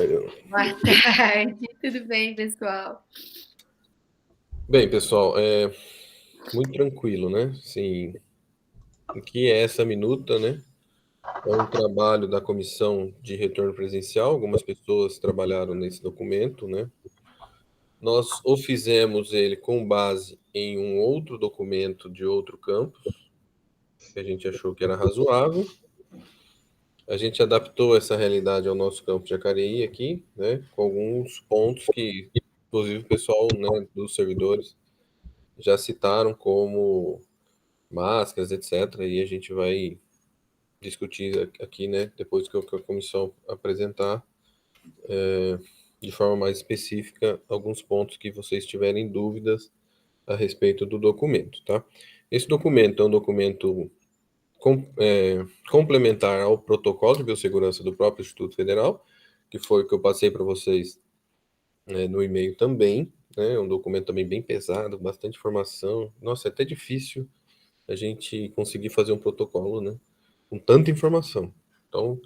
Boa tarde, tudo bem, pessoal? Bem, pessoal, muito tranquilo, né? Sim, o que é essa minuta, né? É um trabalho da Comissão de Retorno Presencial. Algumas pessoas trabalharam nesse documento, né? Nós o fizemos ele com base em um outro documento de outro campus, que a gente achou que era razoável. A gente adaptou essa realidade ao nosso campo de Jacareí aqui, né? Com alguns pontos que, inclusive, o pessoal, né, dos servidores já citaram como máscaras, etc. E a gente vai discutir aqui, né, depois que a comissão apresentar, de forma mais específica, alguns pontos que vocês tiverem dúvidas a respeito do documento, tá? Esse documento é um documento complementar ao protocolo de biossegurança do próprio Instituto Federal, que foi o que eu passei para vocês, no e-mail também, né? É um documento também bem pesado, bastante informação. Nossa, é até difícil a gente conseguir fazer um protocolo, né, com tanta informação. Então,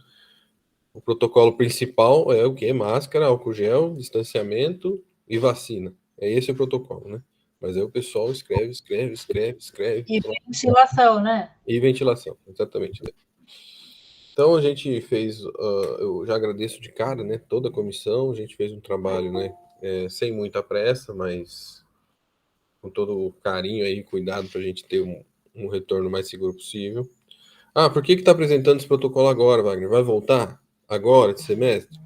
o protocolo principal é o que? Máscara, álcool gel, distanciamento e vacina. É esse o protocolo, né? Mas aí o pessoal escreve. E ventilação, né? E ventilação, exatamente, né? Então a gente fez, eu já agradeço de cara, né, toda a comissão. A gente fez um trabalho, né, sem muita pressa, mas com todo o carinho aí, cuidado para a gente ter um retorno mais seguro possível. Ah, por que está apresentando esse protocolo agora, Wagner? Vai voltar agora, esse semestre?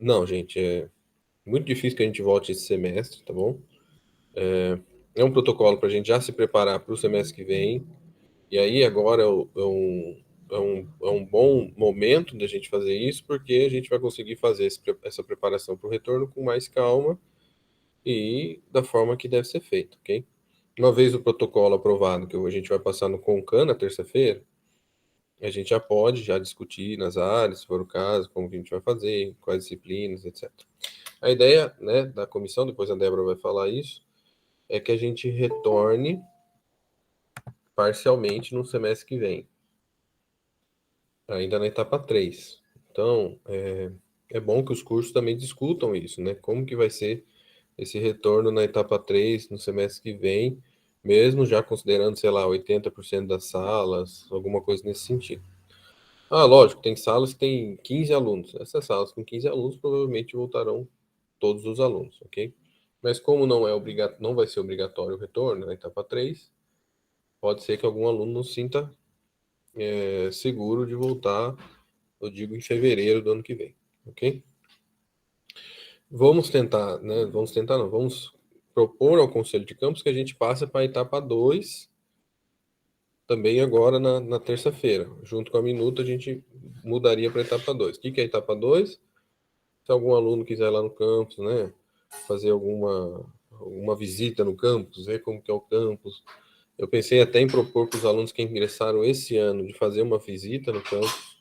Não, gente, é muito difícil que a gente volte esse semestre, tá bom? É um protocolo para a gente já se preparar para o semestre que vem. E aí agora é um bom momento da gente fazer isso, porque a gente vai conseguir fazer essa preparação para o retorno com mais calma e da forma que deve ser feito, ok? Uma vez o protocolo aprovado, que a gente vai passar no Concan na terça-feira, a gente já pode já discutir nas áreas, se for o caso, como que a gente vai fazer, quais disciplinas, etc. A ideia, né, da comissão, depois a Débora vai falar isso, é que a gente retorne parcialmente no semestre que vem, ainda na etapa 3. Então, é bom que os cursos também discutam isso, né? Como que vai ser esse retorno na etapa 3 no semestre que vem, mesmo já considerando, sei lá, 80% das salas, alguma coisa nesse sentido. Ah, lógico, tem salas que tem 15 alunos. Essas salas com 15 alunos provavelmente voltarão todos os alunos, ok? Mas como não vai ser obrigatório o retorno na etapa 3, pode ser que algum aluno não se sinta seguro de voltar, eu digo, em fevereiro do ano que vem, ok? Vamos tentar, né? Vamos tentar, não, vamos propor ao Conselho de Campos que a gente passe para a etapa 2 também agora na terça-feira. Junto com a minuta, a gente mudaria para a etapa 2. O que é a etapa 2? Se algum aluno quiser ir lá no campus, né, fazer alguma visita no campus, ver como que é o campus. Eu pensei até em propor para os alunos que ingressaram esse ano de fazer uma visita no campus,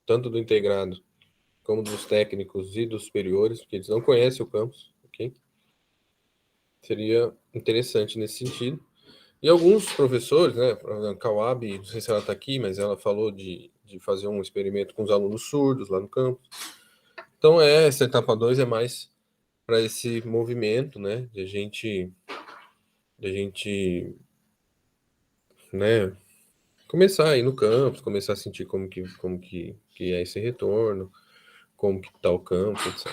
tanto do integrado como dos técnicos e dos superiores, porque eles não conhecem o campus, ok? Seria interessante nesse sentido. E alguns professores, né, a Kawab, não sei se ela está aqui, mas ela falou de fazer um experimento com os alunos surdos lá no campus. Então, essa etapa 2 é mais para esse movimento, né, de a gente, né, começar a ir no campus, começar a sentir como que é esse retorno, como que está o campus, etc.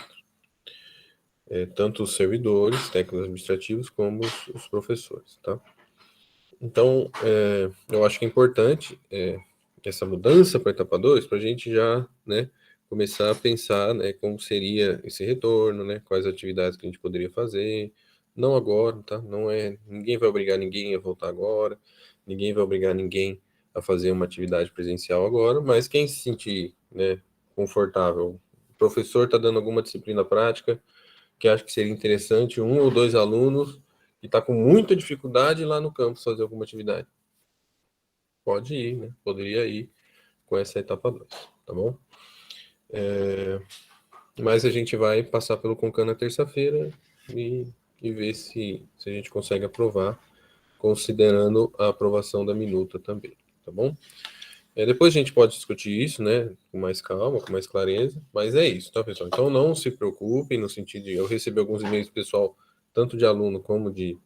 Tanto os servidores, técnicos administrativos, como os professores, tá? Então, eu acho que é importante essa mudança para a etapa 2 para a gente já, né, começar a pensar, né, como seria esse retorno, né, quais atividades que a gente poderia fazer. Não agora, tá? Não é, ninguém vai obrigar ninguém a voltar agora, ninguém vai obrigar ninguém a fazer uma atividade presencial agora, mas quem se sentir, né, confortável, o professor está dando alguma disciplina prática que acha que seria interessante, um ou dois alunos que está com muita dificuldade lá no campus fazer alguma atividade. Pode ir, né? Poderia ir com essa etapa 2, tá bom? Mas a gente vai passar pelo Concan na terça-feira e ver se a gente consegue aprovar, considerando a aprovação da minuta também, tá bom? Depois a gente pode discutir isso, né, com mais calma, com mais clareza, mas é isso, tá, pessoal? Então não se preocupem no sentido de eu recebi alguns e-mails do pessoal, tanto de aluno como de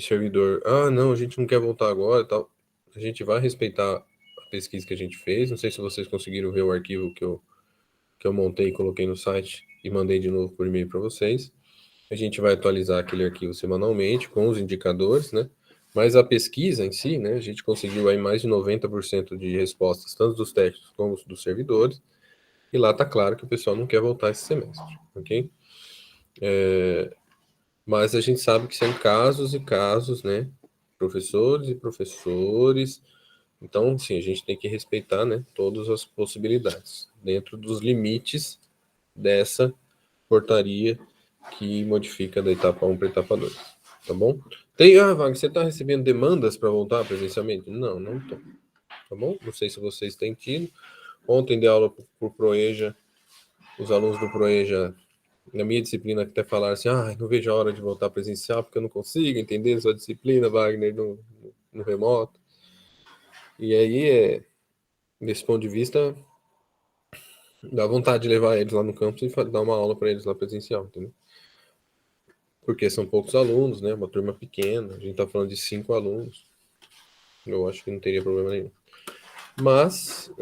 servidor. Ah, não, a gente não quer voltar agora, e tal. A gente vai respeitar a pesquisa que a gente fez. Não sei se vocês conseguiram ver o arquivo que eu montei e coloquei no site e mandei de novo por e-mail para vocês. A gente vai atualizar aquele arquivo semanalmente com os indicadores, né? Mas a pesquisa em si, né? A gente conseguiu aí mais de 90% de respostas, tanto dos técnicos como dos servidores. E lá tá claro que o pessoal não quer voltar esse semestre, ok? Mas a gente sabe que são casos e casos, né? Professores e professores. Então, sim, a gente tem que respeitar, né, todas as possibilidades, dentro dos limites dessa portaria que modifica da etapa 1 para a etapa 2. Tá bom? Wagner, você está recebendo demandas para voltar presencialmente? Não, não estou. Tá bom? Não sei se vocês têm tido. Ontem dei aula por Proeja, os alunos do Proeja, na minha disciplina, até falaram assim: não vejo a hora de voltar presencial porque eu não consigo entender sua disciplina, Wagner, no remoto. E aí, desse ponto de vista, dá vontade de levar eles lá no campus e dar uma aula para eles lá presencial, entendeu? Porque são poucos alunos, né? Uma turma pequena, a gente tá falando de 5 alunos. Eu acho que não teria problema nenhum. Mas,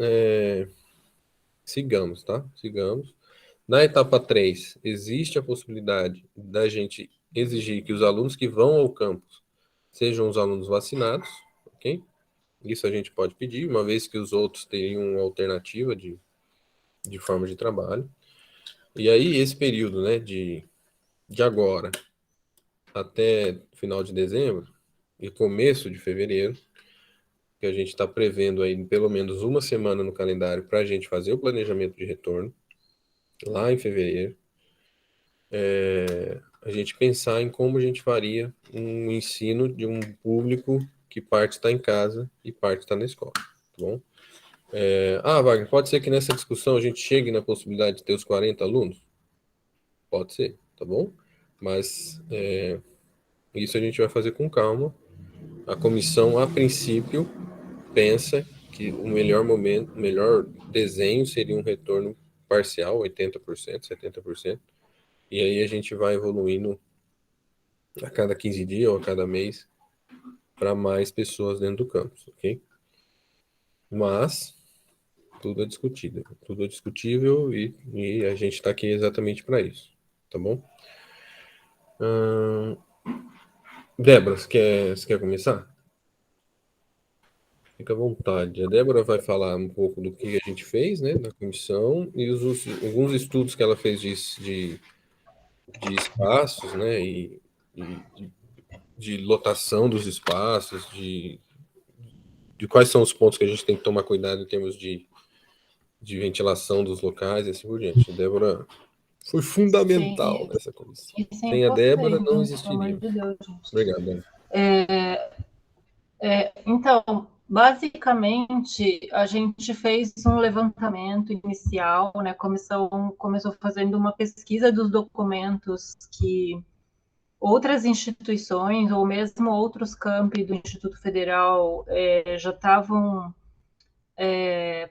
sigamos, tá? Sigamos. Na etapa 3 existe a possibilidade da gente exigir que os alunos que vão ao campus sejam os alunos vacinados, ok? Isso a gente pode pedir, uma vez que os outros teriam uma alternativa de forma de trabalho. E aí, esse período, né, de agora até final de dezembro e começo de fevereiro, que a gente está prevendo aí pelo menos uma semana no calendário para a gente fazer o planejamento de retorno, lá em fevereiro, a gente pensar em como a gente faria um ensino de um público que parte está em casa e parte está na escola, tá bom? Wagner, pode ser que nessa discussão a gente chegue na possibilidade de ter os 40 alunos? Pode ser, tá bom? Mas isso a gente vai fazer com calma. A comissão, a princípio, pensa que o melhor momento, o melhor desenho seria um retorno parcial, 80%, 70%, e aí a gente vai evoluindo a cada 15 dias ou a cada mês para mais pessoas dentro do campus, ok? Mas tudo é discutível e a gente está aqui exatamente para isso, tá bom? Débora, você quer começar? Fica à vontade. A Débora vai falar um pouco do que a gente fez, né, na comissão e alguns estudos que ela fez de espaços, né, de lotação dos espaços, de quais são os pontos que a gente tem que tomar cuidado em termos de ventilação dos locais e assim por diante. A Débora foi Sim, fundamental nessa comissão. isso é Sem a Débora, não importante, pelo amor existiria. de Deus, gente. Obrigado, Débora. Então, basicamente, a gente fez um levantamento inicial, né? A comissão começou fazendo uma pesquisa dos documentos que outras instituições, ou mesmo outros campi do Instituto Federal, já estavam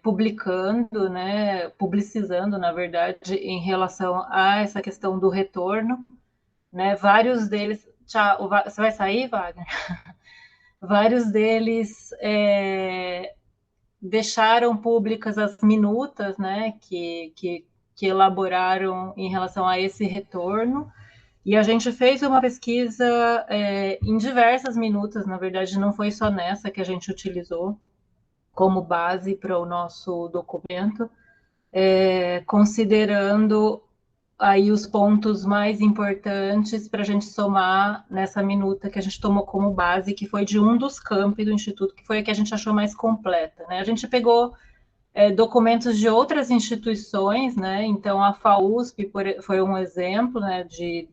publicando, né? Publicizando, na verdade, em relação a essa questão do retorno, né? Vários deles... Tchau, você vai sair, Wagner? Vários deles deixaram públicas as minutas, né, que elaboraram em relação a esse retorno, e a gente fez uma pesquisa em diversas minutas, na verdade não foi só nessa que a gente utilizou como base para o nosso documento, considerando aí os pontos mais importantes para a gente somar nessa minuta que a gente tomou como base, que foi de um dos campi do Instituto, que foi a que a gente achou mais completa, né? A gente pegou documentos de outras instituições, né? Então, a FAUSP foi um exemplo, né, de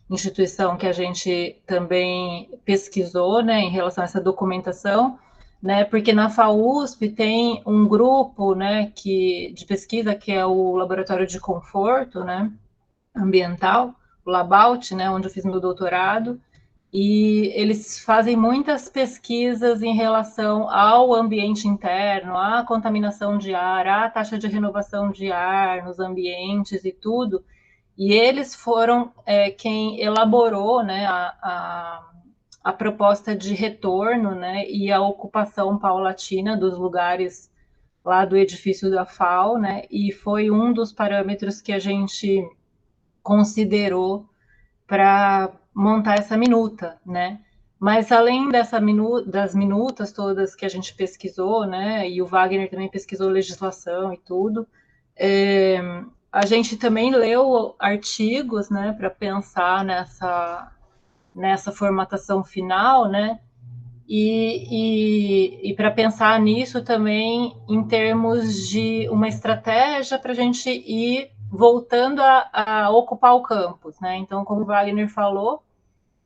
instituição que a gente também pesquisou, né, em relação a essa documentação, né, porque na FAUSP tem um grupo, né, de pesquisa que é o Laboratório de Conforto, né, Ambiental, o Labout, né, onde eu fiz meu doutorado, e eles fazem muitas pesquisas em relação ao ambiente interno, à contaminação de ar, à taxa de renovação de ar nos ambientes e tudo, e eles foram quem elaborou, né, a proposta de retorno, né, e a ocupação paulatina dos lugares lá do edifício da FAO, né, e foi um dos parâmetros que a gente considerou para montar essa minuta, né? Mas além das minutas todas que a gente pesquisou, né? E o Wagner também pesquisou legislação e tudo, a gente também leu artigos, né? Para pensar nessa formatação final, né? E para pensar nisso também em termos de uma estratégia para a gente ir voltando a ocupar o campus, né? Então, como o Wagner falou,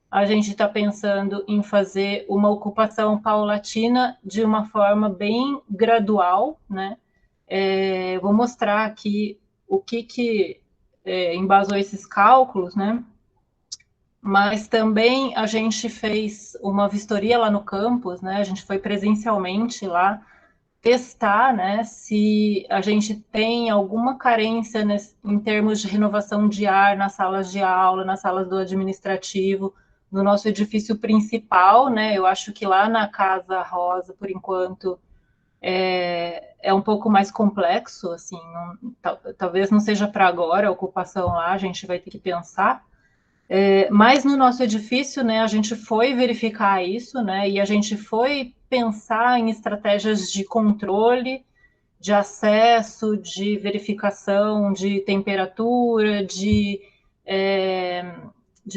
a gente está pensando em fazer uma ocupação paulatina de uma forma bem gradual, né? Vou mostrar aqui o que embasou esses cálculos, né? Mas também a gente fez uma vistoria lá no campus, né? A gente foi presencialmente lá testar, né, se a gente tem alguma carência em termos de renovação de ar nas salas de aula, nas salas do administrativo, no nosso edifício principal, né? Eu acho que lá na Casa Rosa, por enquanto, é um pouco mais complexo, assim, talvez não seja para agora a ocupação lá, a gente vai ter que pensar. Mas no nosso edifício, né, a gente foi verificar isso, né, e a gente foi pensar em estratégias de controle, de acesso, de verificação de temperatura, de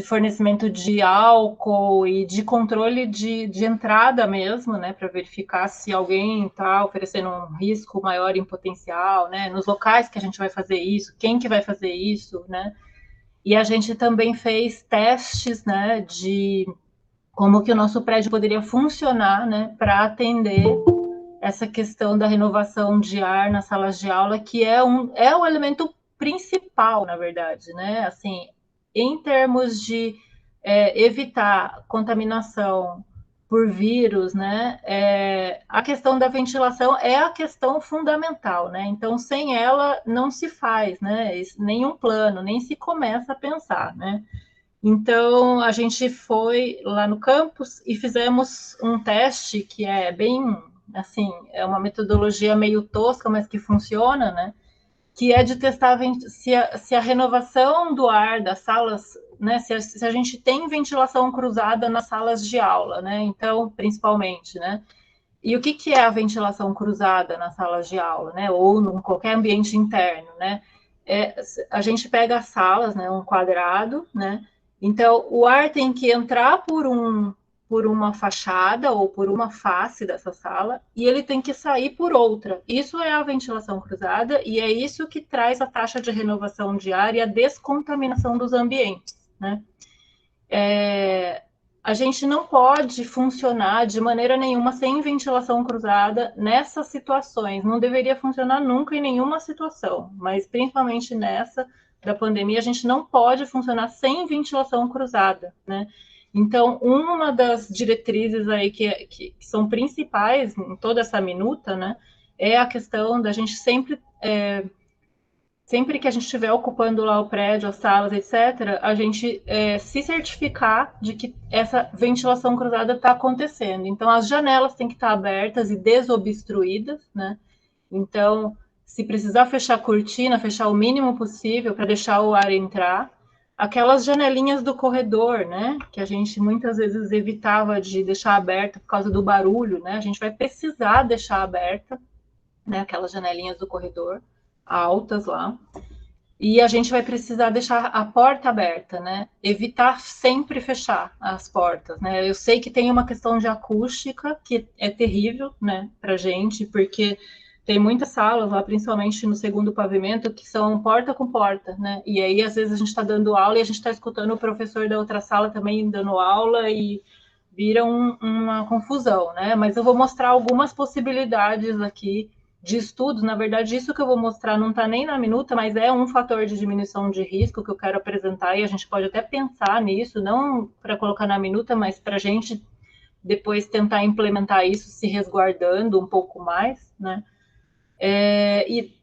fornecimento de álcool e de controle de entrada mesmo, né, para verificar se alguém está oferecendo um risco maior em potencial, né, nos locais que a gente vai fazer isso, quem que vai fazer isso, né. E a gente também fez testes, né, de como que o nosso prédio poderia funcionar, né, para atender essa questão da renovação de ar nas salas de aula, que é o elemento principal, na verdade, né? Assim, em termos de evitar contaminação por vírus, né? A questão da ventilação é a questão fundamental, né? Então, sem ela não se faz, né? Nenhum plano, nem se começa a pensar, né? Então, a gente foi lá no campus e fizemos um teste que é bem, assim, é uma metodologia meio tosca, mas que funciona, né? Que é de testar se a renovação do ar das salas, né? Se a gente tem ventilação cruzada nas salas de aula, né? Então, principalmente, né? E o que é a ventilação cruzada nas salas de aula, né? Ou em qualquer ambiente interno, né? A gente pega as salas, né? Um quadrado, né? Então, o ar tem que entrar por uma fachada ou por uma face dessa sala e ele tem que sair por outra. Isso é a ventilação cruzada e é isso que traz a taxa de renovação de ar e a descontaminação dos ambientes, né? A gente não pode funcionar de maneira nenhuma sem ventilação cruzada nessas situações. Não deveria funcionar nunca em nenhuma situação, mas principalmente nessa da pandemia, a gente não pode funcionar sem ventilação cruzada, né? Então, uma das diretrizes aí que são principais em toda essa minuta, né, é a questão da gente sempre que a gente estiver ocupando lá o prédio, as salas, etc., a gente se certificar de que essa ventilação cruzada está acontecendo. Então, as janelas têm que estar abertas e desobstruídas, né? Então, se precisar fechar a cortina, fechar o mínimo possível para deixar o ar entrar. Aquelas janelinhas do corredor, né? Que a gente muitas vezes evitava de deixar aberta por causa do barulho, né? A gente vai precisar deixar aberta, né? Aquelas janelinhas do corredor altas lá, e a gente vai precisar deixar a porta aberta, né? Evitar sempre fechar as portas, né? Eu sei que tem uma questão de acústica que é terrível, né, pra gente, porque tem muitas salas lá, principalmente no segundo pavimento, que são porta com porta, né? E aí, às vezes, a gente está dando aula e a gente está escutando o professor da outra sala também dando aula e vira uma confusão, né? Mas eu vou mostrar algumas possibilidades aqui de estudos, na verdade, isso que eu vou mostrar não está nem na minuta, mas é um fator de diminuição de risco que eu quero apresentar, e a gente pode até pensar nisso, não para colocar na minuta, mas para a gente depois tentar implementar isso se resguardando um pouco mais, né?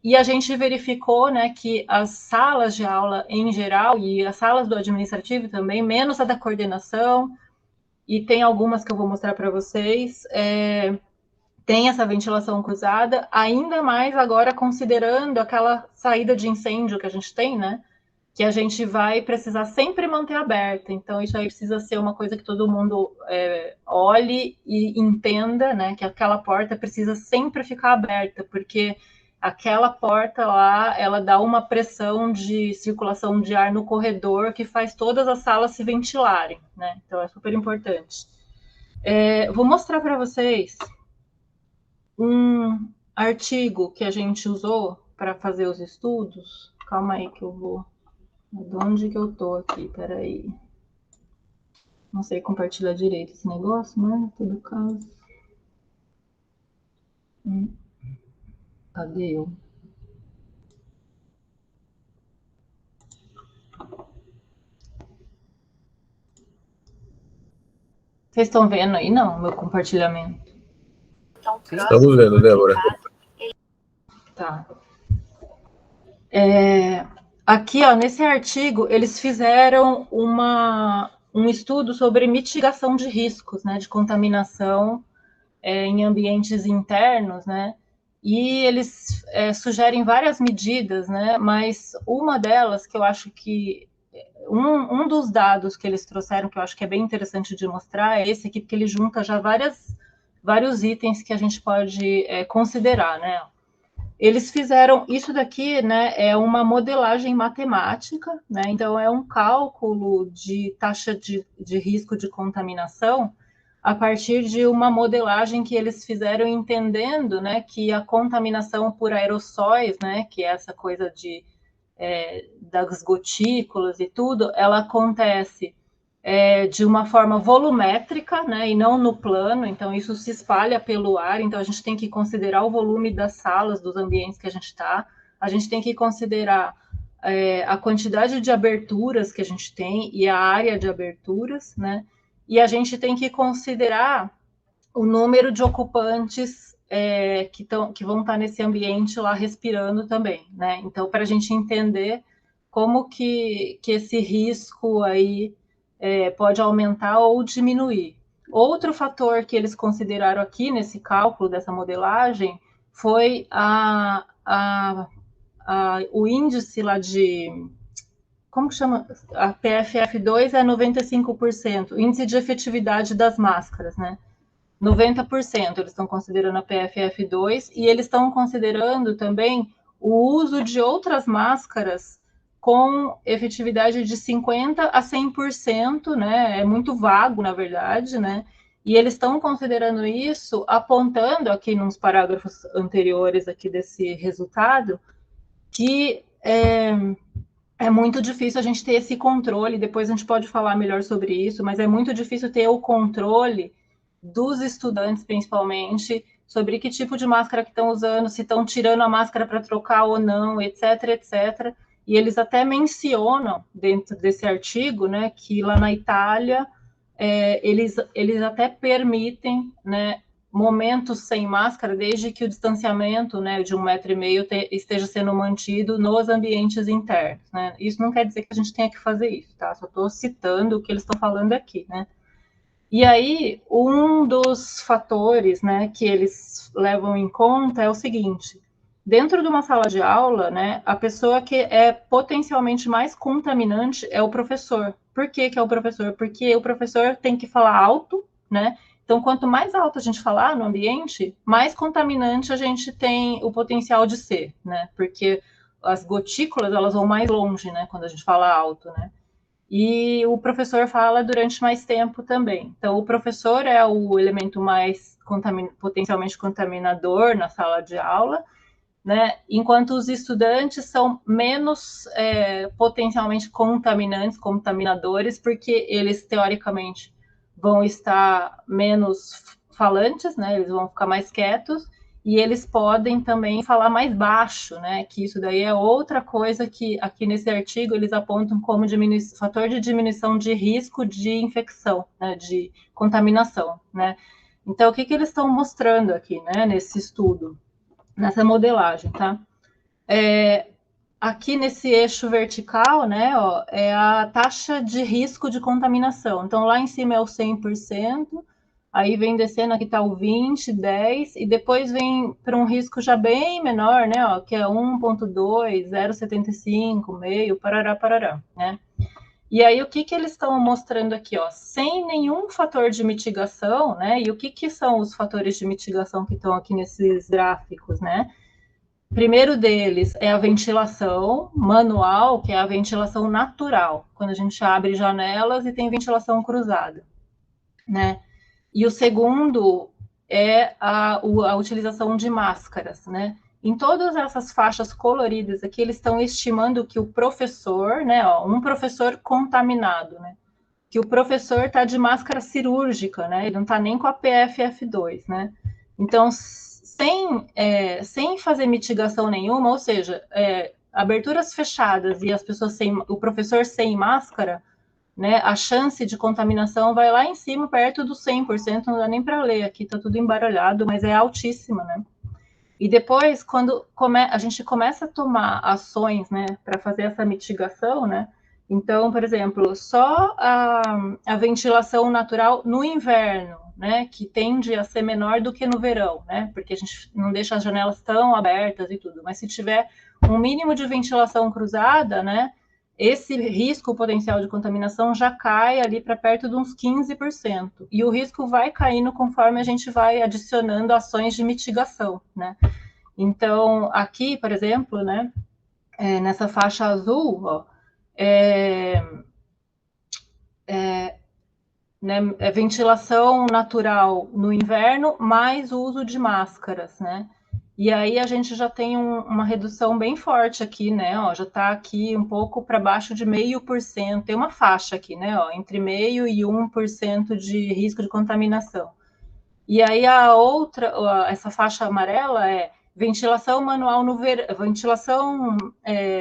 E a gente verificou, né, que as salas de aula em geral, e as salas do administrativo também, menos a da coordenação, e tem algumas que eu vou mostrar para vocês, tem essa ventilação cruzada, ainda mais agora considerando aquela saída de incêndio que a gente tem, né? Que a gente vai precisar sempre manter aberta. Então, isso aí precisa ser uma coisa que todo mundo olhe e entenda, né? Que aquela porta precisa sempre ficar aberta, porque aquela porta lá, ela dá uma pressão de circulação de ar no corredor que faz todas as salas se ventilarem, né? Então, é super importante. Vou mostrar para vocês um artigo que a gente usou para fazer os estudos. Calma aí que eu vou... De onde que eu tô aqui? Peraí. Não sei compartilhar direito esse negócio, né? Em todo caso. Cadê eu? Vocês estão vendo aí, não, meu compartilhamento? Estamos vendo, Débora. Tá. Aqui, ó, nesse artigo, eles fizeram um estudo sobre mitigação de riscos, né, de contaminação em ambientes internos, né, e eles sugerem várias medidas, né, mas uma delas que eu acho que um dos dados que eles trouxeram, que eu acho que é bem interessante de mostrar, é esse aqui, porque ele junta já vários itens que a gente pode considerar, né? Eles fizeram isso daqui, né? É uma modelagem matemática, né? Então é um cálculo de taxa de risco de contaminação a partir de uma modelagem que eles fizeram entendendo, né, que a contaminação por aerossóis, né, que é essa coisa das gotículas e tudo, ela acontece de uma forma volumétrica, né, e não no plano, então isso se espalha pelo ar, então a gente tem que considerar o volume das salas, dos ambientes que a gente está, a gente tem que considerar a quantidade de aberturas que a gente tem e a área de aberturas, né, e a gente tem que considerar o número de ocupantes que vão estar nesse ambiente lá respirando também, né, então para a gente entender como que esse risco aí pode aumentar ou diminuir. Outro fator que eles consideraram aqui nesse cálculo dessa modelagem foi o índice lá de... Como que chama? A PFF2 é 95%, índice de efetividade das máscaras, né? 90% eles estão considerando a PFF2 e eles estão considerando também o uso de outras máscaras com efetividade de 50% a 100%, né? É muito vago, na verdade, né? E eles estão considerando isso, apontando aqui nos parágrafos anteriores aqui desse resultado, que é muito difícil a gente ter esse controle, depois a gente pode falar melhor sobre isso, mas é muito difícil ter o controle dos estudantes, principalmente, sobre que tipo de máscara que estão usando, se estão tirando a máscara para trocar ou não, etc, etc. E eles até mencionam, dentro desse artigo, né, que lá na Itália, eles até permitem, né, momentos sem máscara, desde que o distanciamento, né, de 1,5 m esteja sendo mantido nos ambientes internos, né? Isso não quer dizer que a gente tenha que fazer isso, tá? Só estou citando o que eles estão falando aqui, né? E aí, um dos fatores, né, que eles levam em conta é o seguinte: dentro de uma sala de aula, né, a pessoa que é potencialmente mais contaminante é o professor. Por que é o professor? Porque o professor tem que falar alto, né? Então, quanto mais alto a gente falar no ambiente, mais contaminante a gente tem o potencial de ser, né? Porque as gotículas, elas vão mais longe, né, quando a gente fala alto, né? E o professor fala durante mais tempo também. Então, o professor é o elemento mais potencialmente contaminador na sala de aula, né? Enquanto os estudantes são menos potencialmente contaminadores, porque eles, teoricamente, vão estar menos falantes, né? Eles vão ficar mais quietos, e eles podem também falar mais baixo, né? Que isso daí é outra coisa que aqui nesse artigo eles apontam como fator de diminuição de risco de infecção, né? De contaminação, né? Então, o que eles estão mostrando aqui, né? Nesse estudo, nessa modelagem, tá? Aqui nesse eixo vertical, né, ó, é a taxa de risco de contaminação. Então, lá em cima é o 100%, aí vem descendo, aqui está o 20, 10, e depois vem para um risco já bem menor, né, ó, que é 1,2, 0,75, meio, parará, né? E aí, o que eles estão mostrando aqui, ó, sem nenhum fator de mitigação, né, e o que são os fatores de mitigação que estão aqui nesses gráficos, né? O primeiro deles é a ventilação manual, que é a ventilação natural, quando a gente abre janelas e tem ventilação cruzada, né? E o segundo é a utilização de máscaras, né? Em todas essas faixas coloridas aqui, eles estão estimando que o professor, né, ó, um professor contaminado, né? Que o professor está de máscara cirúrgica, né? Ele não está nem com a PFF2, né? Então, sem fazer mitigação nenhuma, ou seja, aberturas fechadas e as pessoas o professor sem máscara, né? A chance de contaminação vai lá em cima, perto do 100%, não dá nem para ler aqui, está tudo embaralhado, mas é altíssima, né? E depois, quando a gente começa a tomar ações, né, para fazer essa mitigação, né? Então, por exemplo, só a ventilação natural no inverno, né, que tende a ser menor do que no verão, né, porque a gente não deixa as janelas tão abertas e tudo, mas se tiver um mínimo de ventilação cruzada, né, esse risco potencial de contaminação já cai ali para perto de uns 15%. E o risco vai caindo conforme a gente vai adicionando ações de mitigação, né? Então, aqui, por exemplo, né, nessa faixa azul, ó, né, ventilação natural no inverno, mais o uso de máscaras, né? E aí a gente já tem uma redução bem forte aqui, né? Ó, já está aqui um pouco para baixo de 0,5%. Tem uma faixa aqui, né? Ó, entre 0,5% e 1% de risco de contaminação. E aí a outra, essa faixa amarela é ventilação manual no verão,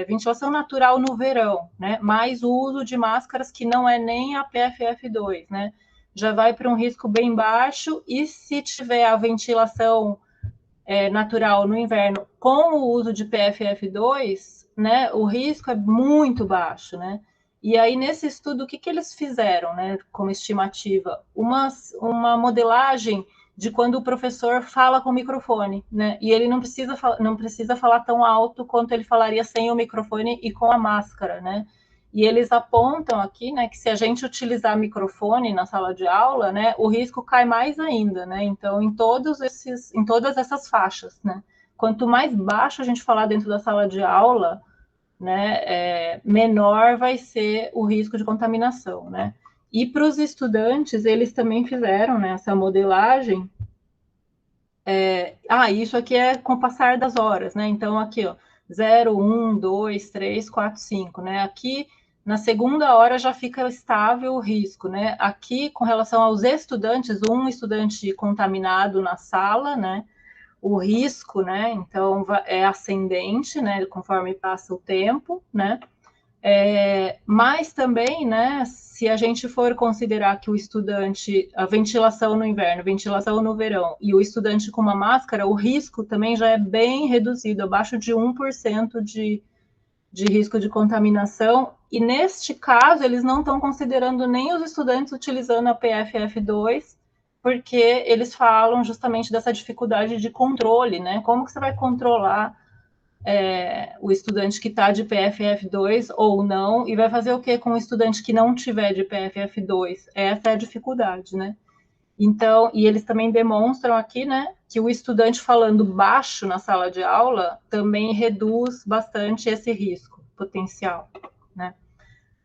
ventilação natural no verão, né? Mais o uso de máscaras que não é nem a PFF2, né? Já vai para um risco bem baixo, e se tiver a ventilação natural no inverno com o uso de PFF2, né? O risco é muito baixo, né? E aí, nesse estudo, o que eles fizeram, né, como estimativa? Uma modelagem de quando o professor fala com o microfone, né? E ele não precisa falar tão alto quanto ele falaria sem o microfone e com a máscara, né? E eles apontam aqui, né, que se a gente utilizar microfone na sala de aula, né, o risco cai mais ainda, né? Então, em todas essas faixas, né? Quanto mais baixo a gente falar dentro da sala de aula, né, menor vai ser o risco de contaminação, né? E para os estudantes, eles também fizeram, né, essa modelagem. Isso aqui é com o passar das horas, né? Então, aqui, ó, 0, 1, 2, 3, 4, 5, né? Aqui, na segunda hora, já fica estável o risco, né? Aqui, com relação aos estudantes, um estudante contaminado na sala, né? O risco, né? Então, é ascendente, né? Conforme passa o tempo, né? Mas também, né, se a gente for considerar que o estudante, a ventilação no inverno, ventilação no verão, e o estudante com uma máscara, o risco também já é bem reduzido, abaixo de 1% de risco de contaminação, e neste caso eles não estão considerando nem os estudantes utilizando a PFF2, porque eles falam justamente dessa dificuldade de controle, né? Como que você vai controlar o estudante que está de PFF2 ou não, e vai fazer o que com o estudante que não tiver de PFF2? Essa é a dificuldade, né? Então, e eles também demonstram aqui, né, que o estudante falando baixo na sala de aula também reduz bastante esse risco potencial, né?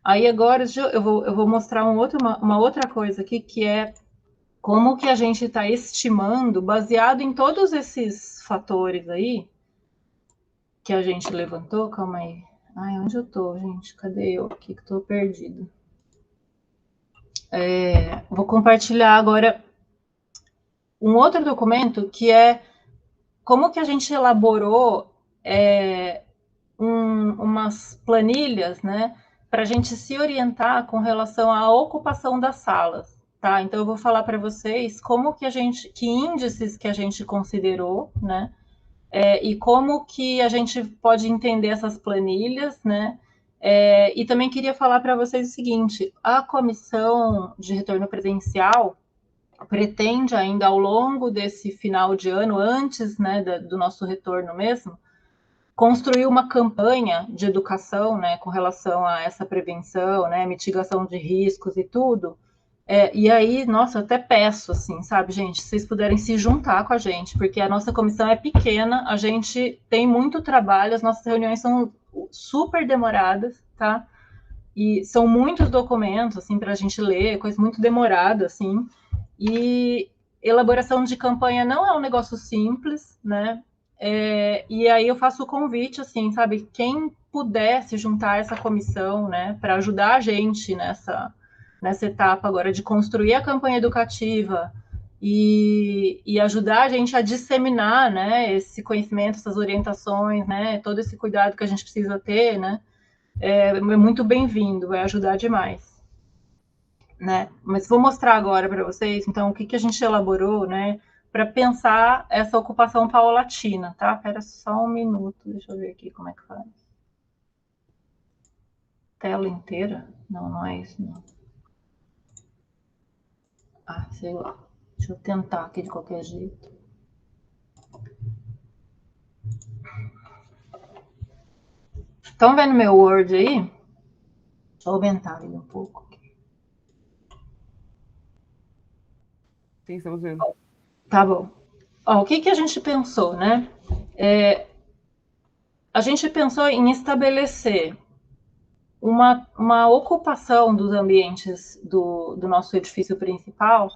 Aí agora eu vou mostrar uma outra coisa aqui, que é como que a gente está estimando, baseado em todos esses fatores aí, que a gente levantou, calma aí. Ai, onde eu tô, gente? Cadê eu aqui que tô perdido? Vou compartilhar agora um outro documento que é como que a gente elaborou umas planilhas, né, para a gente se orientar com relação à ocupação das salas, tá? Então eu vou falar para vocês que índices que a gente considerou, né, e como que a gente pode entender essas planilhas, né? E também queria falar para vocês o seguinte: a comissão de retorno presencial pretende ainda ao longo desse final de ano, antes, né, do nosso retorno mesmo, construir uma campanha de educação, né, com relação a essa prevenção, né, mitigação de riscos e tudo. E aí, nossa, eu até peço, assim, sabe, gente, se vocês puderem se juntar com a gente, porque a nossa comissão é pequena, a gente tem muito trabalho, as nossas reuniões são super demoradas, tá? E são muitos documentos, assim, para a gente ler, coisa muito demorada, assim. E elaboração de campanha não é um negócio simples, né? E aí eu faço o convite, assim, sabe, quem puder se juntar a essa comissão, né, para ajudar a gente nessa etapa agora de construir a campanha educativa e ajudar a gente a disseminar, né, esse conhecimento, essas orientações, né, todo esse cuidado que a gente precisa ter, né, é muito bem-vindo, vai ajudar demais, né? Mas vou mostrar agora para vocês, então, o que a gente elaborou, né, para pensar essa ocupação paulatina, tá? Espera só um minuto, deixa eu ver aqui como é que faz. Tela inteira? Não, não é isso, não. Ah, sei lá. Deixa eu tentar aqui de qualquer jeito. Estão vendo meu Word aí? Deixa eu aumentar ele um pouco. Sim, estamos vendo. Tá bom. Ó, o que a gente pensou, né? A gente pensou em estabelecer uma ocupação dos ambientes do nosso edifício principal.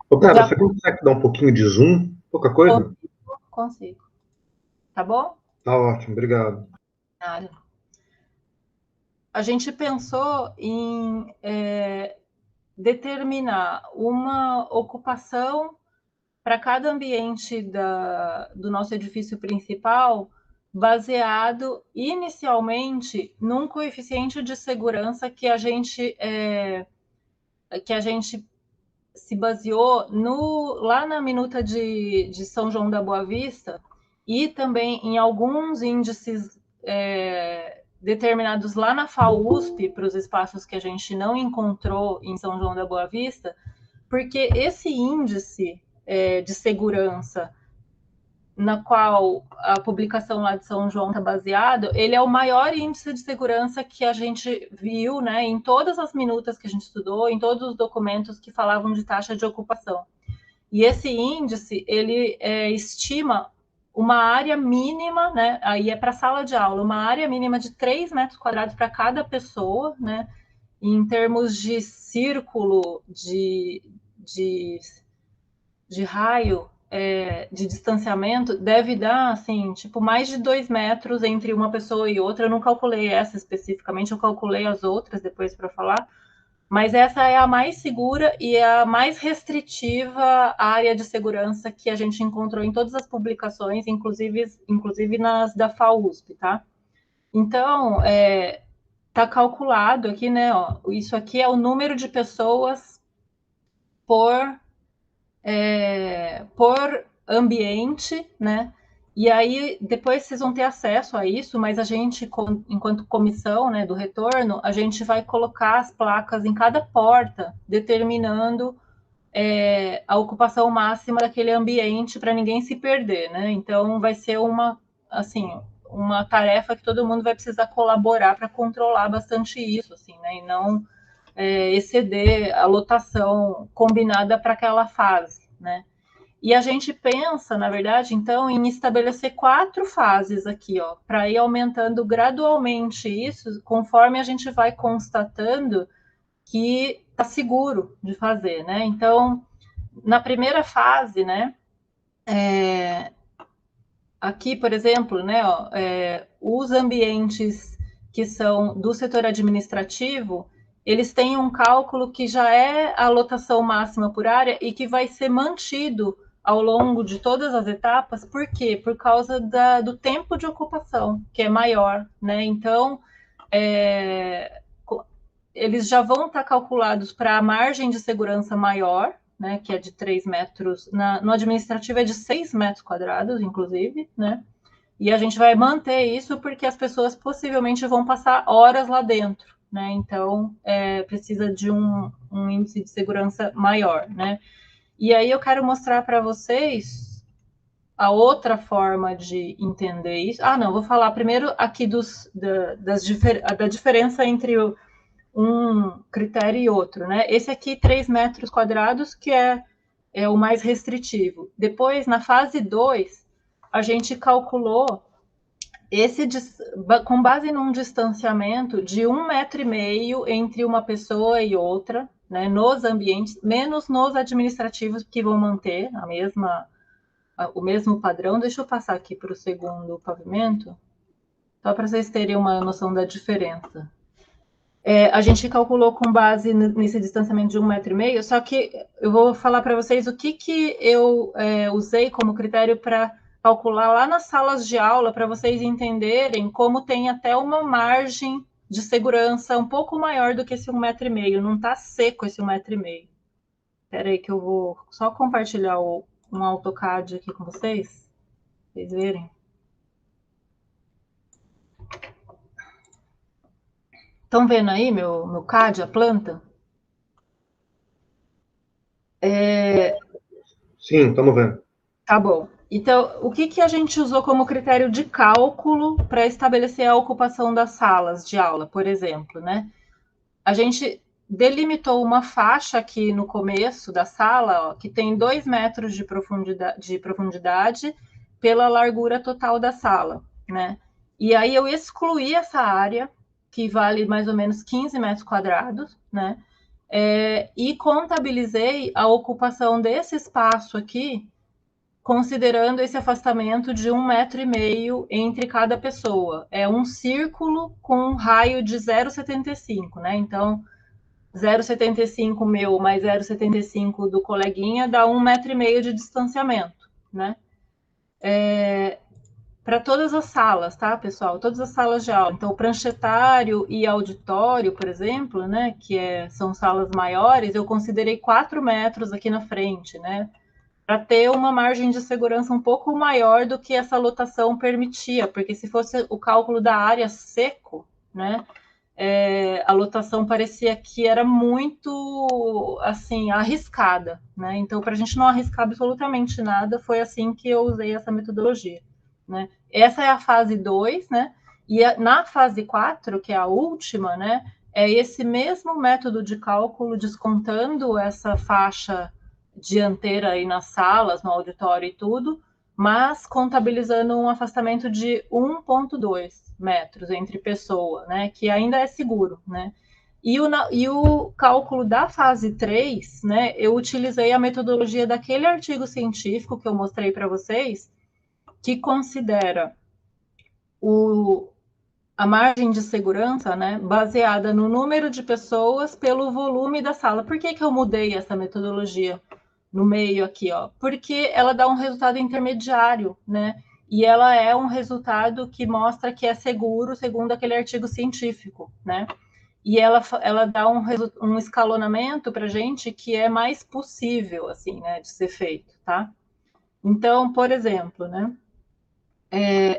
Ô, cara, você consegue dar um pouquinho de zoom? Pouca coisa? Consigo. Tá bom? Tá ótimo, obrigado. Nada. A gente pensou em determinar uma ocupação para cada ambiente do nosso edifício principal, baseado inicialmente num coeficiente de segurança que a gente se baseou lá na minuta de São João da Boa Vista e também em alguns índices determinados lá na FAUSP, para os espaços que a gente não encontrou em São João da Boa Vista, porque esse índice de segurança na qual a publicação lá de São João está baseado, ele é o maior índice de segurança que a gente viu, né, em todas as minutas que a gente estudou, em todos os documentos que falavam de taxa de ocupação. E esse índice, ele estima uma área mínima, né, aí é para sala de aula, uma área mínima de 3 metros quadrados para cada pessoa, né, em termos de círculo, de raio, de distanciamento, deve dar, assim, tipo, mais de 2 metros entre uma pessoa e outra. Eu não calculei essa especificamente, eu calculei as outras depois para falar, mas essa é a mais segura e a mais restritiva área de segurança que a gente encontrou em todas as publicações, inclusive nas da FAUSP, tá? Então, tá calculado aqui, né, ó, isso aqui é o número de pessoas por ambiente, né? E aí depois vocês vão ter acesso a isso, mas a gente, enquanto comissão, né, do retorno, a gente vai colocar as placas em cada porta, determinando a ocupação máxima daquele ambiente para ninguém se perder, né? Então vai ser uma tarefa que todo mundo vai precisar colaborar para controlar bastante isso, assim, né? E não exceder a lotação combinada para aquela fase, né? E a gente pensa, na verdade, então, em estabelecer 4 fases aqui, ó, para ir aumentando gradualmente isso, conforme a gente vai constatando que está seguro de fazer, né? Então, na primeira fase, né, aqui, por exemplo, né, ó, os ambientes que são do setor administrativo, eles têm um cálculo que já é a lotação máxima por área e que vai ser mantido ao longo de todas as etapas. Por quê? Por causa do tempo de ocupação, que é maior, né? Então, eles já vão estar calculados para a margem de segurança maior, né, que é de 3 metros, no administrativo é de 6 metros quadrados, inclusive, né? E a gente vai manter isso porque as pessoas possivelmente vão passar horas lá dentro, né? Então, precisa de um índice de segurança maior, né? E aí eu quero mostrar para vocês a outra forma de entender isso. Não, vou falar primeiro aqui da diferença entre um critério e outro, né? Esse aqui, 3 metros quadrados, que é o mais restritivo. Depois, na fase 2, a gente calculou com base num distanciamento de 1,5 metro entre uma pessoa e outra, né, nos ambientes, menos nos administrativos, que vão manter o mesmo padrão. Deixa eu passar aqui para o segundo pavimento, só para vocês terem uma noção da diferença. A gente calculou com base nesse distanciamento de 1,5 metro, só que eu vou falar para vocês o que eu usei como critério para calcular lá nas salas de aula, para vocês entenderem como tem até uma margem de segurança um pouco maior do que esse 1,5 metro. Não está seco esse 1,5 metro. Espera aí que eu vou só compartilhar um AutoCAD aqui com vocês, para vocês verem. Estão vendo aí meu CAD, a planta? Sim, estamos vendo. Tá bom. Então, o que a gente usou como critério de cálculo para estabelecer a ocupação das salas de aula, por exemplo, né? A gente delimitou uma faixa aqui no começo da sala, que tem 2 metros de profundidade pela largura total da sala, né? E aí eu excluí essa área, que vale mais ou menos 15 metros quadrados, né? E contabilizei a ocupação desse espaço aqui, considerando esse afastamento de 1,5 metro entre cada pessoa. É um círculo com um raio de 0,75, né? Então, 0,75 meu mais 0,75 do coleguinha dá 1,5 metro de distanciamento, né? Para todas as salas, tá, pessoal? Todas as salas de aula. Então, o pranchetário e auditório, por exemplo, né, são salas maiores, eu considerei 4 metros aqui na frente, né? Para ter uma margem de segurança um pouco maior do que essa lotação permitia, porque se fosse o cálculo da área seco, né, a lotação parecia que era muito, assim, arriscada, né? Então, para a gente não arriscar absolutamente nada, foi assim que eu usei essa metodologia, né? Essa é a fase 2, né? E na fase 4, que é a última, né, é esse mesmo método de cálculo, descontando essa faixa dianteira aí nas salas, no auditório e tudo, mas contabilizando um afastamento de 1,2 metros entre pessoa, né, que ainda é seguro, né? E o cálculo da fase 3, né, eu utilizei a metodologia daquele artigo científico que eu mostrei para vocês, que considera a margem de segurança, né, baseada no número de pessoas pelo volume da sala. Por que eu mudei essa metodologia no meio aqui, ó? Porque ela dá um resultado intermediário, né? E ela é um resultado que mostra que é seguro, segundo aquele artigo científico, né? E ela dá um escalonamento para a gente que é mais possível, assim, né, de ser feito, tá? Então, por exemplo, né,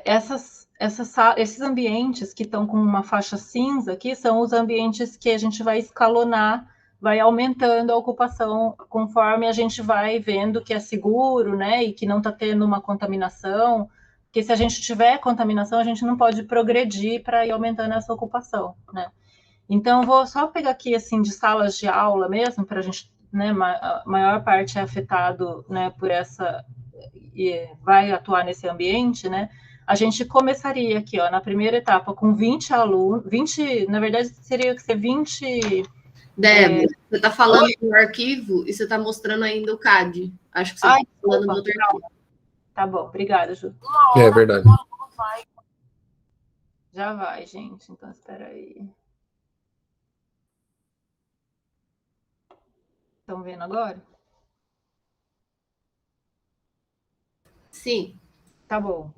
esses ambientes que estão com uma faixa cinza aqui são os ambientes que a gente vai escalonar, vai aumentando a ocupação conforme a gente vai vendo que é seguro, né, e que não está tendo uma contaminação, porque se a gente tiver contaminação, a gente não pode progredir para ir aumentando essa ocupação, né. Então, vou só pegar aqui, assim, de salas de aula mesmo, para a gente, né, a maior parte é afetado, né, por essa, e vai atuar nesse ambiente, né, a gente começaria aqui, ó, na primeira etapa, com 20 alunos, 20, na verdade, seria que ser 20... Débora, você está falando do arquivo e você está mostrando ainda o CAD. Acho que você está falando do outro arquivo. Tá bom, obrigada, Ju. É verdade. Já vai, gente, então espera aí. Estão vendo agora? Sim. Tá bom.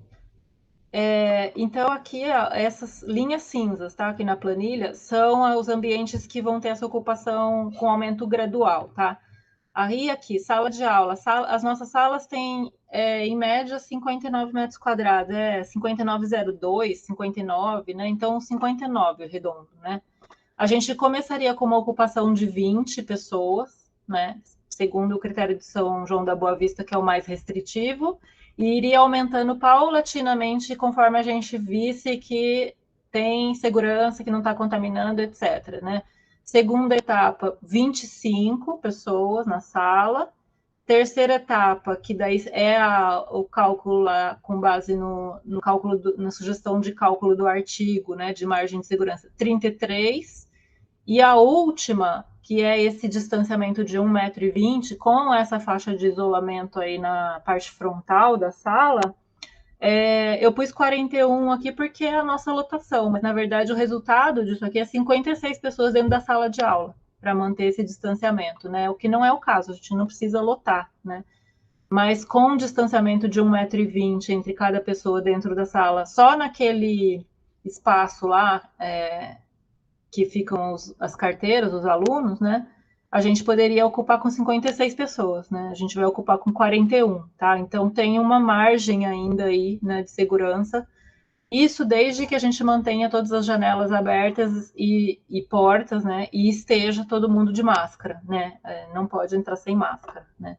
Então, aqui, essas linhas cinzas, tá? Aqui na planilha, são os ambientes que vão ter essa ocupação com aumento gradual, tá? Aí, aqui, sala de aula. As nossas salas têm, em média, 59 metros quadrados. 59,02, 59, né? Então, 59 redondo, né? A gente começaria com uma ocupação de 20 pessoas, né? Segundo o critério de São João da Boa Vista, que é o mais restritivo, e iria aumentando paulatinamente conforme a gente visse que tem segurança, que não está contaminando, etc. Né? Segunda etapa, 25 pessoas na sala. Terceira etapa, que daí é o cálculo lá com base no cálculo na sugestão de cálculo do artigo, né, de margem de segurança, 33. E a última, que é esse distanciamento de 1,20 m, com essa faixa de isolamento aí na parte frontal da sala, eu pus 41 aqui porque é a nossa lotação, mas na verdade o resultado disso aqui é 56 pessoas dentro da sala de aula, para manter esse distanciamento, né? O que não é o caso, a gente não precisa lotar, né? Mas com um distanciamento de 1,20 m entre cada pessoa dentro da sala, só naquele espaço lá, que ficam as carteiras, os alunos, né? A gente poderia ocupar com 56 pessoas, né? A gente vai ocupar com 41, tá? Então tem uma margem ainda aí, né, de segurança. Isso desde que a gente mantenha todas as janelas abertas e portas, né? E esteja todo mundo de máscara, né? Não pode entrar sem máscara, né?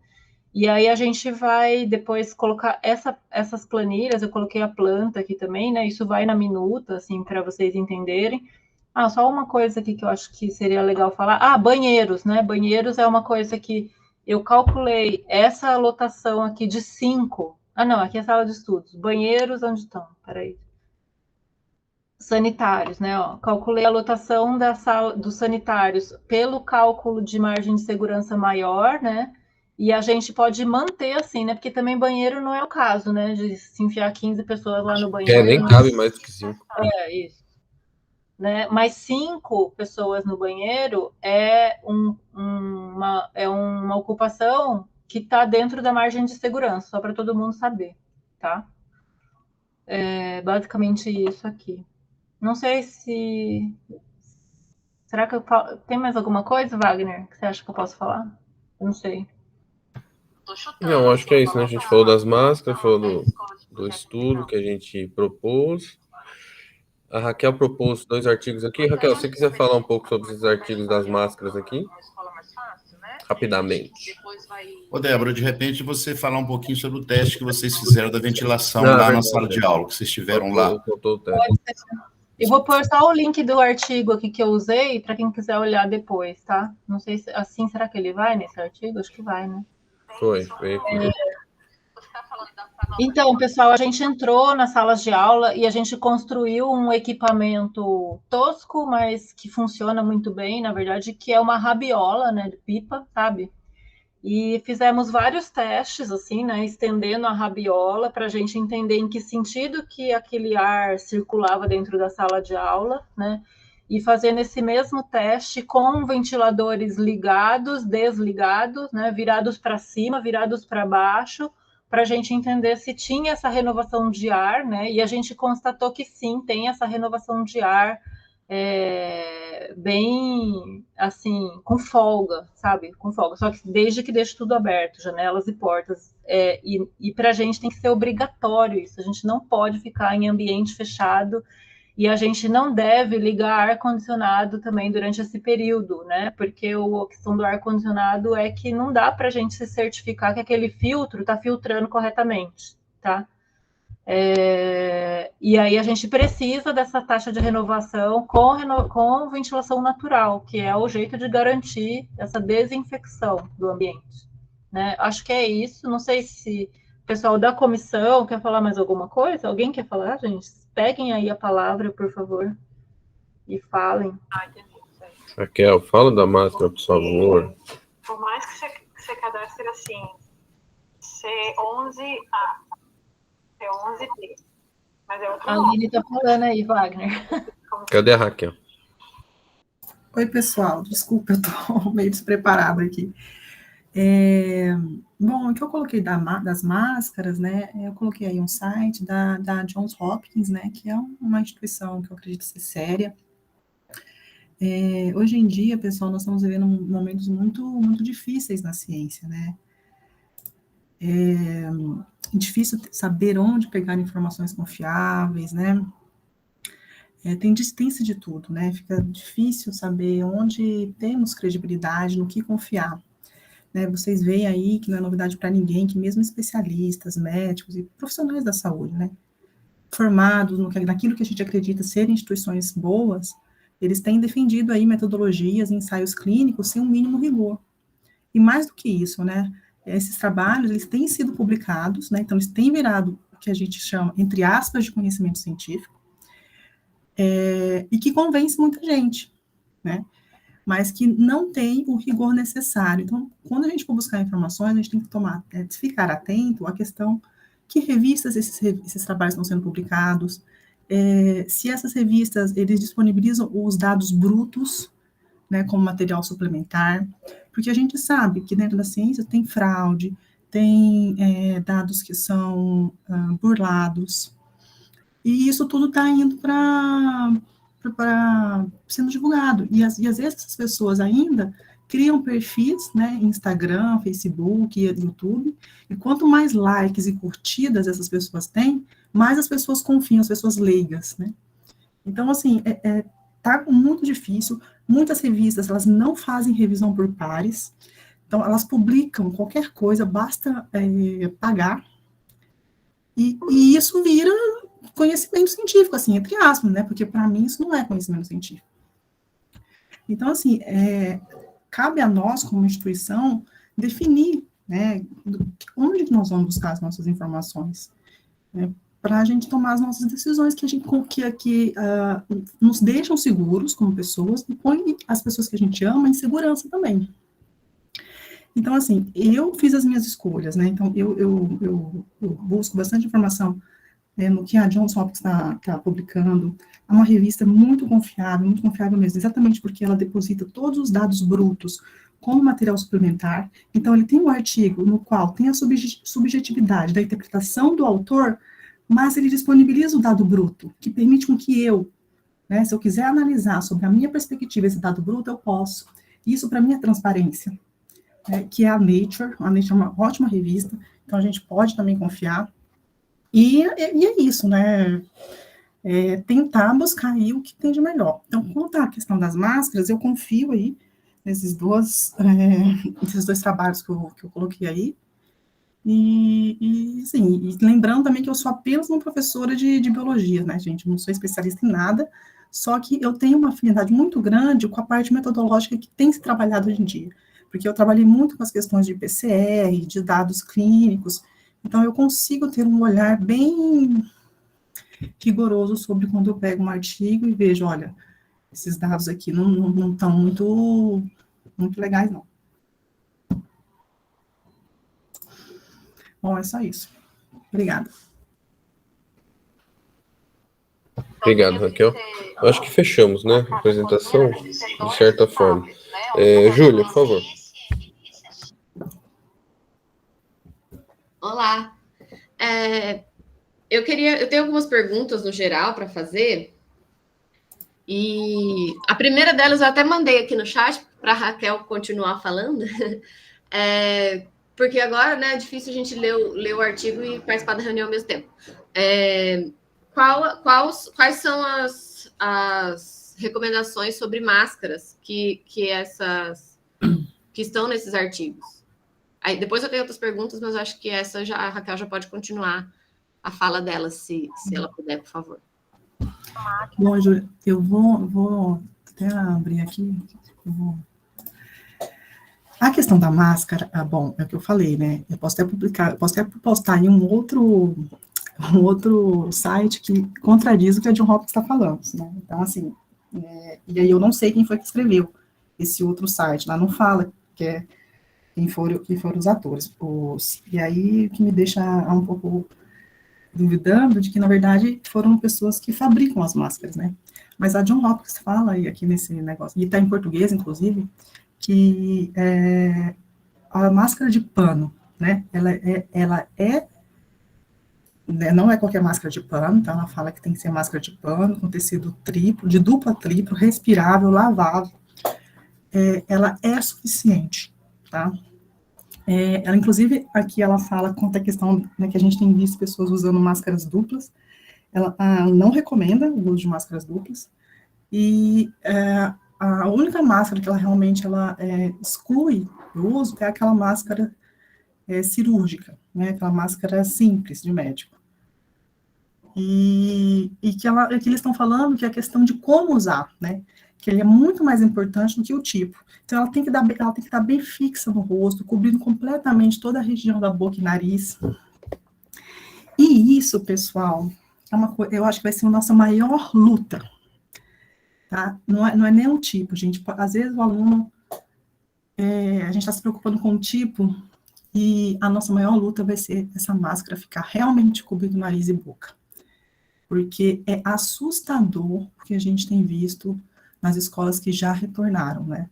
E aí a gente vai depois colocar essas planilhas, eu coloquei a planta aqui também, né? Isso vai na minuta, assim, para vocês entenderem. Só uma coisa aqui que eu acho que seria legal falar. Banheiros, né? Banheiros é uma coisa que eu calculei essa lotação aqui de 5. Não, aqui é a sala de estudos. Banheiros, onde estão? Peraí. Sanitários, né? Calculei a lotação da sala dos sanitários pelo cálculo de margem de segurança maior, né? E a gente pode manter assim, né? Porque também banheiro não é o caso, né? De se enfiar 15 pessoas lá no banheiro. Nem cabe mais do que 5. Isso. Né? Mas 5 pessoas no banheiro é uma ocupação que está dentro da margem de segurança, só para todo mundo saber, tá? É basicamente isso aqui. Não sei se... Será que tem mais alguma coisa, Wagner, que você acha que eu posso falar? Eu não sei. Não, acho que é isso, né? A gente falou das máscaras, falou do estudo que a gente propôs. A Raquel propôs 2 artigos aqui. Raquel, se você quiser falar um pouco sobre esses artigos das máscaras aqui, rapidamente. Ô, Débora, de repente você falar um pouquinho sobre o teste que vocês fizeram da ventilação lá na sala de aula, que vocês tiveram lá. Eu vou pôr só o link do artigo aqui que eu usei, para quem quiser olhar depois, tá? Não sei se assim, será que ele vai nesse artigo? Acho que vai, né? Foi aqui. Então, pessoal, a gente entrou nas salas de aula e a gente construiu um equipamento tosco, mas que funciona muito bem, na verdade, que é uma rabiola, né, de pipa, sabe? E fizemos vários testes, assim, né, estendendo a rabiola para a gente entender em que sentido que aquele ar circulava dentro da sala de aula, né? E fazendo esse mesmo teste com ventiladores ligados, desligados, né, virados para cima, virados para baixo, para a gente entender se tinha essa renovação de ar, né? E a gente constatou que sim, tem essa renovação de ar bem, assim, com folga, sabe? Com folga. Só que desde que deixe tudo aberto, janelas e portas. E para a gente tem que ser obrigatório isso. A gente não pode ficar em ambiente fechado e a gente não deve ligar ar-condicionado também durante esse período, né? Porque a questão do ar-condicionado é que não dá para a gente se certificar que aquele filtro está filtrando corretamente, tá? E aí a gente precisa dessa taxa de renovação com ventilação natural, que é o jeito de garantir essa desinfecção do ambiente, né? Acho que é isso. Não sei se o pessoal da comissão quer falar mais alguma coisa. Alguém quer falar, gente? Peguem aí a palavra, por favor, e falem. Entendi. Raquel, fala da máscara, por favor. Por mais que você cadastre assim, C11A, C11B, mas é outro A Aline está falando aí, Wagner. Cadê a Raquel? Oi, pessoal. Desculpa, eu estou meio despreparada aqui. Bom, o que eu coloquei das máscaras, né? Eu coloquei aí um site da Johns Hopkins, né? Que é uma instituição que eu acredito ser séria. Hoje em dia, pessoal, nós estamos vivendo momentos muito, muito difíceis na ciência, né? É difícil saber onde pegar informações confiáveis, né? Tem distância de tudo, né? Fica difícil saber onde temos credibilidade, no que confiar. Né? Vocês veem aí que não é novidade para ninguém, que mesmo especialistas, médicos e profissionais da saúde, né? Formados naquilo que a gente acredita serem instituições boas, eles têm defendido aí metodologias, ensaios clínicos sem um mínimo rigor. E mais do que isso, né? Esses trabalhos, eles têm sido publicados, né? Então, eles têm virado o que a gente chama, entre aspas, de conhecimento científico, e que convence muita gente, né? Mas que não tem o rigor necessário. Então, quando a gente for buscar informações, a gente tem que ficar atento à questão que revistas esses trabalhos estão sendo publicados, se essas revistas, eles disponibilizam os dados brutos, né, como material suplementar, porque a gente sabe que dentro da ciência tem fraude, tem dados que são burlados, e isso tudo está indo para sendo divulgado, e às vezes essas pessoas ainda criam perfis, né, Instagram, Facebook, YouTube, e quanto mais likes e curtidas essas pessoas têm, mais as pessoas confiam, as pessoas leigas, né? Então, assim, tá muito difícil. Muitas revistas, elas não fazem revisão por pares, então elas publicam qualquer coisa, basta pagar, e isso vira conhecimento científico, assim, entre aspas, né, porque para mim isso não é conhecimento científico. Então, assim, cabe a nós, como instituição, definir, né, onde que nós vamos buscar as nossas informações, né, para a gente tomar as nossas decisões que nos deixam seguros como pessoas e põe as pessoas que a gente ama em segurança também. Então, assim, eu fiz as minhas escolhas, né, então eu busco bastante informação no que a Johns Hopkins está publicando. É uma revista muito confiável mesmo, exatamente porque ela deposita todos os dados brutos como material suplementar. Então, ele tem um artigo no qual tem a subjetividade da interpretação do autor, mas ele disponibiliza o dado bruto, que permite com que eu, né, se eu quiser analisar sobre a minha perspectiva esse dado bruto, eu posso. Isso, para mim, é transparência, que é a Nature. A Nature é uma ótima revista, então a gente pode também confiar. E é isso, né? Tentar buscar aí o que tem de melhor. Então, quanto à questão das máscaras, eu confio aí nesses dois trabalhos que eu coloquei aí. E lembrando também que eu sou apenas uma professora de biologia, né, gente? Eu não sou especialista em nada, só que eu tenho uma afinidade muito grande com a parte metodológica que tem se trabalhado hoje em dia. Porque eu trabalhei muito com as questões de PCR, de dados clínicos. Então, eu consigo ter um olhar bem rigoroso sobre quando eu pego um artigo e vejo, olha, esses dados aqui não estão muito legais, não. Bom, é só isso. Obrigada. Obrigado, Raquel. Eu acho que fechamos, né, a apresentação, de certa forma. Júlia, por favor. Olá. Eu tenho algumas perguntas no geral para fazer. E a primeira delas eu até mandei aqui no chat para a Raquel continuar falando. Porque agora, né, é difícil a gente ler o artigo e participar da reunião ao mesmo tempo. Quais são as recomendações sobre máscaras que estão nesses artigos? Aí, depois eu tenho outras perguntas, mas acho que essa a Raquel já pode continuar a fala dela, se ela puder, por favor. Bom, Júlia, eu vou até abrir aqui. A questão da máscara, bom, é o que eu falei, né? Eu posso até postar em um outro site que contradiz o que a John Hopkins está falando, né? Então, assim, e aí eu não sei quem foi que escreveu esse outro site, lá não fala quem foram os atores. E aí, o que me deixa um pouco duvidando de que, na verdade, foram pessoas que fabricam as máscaras, né? Mas a John Hopkins fala aí aqui nesse negócio, e está em português, inclusive, que a máscara de pano, né? Não é qualquer máscara de pano, então ela fala que tem que ser máscara de pano, com tecido triplo, de dupla triplo, respirável, lavável. Ela é suficiente, tá? Ela, inclusive, aqui ela fala quanto à questão, né, que a gente tem visto pessoas usando máscaras duplas. Ela não recomenda o uso de máscaras duplas. E a única máscara que ela realmente exclui do uso é aquela máscara cirúrgica, né, aquela máscara simples de médico. E que eles estão falando que é a questão de como usar, né, que ele é muito mais importante do que o tipo. Então, ela tem que estar bem fixa no rosto, cobrindo completamente toda a região da boca e nariz. E isso, pessoal, eu acho que vai ser a nossa maior luta, tá? Não é nem um tipo, gente. Às vezes o aluno, a gente está se preocupando com o tipo, e a nossa maior luta vai ser essa máscara ficar realmente cobrindo nariz e boca. Porque é assustador o que a gente tem visto nas escolas que já retornaram, né?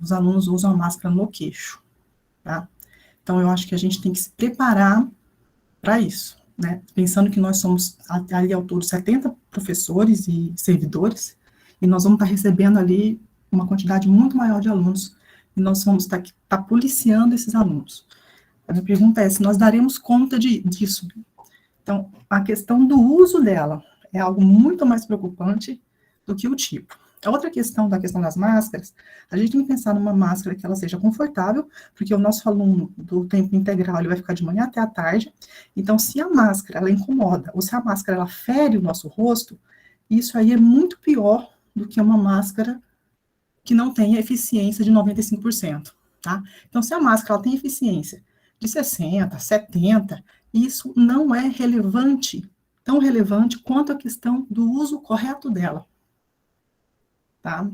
Os alunos usam a máscara no queixo, tá? Então, eu acho que a gente tem que se preparar para isso, né? Pensando que nós somos, ali ao todo, 70 professores e servidores, e nós vamos estar recebendo ali uma quantidade muito maior de alunos, e nós vamos estar policiando esses alunos. A minha pergunta é se nós daremos conta disso. Então, a questão do uso dela é algo muito mais preocupante do que o tipo. A outra questão das máscaras, a gente tem que pensar numa máscara que ela seja confortável, porque o nosso aluno do tempo integral, ele vai ficar de manhã até à tarde. Então, se a máscara, ela incomoda, ou se a máscara, ela fere o nosso rosto, isso aí é muito pior do que uma máscara que não tenha eficiência de 95%, tá? Então, se a máscara, ela tem eficiência de 60%, 70%, isso não é relevante, tão relevante quanto a questão do uso correto dela. Tá?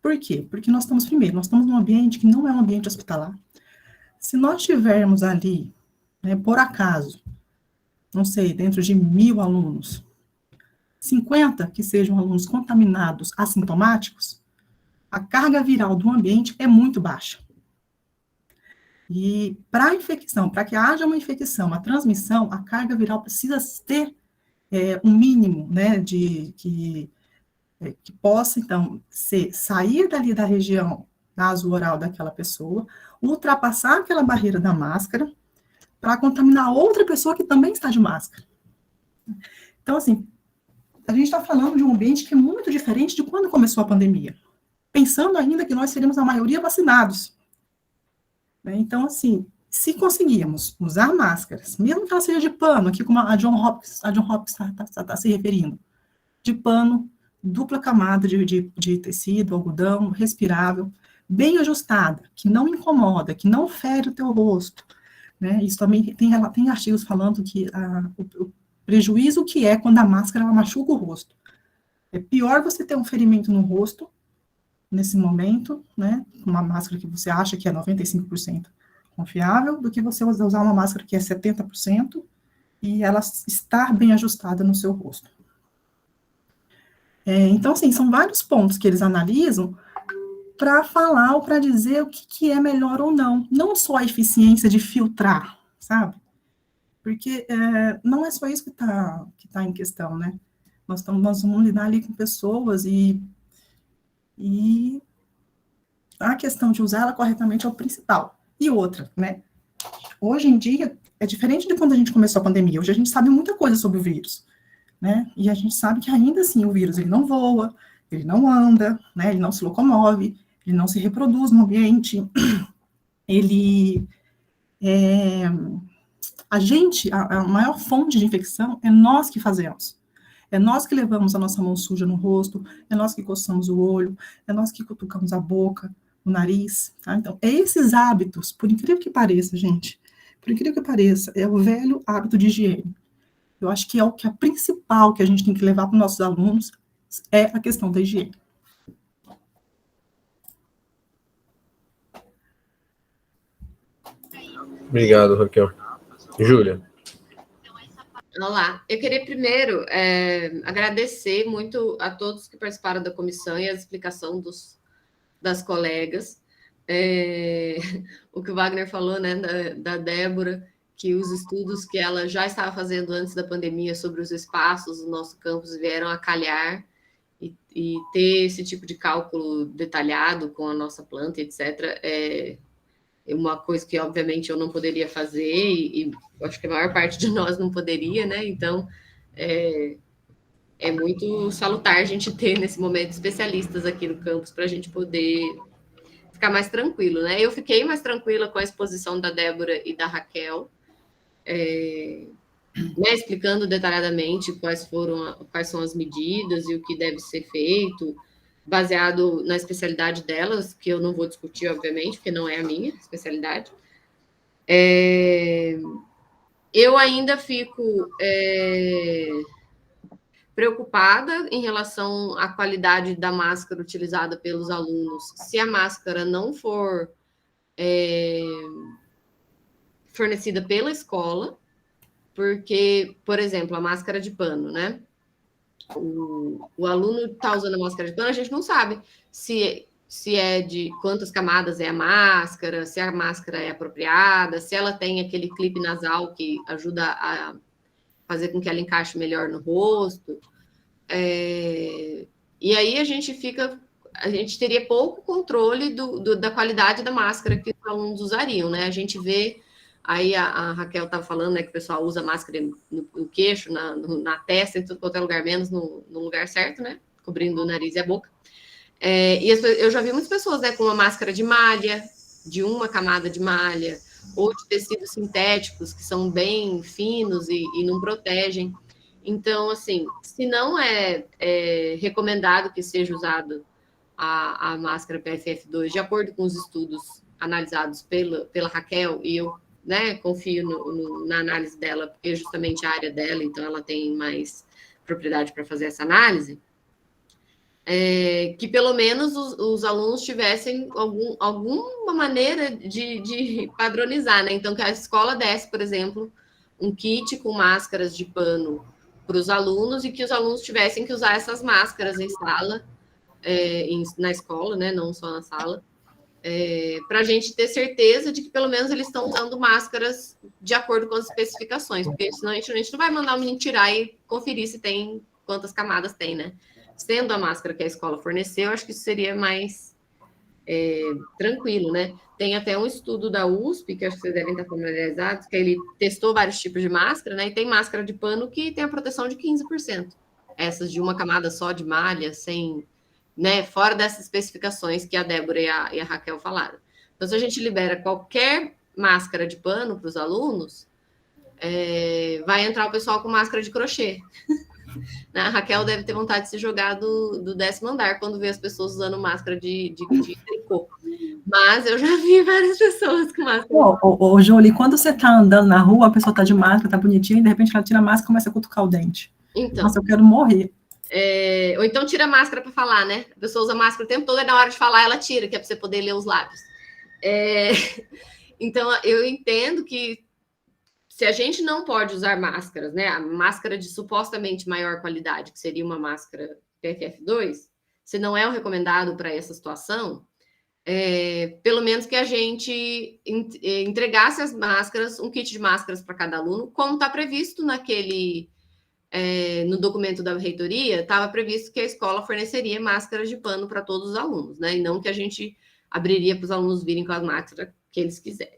Por quê? Porque nós estamos num ambiente que não é um ambiente hospitalar. Se nós tivermos ali, né, por acaso, não sei, dentro de 1.000 alunos, 50 que sejam alunos contaminados assintomáticos, a carga viral do ambiente é muito baixa. E para a infecção, para que haja uma infecção, uma transmissão, a carga viral precisa ter um mínimo, né, que possa, então, sair dali da região naso-oral daquela pessoa, ultrapassar aquela barreira da máscara, para contaminar outra pessoa que também está de máscara. Então, assim, a gente está falando de um ambiente que é muito diferente de quando começou a pandemia. Pensando ainda que nós seremos a maioria vacinados. Então, assim, se conseguirmos usar máscaras, mesmo que ela seja de pano, aqui como a John Hopkins está se referindo, de pano, dupla camada de tecido, algodão, respirável, bem ajustada, que não incomoda, que não fere o teu rosto, né? Isso também tem artigos falando que o prejuízo que é quando a máscara ela machuca o rosto. É pior você ter um ferimento no rosto, nesse momento, né, uma máscara que você acha que é 95% confiável, do que você usar uma máscara que é 70% e ela estar bem ajustada no seu rosto. Então, assim, são vários pontos que eles analisam para falar ou para dizer o que é melhor ou não. Não só a eficiência de filtrar, sabe? Porque não é só isso que tá em questão, né? Nós vamos lidar ali com pessoas e a questão de usar ela corretamente é o principal. E outra, né? Hoje em dia, é diferente de quando a gente começou a pandemia. Hoje a gente sabe muita coisa sobre o vírus, né? E a gente sabe que ainda assim o vírus ele não voa, ele não anda, né? Ele não se locomove, ele não se reproduz no ambiente. A maior fonte de infecção é nós que fazemos. É nós que levamos a nossa mão suja no rosto, é nós que coçamos o olho, é nós que cutucamos a boca, o nariz, tá? Então, esses hábitos, por incrível que pareça, gente, por incrível que pareça, é o velho hábito de higiene. Eu acho que é o que é principal que a gente tem que levar para os nossos alunos, é a questão da higiene. Obrigado, Raquel. Júlia. Olá, eu queria primeiro agradecer muito a todos que participaram da comissão e a explicação das colegas, o que o Wagner falou, né, da Débora, que os estudos que ela já estava fazendo antes da pandemia sobre os espaços do nosso campus vieram a calhar, e ter esse tipo de cálculo detalhado com a nossa planta, etc., é uma coisa que, obviamente, eu não poderia fazer, e acho que a maior parte de nós não poderia, né? Então, é muito salutar a gente ter, nesse momento, especialistas aqui no campus para a gente poder ficar mais tranquilo, né? Eu fiquei mais tranquila com a exposição da Débora e da Raquel, né, explicando detalhadamente quais são as medidas e o que deve ser feito, baseado na especialidade delas, que eu não vou discutir, obviamente, porque não é a minha especialidade. Eu ainda fico preocupada em relação à qualidade da máscara utilizada pelos alunos. Se a máscara não for fornecida pela escola, porque, por exemplo, a máscara de pano, né? O aluno está usando a máscara de pano, a gente não sabe se é de quantas camadas é a máscara, se a máscara é apropriada, se ela tem aquele clipe nasal que ajuda a fazer com que ela encaixe melhor no rosto. E aí a gente teria pouco controle da qualidade da máscara que os alunos usariam, né? A gente vê, aí a Raquel estava falando, né, que o pessoal usa máscara no queixo, na testa, em todo qualquer lugar, menos no lugar certo, né? Cobrindo o nariz e a boca. E eu já vi muitas pessoas, né, com uma máscara de malha, de uma camada de malha, ou de tecidos sintéticos, que são bem finos e não protegem. Então, assim, se não é recomendado que seja usado a máscara PFF2, de acordo com os estudos analisados pela Raquel, e eu, né, confio na análise dela, porque é justamente a área dela, então ela tem mais propriedade para fazer essa análise, que pelo menos os alunos tivessem alguma maneira de padronizar, né? Então, que a escola desse, por exemplo, um kit com máscaras de pano para os alunos, e que os alunos tivessem que usar essas máscaras em sala, na escola, né? Não só na sala, para a gente ter certeza de que pelo menos eles estão usando máscaras de acordo com as especificações, porque senão a gente não vai mandar o menino tirar e conferir se tem, quantas camadas tem, né? Sendo a máscara que a escola forneceu, acho que isso seria mais tranquilo, né? Tem até um estudo da USP, que acho que vocês devem estar familiarizados, que ele testou vários tipos de máscara, né? E tem máscara de pano que tem a proteção de 15%. Essas de uma camada só de malha, sem, né? Fora dessas especificações que a Débora e a Raquel falaram. Então, se a gente libera qualquer máscara de pano para os alunos, vai entrar o pessoal com máscara de crochê. A Raquel deve ter vontade de se jogar do 10º andar quando vê as pessoas usando máscara de tricô. Mas eu já vi várias pessoas com máscara. Ô, Jolie, quando você tá andando na rua, a pessoa tá de máscara, tá bonitinha, e de repente ela tira a máscara e começa a cutucar o dente. Então, nossa, eu quero morrer. Ou então tira a máscara para falar, né? A pessoa usa máscara o tempo todo, e na hora de falar ela tira, que é para você poder ler os lábios. Então, eu entendo que se a gente não pode usar máscaras, né? A máscara de supostamente maior qualidade, que seria uma máscara PFF2, se não é o recomendado para essa situação, pelo menos que a gente entregasse as máscaras, um kit de máscaras para cada aluno, como está previsto no documento da reitoria, estava previsto que a escola forneceria máscaras de pano para todos os alunos, né? E não que a gente abriria para os alunos virem com as máscaras que eles quiserem.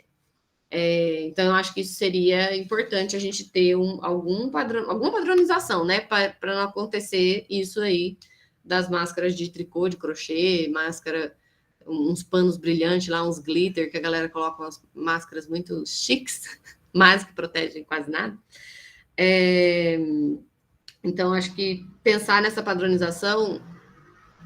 Então, eu acho que isso seria importante a gente ter alguma padronização, né? Para não acontecer isso aí das máscaras de tricô, de crochê, máscara, uns panos brilhantes lá, uns glitter, que a galera coloca umas máscaras muito chiques, mas que protegem quase nada. Então, acho que pensar nessa padronização,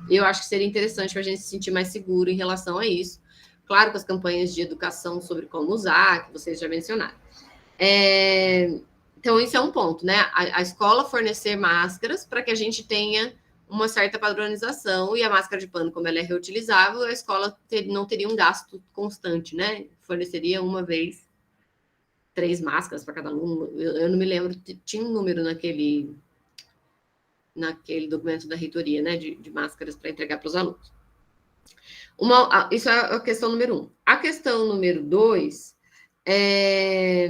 eu acho que seria interessante para a gente se sentir mais seguro em relação a isso. Claro, com as campanhas de educação sobre como usar, que vocês já mencionaram. Então, isso é um ponto, né? A escola fornecer máscaras para que a gente tenha uma certa padronização, e a máscara de pano, como ela é reutilizável, a escola não teria um gasto constante, né? Forneceria uma vez 3 máscaras para cada aluno. Eu não me lembro, tinha um número naquele documento da reitoria, né? De máscaras para entregar para os alunos. Isso é a questão número 1. A questão número 2 é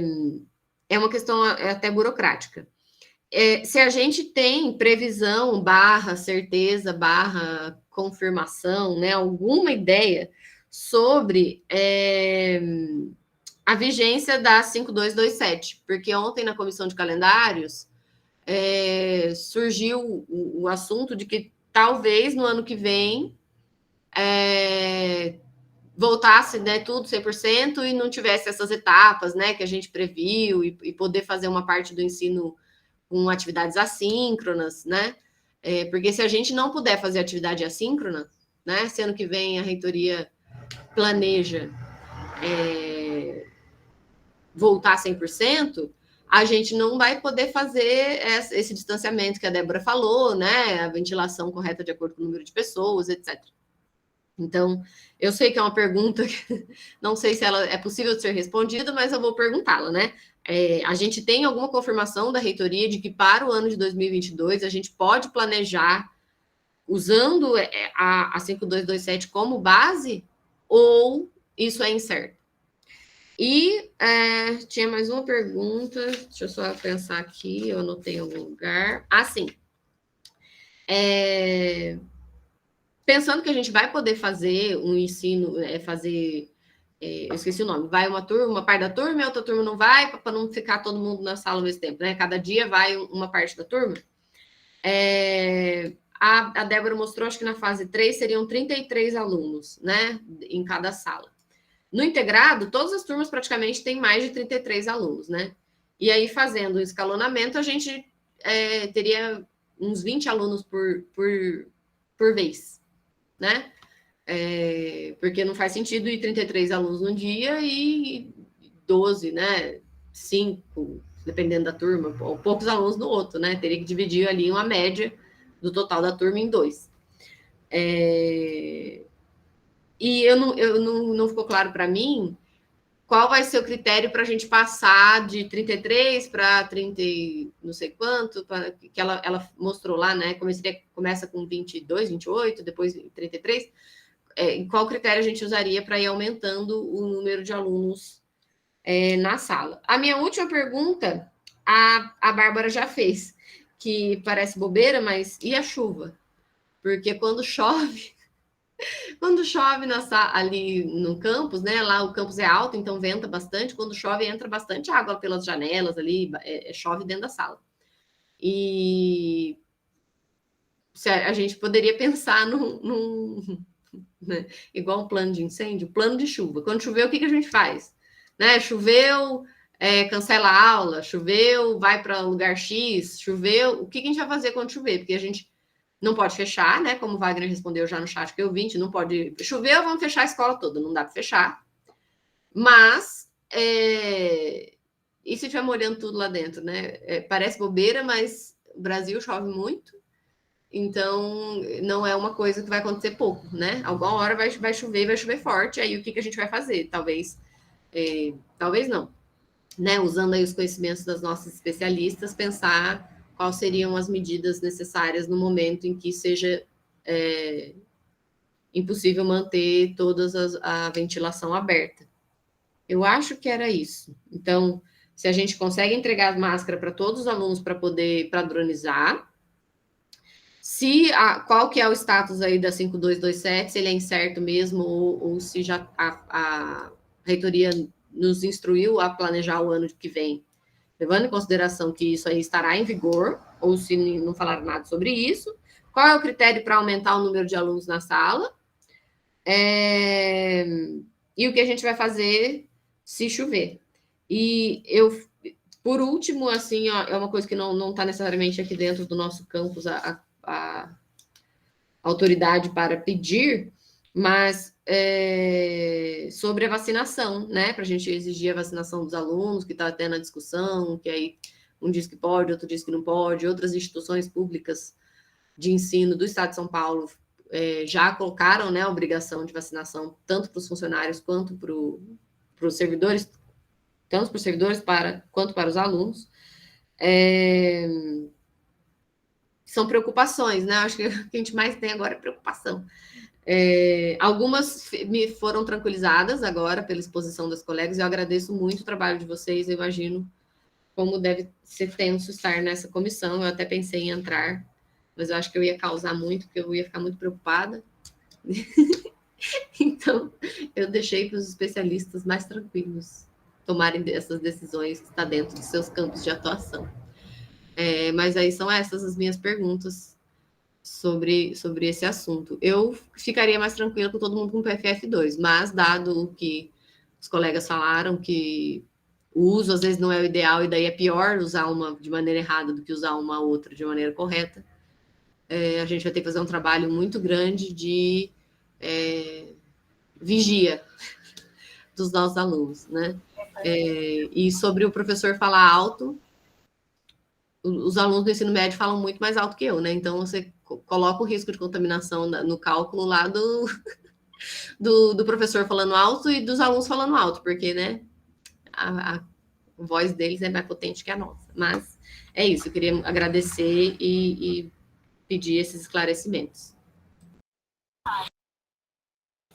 uma questão até burocrática. Se a gente tem previsão, certeza, confirmação, né, alguma ideia sobre a vigência da 5227, porque ontem na comissão de calendários surgiu o assunto de que talvez no ano que vem voltasse, né, tudo 100% e não tivesse essas etapas, né, que a gente previu e poder fazer uma parte do ensino com atividades assíncronas, né? Porque se a gente não puder fazer atividade assíncrona, né? Se ano que vem a reitoria planeja voltar 100%, a gente não vai poder fazer esse distanciamento que a Débora falou, né? A ventilação correta de acordo com o número de pessoas, etc. Então, eu sei que é uma pergunta que não sei se ela é possível de ser respondida, mas eu vou perguntá-la, né? A gente tem alguma confirmação da reitoria de que para o ano de 2022 a gente pode planejar usando a 5227 como base ou isso é incerto? E tinha mais uma pergunta, deixa eu só pensar aqui, eu anotei em algum lugar. Sim. Pensando que a gente vai poder fazer um ensino, eu esqueci o nome, vai uma parte da turma e a outra turma não vai, para não ficar todo mundo na sala ao mesmo tempo, né? Cada dia vai uma parte da turma. A Débora mostrou, acho que na fase 3 seriam 33 alunos, né? Em cada sala. No integrado, todas as turmas praticamente têm mais de 33 alunos, né? E aí, fazendo o escalonamento, a gente teria uns 20 alunos por vez, né? Porque não faz sentido ir 33 alunos num dia e 12, né? 5, dependendo da turma, ou poucos alunos no outro, né? Teria que dividir ali uma média do total da turma em 2. E não ficou claro para mim qual vai ser o critério para a gente passar de 33 para 30 não sei quanto, que ela mostrou lá, né? Começa com 22, 28, depois 33. Qual critério a gente usaria para ir aumentando o número de alunos na sala? A minha última pergunta, a Bárbara já fez, que parece bobeira, mas e a chuva? Porque quando chove ali no campus, né? Lá o campus é alto, então venta bastante. Quando chove, entra bastante água pelas janelas ali, chove dentro da sala. E a gente poderia pensar né? Igual um plano de incêndio, plano de chuva. Quando choveu, o que a gente faz? Né? Choveu, cancela a aula, choveu, vai para lugar X, choveu. O que a gente vai fazer quando chover? Porque a gente não pode fechar, né? Como o Wagner respondeu já no chat que eu vi, a gente não pode. Choveu, vamos fechar a escola toda, não dá para fechar. Mas, e se estiver molhando tudo lá dentro, né? Parece bobeira, mas o Brasil chove muito. Então, não é uma coisa que vai acontecer pouco, né? Alguma hora vai chover forte, aí o que a gente vai fazer? Talvez não, né? Usando aí os conhecimentos das nossas especialistas, pensar quais seriam as medidas necessárias no momento em que seja impossível manter a ventilação aberta. Eu acho que era isso. Então, se a gente consegue entregar máscara para todos os alunos para poder padronizar, qual que é o status aí da 5227, se ele é incerto mesmo, ou se já a reitoria nos instruiu a planejar o ano que vem, levando em consideração que isso aí estará em vigor, ou se não falaram nada sobre isso. Qual é o critério para aumentar o número de alunos na sala? E o que a gente vai fazer se chover. E por último, assim, ó, é uma coisa que não está necessariamente aqui dentro do nosso campus, a autoridade para pedir, mas sobre a vacinação, né? Para a gente exigir a vacinação dos alunos, que está tendo a discussão, que aí um diz que pode, outro diz que não pode, outras instituições públicas de ensino do Estado de São Paulo já colocaram, né, a obrigação de vacinação tanto para os funcionários quanto para os servidores, tanto para os servidores quanto para os alunos. são preocupações, né? Acho que o que a gente mais tem agora é preocupação. Algumas me foram tranquilizadas agora pela exposição das colegas, eu agradeço muito o trabalho de vocês, eu imagino como deve ser tenso estar nessa comissão, eu até pensei em entrar, mas eu acho que eu ia causar muito, porque eu ia ficar muito preocupada. Então, eu deixei para os especialistas mais tranquilos tomarem essas decisões que está dentro de seus campos de atuação. Mas aí são essas as minhas perguntas sobre esse assunto. Eu ficaria mais tranquila com todo mundo com PFF2, mas dado o que os colegas falaram, que o uso às vezes não é o ideal, e daí é pior usar uma de maneira errada do que usar uma outra de maneira correta, a gente vai ter que fazer um trabalho muito grande de vigia dos nossos alunos, né? E sobre o professor falar alto, os alunos do ensino médio falam muito mais alto que eu, né? Então, você coloca o risco de contaminação no cálculo lá do professor falando alto e dos alunos falando alto, porque, né, a voz deles é mais potente que a nossa. Mas é isso, eu queria agradecer e pedir esses esclarecimentos.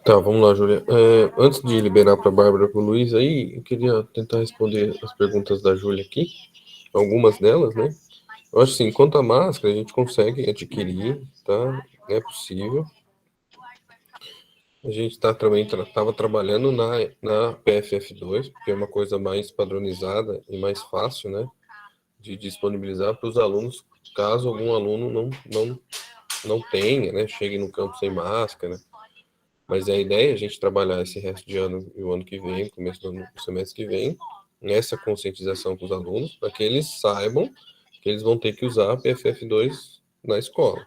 Tá, vamos lá, Júlia. Antes de liberar para a Bárbara e para o Luiz aí, eu queria tentar responder as perguntas da Júlia aqui, algumas delas, né? Eu acho assim, quanto à máscara, a gente consegue adquirir, tá? É possível. A gente estava trabalhando na PFF2, porque é uma coisa mais padronizada e mais fácil, né? De disponibilizar para os alunos, caso algum aluno não tenha, né? Chegue no campo sem máscara. Mas a ideia é a gente trabalhar esse resto de ano e o ano que vem, começo do semestre que vem, nessa conscientização com os alunos, para que eles saibam que eles vão ter que usar a PFF2 na escola.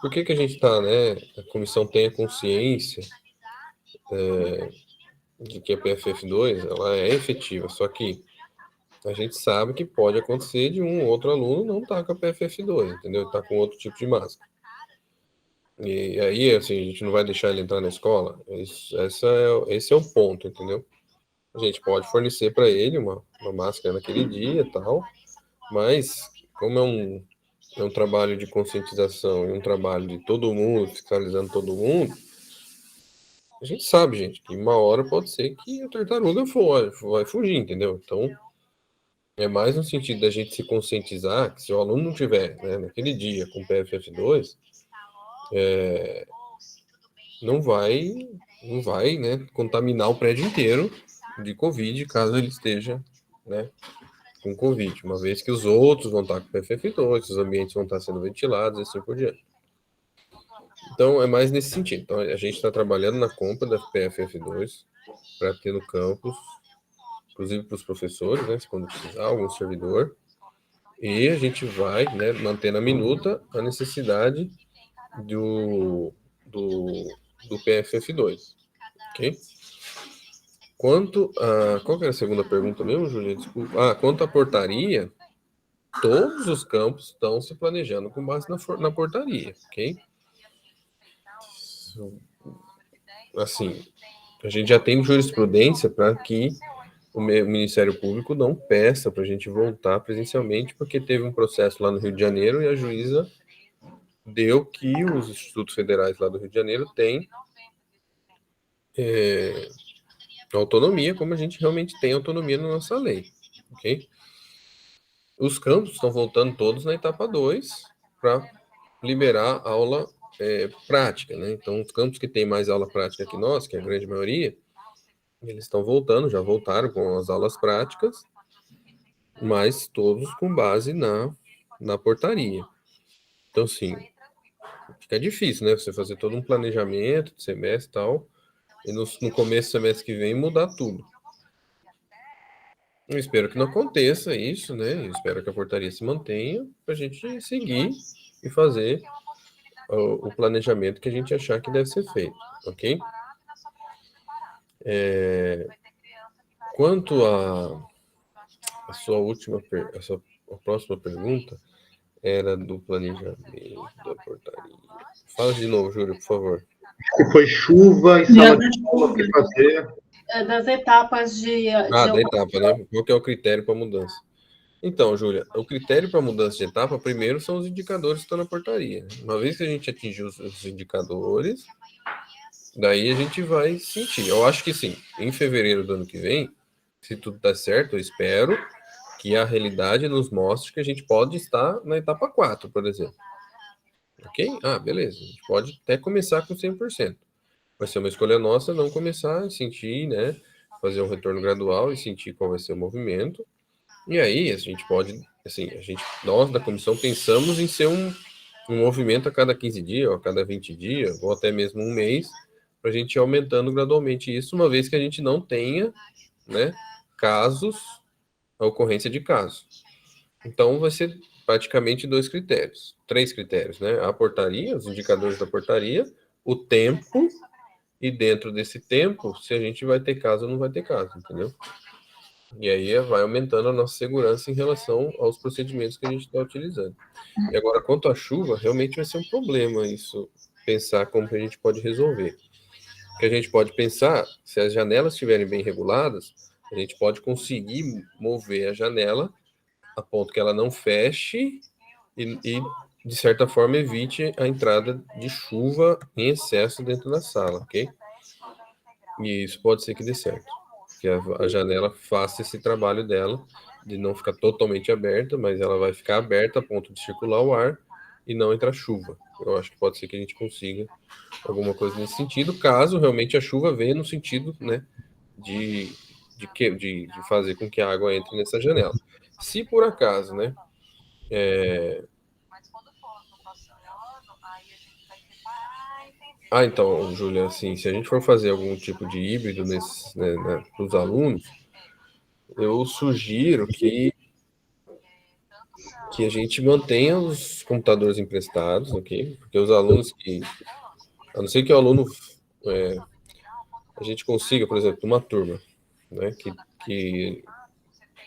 Por que a gente está, né? A comissão tem a consciência de que a PFF2 ela é efetiva, só que a gente sabe que pode acontecer de um ou outro aluno não estar com a PFF2, entendeu? Está com outro tipo de máscara. E aí, assim, a gente não vai deixar ele entrar na escola? Esse é o ponto, entendeu? A gente pode fornecer para ele uma máscara naquele dia e tal, mas como é um trabalho de conscientização e um trabalho de todo mundo, fiscalizando todo mundo, a gente sabe, gente, que uma hora pode ser que a tartaruga vai fugir, entendeu? Então, é mais no sentido da gente se conscientizar que se o aluno não tiver, né, naquele dia com PFF2, não vai, né, contaminar o prédio inteiro de Covid, caso ele esteja, né, com Covid, uma vez que os outros vão estar com PFF2, os ambientes vão estar sendo ventilados e assim por diante. Então, é mais nesse sentido. Então, a gente está trabalhando na compra da PFF2 para ter no campus, inclusive para os professores, né, quando precisar, algum servidor, e a gente vai, né, manter na minuta a necessidade do PFF2, ok? Quanto a... Qual que era a segunda pergunta mesmo, Julia? Desculpa. Quanto à portaria, todos os campos estão se planejando com base na portaria, ok? Assim, a gente já tem jurisprudência para que o Ministério Público não peça para a gente voltar presencialmente, porque teve um processo lá no Rio de Janeiro e a juíza deu que os institutos federais lá do Rio de Janeiro têm autonomia, como a gente realmente tem autonomia na nossa lei, ok? Os campos estão voltando todos na etapa 2 para liberar aula prática, né? Então, os campos que têm mais aula prática que nós, que é a grande maioria, eles estão voltando, já voltaram com as aulas práticas, mas todos com base na portaria. Então, assim, fica difícil, né? Você fazer todo um planejamento de semestre e tal, e no começo do semestre que vem mudar tudo. Eu espero que não aconteça isso, né? Eu espero que a portaria se mantenha para a gente seguir e fazer o planejamento que a gente achar que deve ser feito, ok? Quanto a sua a próxima pergunta era do planejamento da portaria. Fala de novo, Júlio, por favor. Que foi chuva e sala de aula, o que fazer? Das etapas de da etapa, né? Qual que é o critério para mudança? Então, Júlia, o critério para mudança de etapa, primeiro, são os indicadores que estão na portaria. Uma vez que a gente atingir os indicadores, daí a gente vai sentir. Eu acho que sim, em fevereiro do ano que vem, se tudo der certo, eu espero que a realidade nos mostre que a gente pode estar na etapa 4, por exemplo. Ok? Ah, beleza. A gente pode até começar com 100%. Vai ser uma escolha nossa não começar a sentir, né? Fazer um retorno gradual e sentir qual vai ser o movimento. E aí, a gente pode, assim, nós da comissão pensamos em ser um movimento a cada 15 dias, ou a cada 20 dias, ou até mesmo um mês, para a gente ir aumentando gradualmente isso, uma vez que a gente não tenha, né, casos, a ocorrência de casos. Então, vai ser praticamente 3 critérios, né? A portaria, os indicadores da portaria, o tempo, e dentro desse tempo, se a gente vai ter caso ou não vai ter caso, entendeu? E aí vai aumentando a nossa segurança em relação aos procedimentos que a gente está utilizando. E agora, quanto à chuva, realmente vai ser um problema isso, pensar como que a gente pode resolver. O que a gente pode pensar, se as janelas estiverem bem reguladas, a gente pode conseguir mover a janela a ponto que ela não feche e de certa forma, evite a entrada de chuva em excesso dentro da sala, ok? E isso pode ser que dê certo. Que a janela faça esse trabalho dela, de não ficar totalmente aberta, mas ela vai ficar aberta a ponto de circular o ar e não entrar chuva. Eu acho que pode ser que a gente consiga alguma coisa nesse sentido, caso realmente a chuva venha no sentido, né, de fazer com que a água entre nessa janela. Se por acaso, né, então, Júlia, assim, se a gente for fazer algum tipo de híbrido para os alunos, eu sugiro que a gente mantenha os computadores emprestados, ok? Porque os alunos a não ser que o aluno, a gente consiga, por exemplo, uma turma, né, que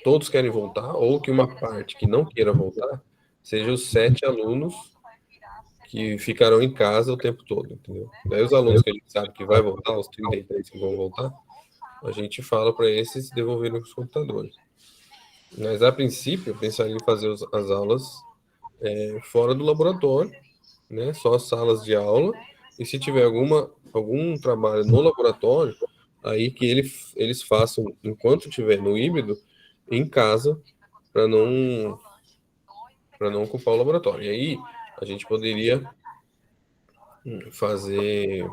todos querem voltar, ou que uma parte que não queira voltar, seja os 7 alunos que ficarão em casa o tempo todo, entendeu? Daí os alunos que a gente sabe que vai voltar, os 33 que vão voltar, a gente fala para esses devolverem os computadores. Mas, a princípio, eu pensaria em fazer as aulas fora do laboratório, né? Só as salas de aula, e se tiver algum trabalho no laboratório, aí que eles façam, enquanto estiver no híbrido, em casa, para não ocupar o laboratório. E aí, a gente poderia fazer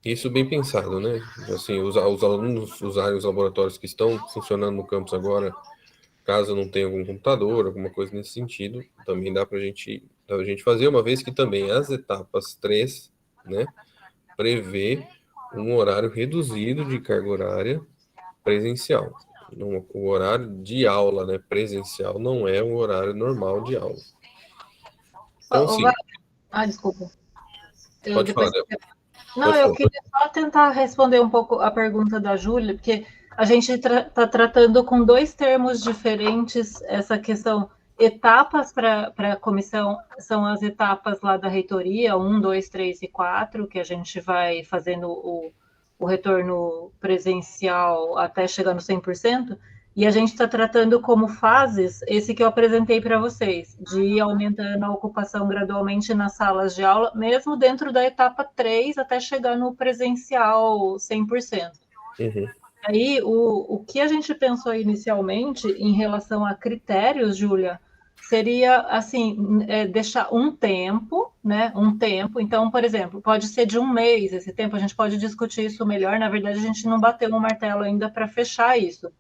isso bem pensado, né? Assim, os alunos usarem os laboratórios que estão funcionando no campus agora, caso não tenha algum computador, alguma coisa nesse sentido, também dá para a gente fazer, uma vez que também as etapas 3, né, prevê um horário reduzido de carga horária presencial. O horário de aula, né, presencial, não é o horário normal de aula. Então, sim. Desculpa. Pode falar, Del. Não, eu queria só tentar responder um pouco a pergunta da Júlia, porque a gente está tratando com 2 termos diferentes essa questão. Etapas para a comissão são as etapas lá da reitoria, 1, 2, 3 e 4, que a gente vai fazendo o retorno presencial até chegar no 100%, e a gente está tratando como fases, esse que eu apresentei para vocês, de ir aumentando a ocupação gradualmente nas salas de aula, mesmo dentro da etapa 3, até chegar no presencial 100%. Uhum. Aí, o que a gente pensou inicialmente em relação a critérios, Júlia, seria, assim, deixar um tempo, né? Um tempo. Então, por exemplo, pode ser de 1 mês esse tempo, a gente pode discutir isso melhor. Na verdade, a gente não bateu no martelo ainda para fechar isso.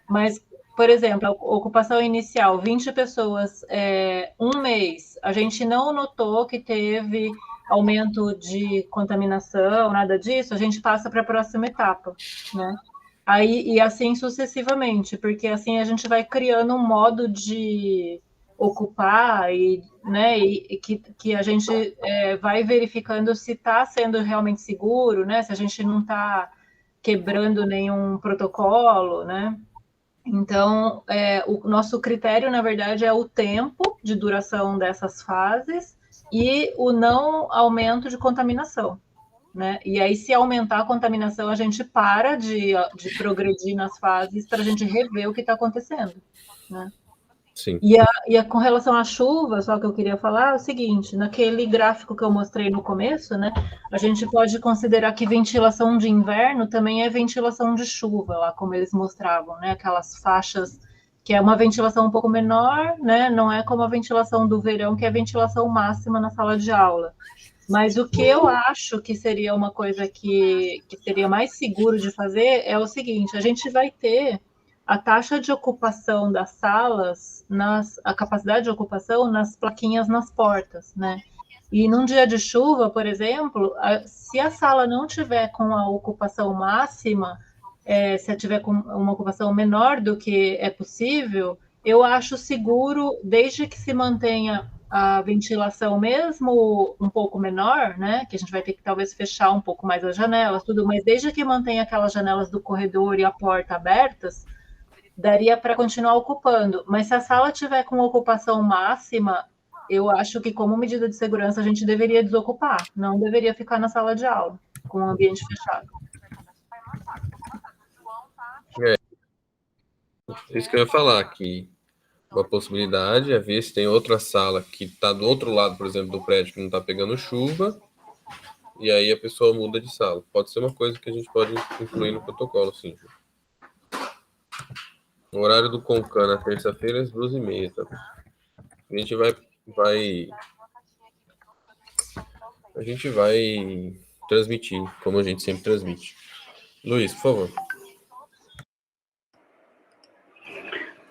Mas, por exemplo, a ocupação inicial, 20 pessoas, 1 mês, a gente não notou que teve aumento de contaminação, nada disso, a gente passa para a próxima etapa, né? Aí, e assim sucessivamente, porque assim a gente vai criando um modo de ocupar e, né, e que a gente vai verificando se está sendo realmente seguro, né? Se a gente não está quebrando nenhum protocolo, né? Então, o nosso critério, na verdade, é o tempo de duração dessas fases e o não aumento de contaminação. né? E aí, se aumentar a contaminação, a gente para de progredir nas fases para a gente rever o que está acontecendo, né? Sim. Com relação à chuva, só que eu queria falar é o seguinte, naquele gráfico que eu mostrei no começo, né, a gente pode considerar que ventilação de inverno também é ventilação de chuva, lá como eles mostravam, né, aquelas faixas que é uma ventilação um pouco menor, né, não é como a ventilação do verão, que é a ventilação máxima na sala de aula. Mas o que eu acho que seria uma coisa que seria mais seguro de fazer é o seguinte, a gente vai ter a taxa de ocupação das salas, a capacidade de ocupação nas plaquinhas nas portas, né? E num dia de chuva, por exemplo, se a sala não tiver com a ocupação máxima, se tiver com uma ocupação menor do que é possível, eu acho seguro, desde que se mantenha a ventilação mesmo um pouco menor, né? Que a gente vai ter que talvez fechar um pouco mais as janelas, tudo, mas desde que mantenha aquelas janelas do corredor e a porta abertas, daria para continuar ocupando. Mas se a sala tiver com ocupação máxima, eu acho que, como medida de segurança, a gente deveria desocupar, não deveria ficar na sala de aula, com o ambiente fechado. Isso que eu ia falar, que uma possibilidade é ver se tem outra sala que está do outro lado, por exemplo, do prédio, que não está pegando chuva, e aí a pessoa muda de sala. Pode ser uma coisa que a gente pode incluir no protocolo, sim. O horário do Concan na terça-feira é às 2h30, tá? A gente vai transmitir, como a gente sempre transmite. Luiz, por favor.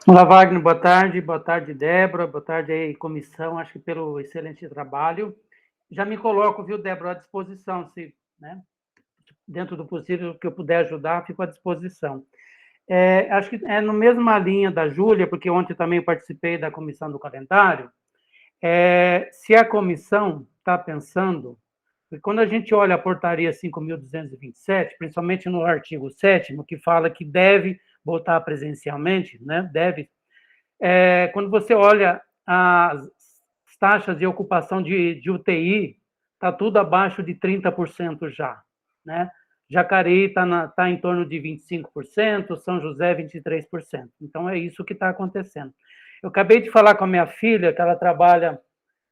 Olá, Wagner, boa tarde, Débora, boa tarde aí, comissão, acho que pelo excelente trabalho. Já me coloco, viu, Débora, à disposição, se, né, dentro do possível que eu puder ajudar, fico à disposição. Acho que é na mesma linha da Júlia, porque ontem também participei da comissão do calendário, se a comissão está pensando, quando a gente olha a portaria 5.227, principalmente no artigo 7º, que fala que deve voltar presencialmente, né? Deve. Quando você olha as taxas de ocupação de UTI, está tudo abaixo de 30% já, né? Jacareí está em torno de 25%, São José 23%. Então, é isso que está acontecendo. Eu acabei de falar com a minha filha, que ela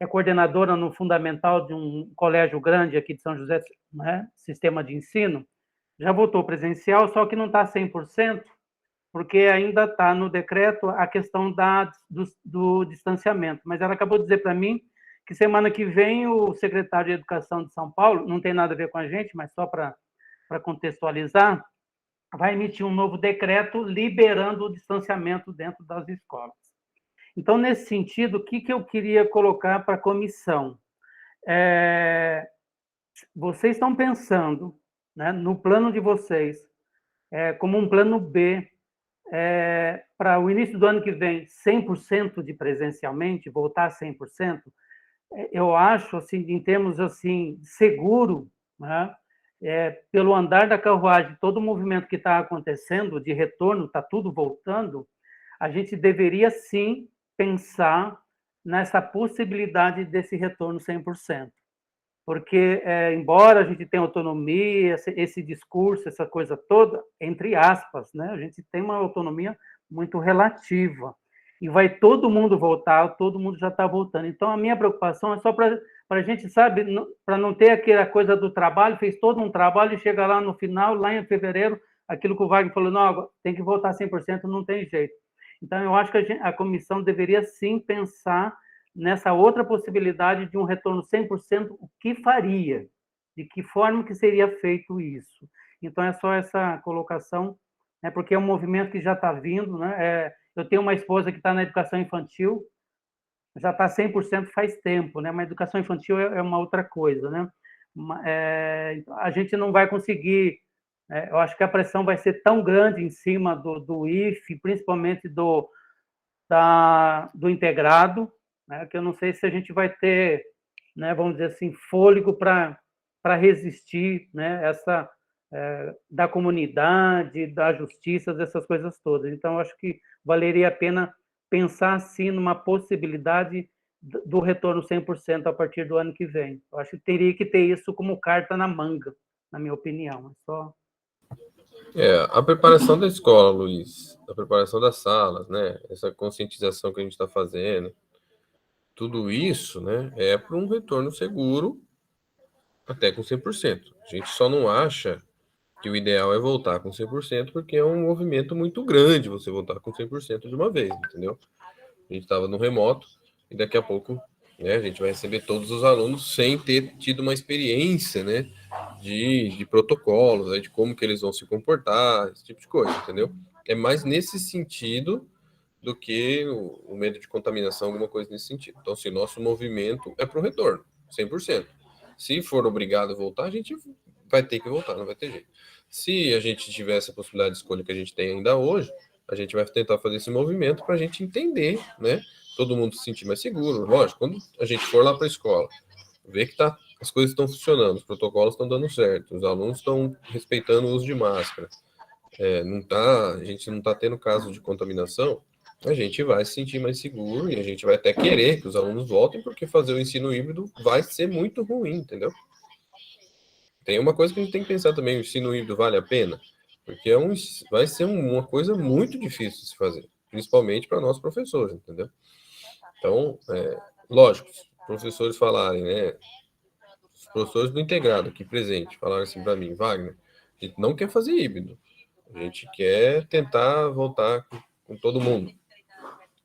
é coordenadora no fundamental de um colégio grande aqui de São José, né? Sistema de ensino, já voltou presencial, só que não está 100%, porque ainda está no decreto a questão do distanciamento. Mas ela acabou de dizer para mim que semana que vem o secretário de Educação de São Paulo, não tem nada a ver com a gente, mas só para contextualizar, vai emitir um novo decreto liberando o distanciamento dentro das escolas. Então, nesse sentido, o que eu queria colocar para a comissão? Vocês estão pensando, né, no plano de vocês, como um plano B, para o início do ano que vem, 100% de presencialmente, voltar a 100%, eu acho, assim, em termos assim, seguro, né, pelo andar da carruagem, todo o movimento que está acontecendo de retorno, está tudo voltando, a gente deveria, sim, pensar nessa possibilidade desse retorno 100%. Porque, embora a gente tenha autonomia, esse discurso, essa coisa toda, entre aspas, né? A gente tem uma autonomia muito relativa. E vai todo mundo voltar, todo mundo já está voltando. Então, a minha preocupação é só para a gente, sabe, para não ter aquela coisa do trabalho, fez todo um trabalho e chega lá no final, lá em fevereiro, aquilo que o Wagner falou, não, tem que voltar 100%, não tem jeito. Então, eu acho que a comissão deveria, sim, pensar nessa outra possibilidade de um retorno 100%, o que faria? De que forma que seria feito isso? Então, é só essa colocação, né, porque é um movimento que já está vindo, né? Eu tenho uma esposa que está na educação infantil, já está 100% faz tempo, né? Mas educação infantil é uma outra coisa, né? A gente não vai conseguir, eu acho que a pressão vai ser tão grande em cima do IFE, principalmente do integrado, né, que eu não sei se a gente vai ter, né, vamos dizer assim, fôlego para resistir, né, da comunidade, da justiça, dessas coisas todas. Então, eu acho que valeria a pena pensar, sim, numa possibilidade do retorno 100% a partir do ano que vem. Eu acho que teria que ter isso como carta na manga, na minha opinião. A preparação da escola, Luiz, a preparação das salas, né? Essa conscientização que a gente está fazendo, tudo isso, né, é para um retorno seguro até com 100%. A gente só não acha que o ideal é voltar com 100%, porque é um movimento muito grande você voltar com 100% de uma vez, entendeu? A gente estava no remoto e daqui a pouco, né, a gente vai receber todos os alunos sem ter tido uma experiência, né, de protocolos, né, de como que eles vão se comportar, esse tipo de coisa, entendeu? É mais nesse sentido do que o medo de contaminação, alguma coisa nesse sentido. Então, se nosso movimento é para o retorno, 100%. Se for obrigado a voltar, a gente vai ter que voltar, não vai ter jeito. Se a gente tiver essa possibilidade de escolha que a gente tem ainda hoje, a gente vai tentar fazer esse movimento para a gente entender, né? Todo mundo se sentir mais seguro. Lógico, quando a gente for lá para a escola, ver que as coisas estão funcionando, os protocolos estão dando certo, os alunos estão respeitando o uso de máscara, a gente não está tendo caso de contaminação, a gente vai se sentir mais seguro e a gente vai até querer que os alunos voltem, porque fazer o ensino híbrido vai ser muito ruim, entendeu? Tem uma coisa que a gente tem que pensar também, o ensino híbrido vale a pena? Porque vai ser uma coisa muito difícil de se fazer, principalmente para nós professores, entendeu? Então, lógico, os professores falarem, né? Os professores do integrado aqui presente falaram assim para mim, Wagner, a gente não quer fazer híbrido, a gente quer tentar voltar com todo mundo.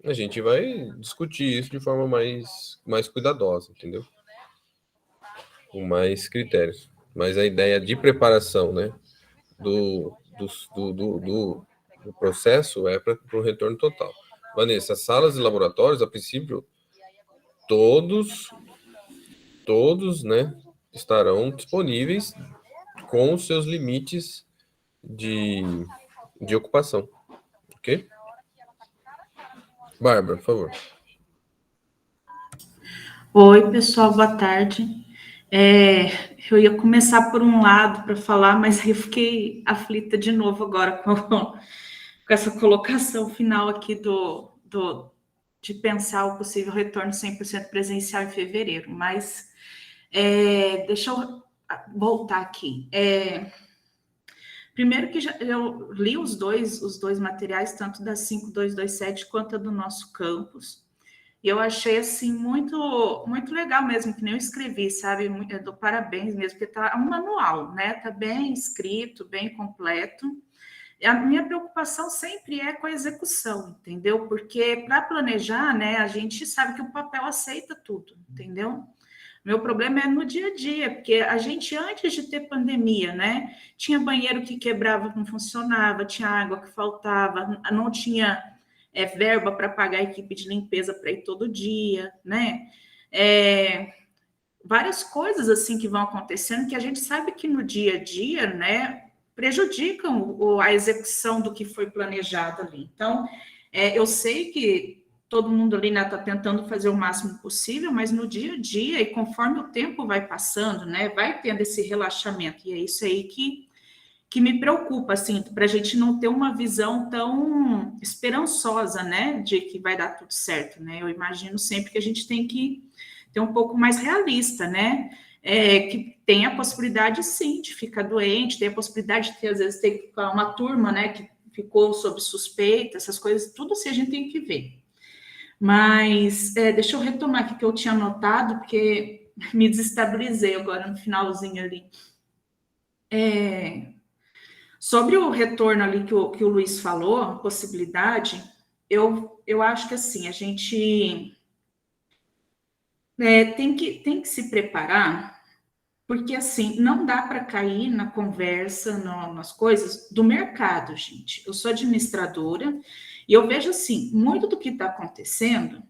A gente vai discutir isso de forma mais cuidadosa, entendeu? Com mais critérios. Mas a ideia de preparação, né, do processo é para o retorno total. Vanessa, salas e laboratórios, a princípio, todos, né, estarão disponíveis com os seus limites de ocupação, ok? Bárbara, por favor. Oi, pessoal, boa tarde. Eu ia começar por um lado para falar, mas aí eu fiquei aflita de novo agora com essa colocação final aqui de pensar o possível retorno 100% presencial em fevereiro. Mas deixa eu voltar aqui. Primeiro que eu li os dois materiais, tanto da 5227 quanto a do nosso campus. E eu achei, assim, muito, muito legal mesmo, que nem eu escrevi, sabe? Eu dou parabéns mesmo, porque tá um manual, né? Tá bem escrito, bem completo. E a minha preocupação sempre é com a execução, entendeu? Porque para planejar, né, a gente sabe que o papel aceita tudo, entendeu? Meu problema é no dia a dia, porque a gente, antes de ter pandemia, né, tinha banheiro que quebrava, não funcionava, tinha água que faltava, não tinha verba para pagar a equipe de limpeza para ir todo dia, né? Várias coisas assim que vão acontecendo que a gente sabe que no dia a dia, né, prejudicam a execução do que foi planejado ali. Então, eu sei que todo mundo ali está tentando fazer o máximo possível, mas no dia a dia, e conforme o tempo vai passando, né, vai tendo esse relaxamento, e é isso aí que me preocupa, assim, para a gente não ter uma visão tão esperançosa, né, de que vai dar tudo certo, né? Eu imagino sempre que a gente tem que ter um pouco mais realista, né? Que tem a possibilidade, sim, de ficar doente, tem a possibilidade de ter, às vezes, ter uma turma, né, que ficou sob suspeita, essas coisas, tudo assim a gente tem que ver. Mas deixa eu retomar aqui que eu tinha anotado, porque me desestabilizei agora no finalzinho ali. Sobre o retorno ali que o Luiz falou, a possibilidade, eu acho que assim, a gente tem que se preparar, porque assim, não dá para cair na conversa, nas coisas do mercado, gente. Eu sou administradora e eu vejo assim, muito do que está acontecendo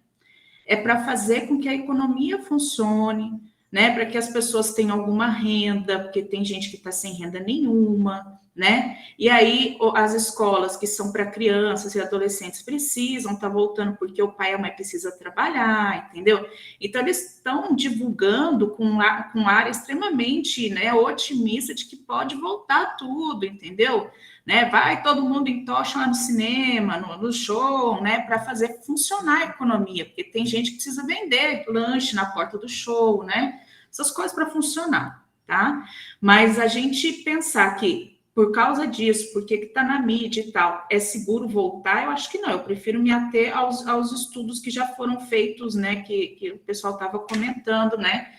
é para fazer com que a economia funcione, né? Para que as pessoas tenham alguma renda, porque tem gente que está sem renda nenhuma, né? E aí as escolas que são para crianças e adolescentes precisam estar voltando porque o pai e a mãe precisam trabalhar, entendeu? Então eles estão divulgando com área extremamente, né, otimista de que pode voltar tudo, entendeu? né? Vai todo mundo em tocha lá no cinema, no show, né? Para fazer funcionar a economia, porque tem gente que precisa vender lanche na porta do show, né? Essas coisas para funcionar, tá? Mas a gente pensar que por causa disso, porque que está na mídia e tal, é seguro voltar? Eu acho que não, eu prefiro me ater aos estudos que já foram feitos, né, que o pessoal estava comentando, né,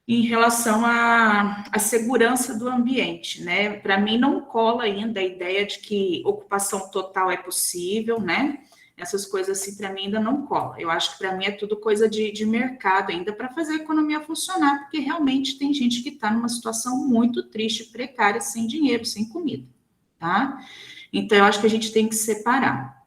em relação à segurança do ambiente, né, para mim não cola ainda a ideia de que ocupação total é possível, né, essas coisas assim para mim ainda não cola, eu acho que para mim é tudo coisa de mercado ainda para fazer a economia funcionar, porque realmente tem gente que está numa situação muito triste, precária, sem dinheiro, sem comida, tá? Então eu acho que a gente tem que separar.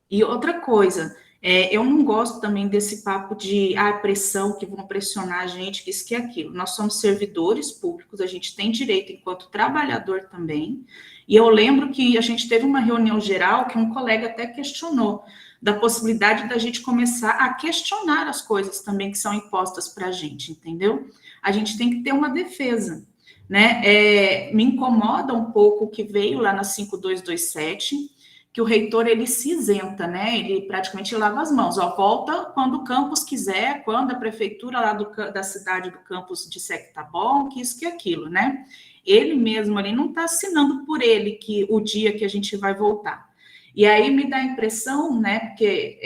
E outra coisa, eu não gosto também desse papo de pressão, que vão pressionar a gente, que isso que é aquilo. Nós somos servidores públicos, a gente tem direito enquanto trabalhador também. E eu lembro que a gente teve uma reunião geral que um colega até questionou da possibilidade da gente começar a questionar as coisas também que são impostas para a gente, entendeu? A gente tem que ter uma defesa, né? Me incomoda um pouco o que veio lá na 5227, que o reitor, ele se isenta, né? Ele praticamente lava as mãos, volta quando o campus quiser, quando a prefeitura lá da cidade do campus disser que tá bom, que isso, que aquilo, né? Ele mesmo ali não está assinando por ele que o dia que a gente vai voltar. E aí me dá a impressão, né, porque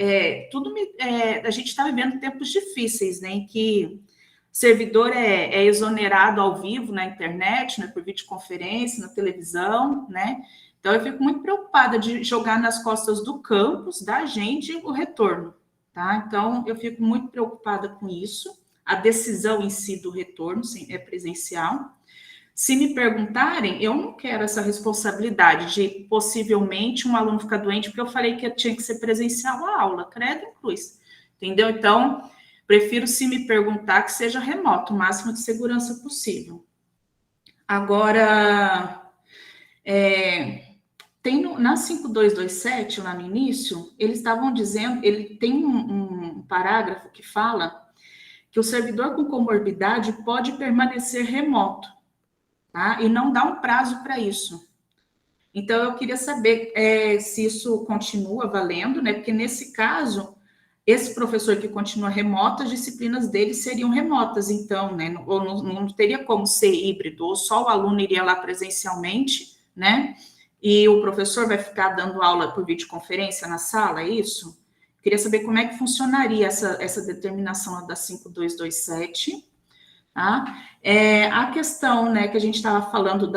a gente está vivendo tempos difíceis, né, em que servidor é exonerado ao vivo na internet, né, por videoconferência, na televisão, né? Então, eu fico muito preocupada de jogar nas costas do campus, da gente, o retorno, tá? Então, eu fico muito preocupada com isso. A decisão em si do retorno é presencial. Se me perguntarem, eu não quero essa responsabilidade de, possivelmente, um aluno ficar doente, porque eu falei que tinha que ser presencial a aula, credo em cruz, entendeu? Então, prefiro, se me perguntar, que seja remoto, o máximo de segurança possível. Agora, na 5227, lá no início, eles estavam dizendo, ele tem um parágrafo que fala que o servidor com comorbidade pode permanecer remoto, tá? E não dá um prazo para isso. Então, eu queria saber se isso continua valendo, né? Porque, nesse caso, esse professor que continua remoto, as disciplinas dele seriam remotas, então, né? Ou não teria como ser híbrido, ou só o aluno iria lá presencialmente, né? E o professor vai ficar dando aula por videoconferência na sala, é isso? Queria saber como é que funcionaria essa determinação da 5227, tá? A questão, né, que a gente estava falando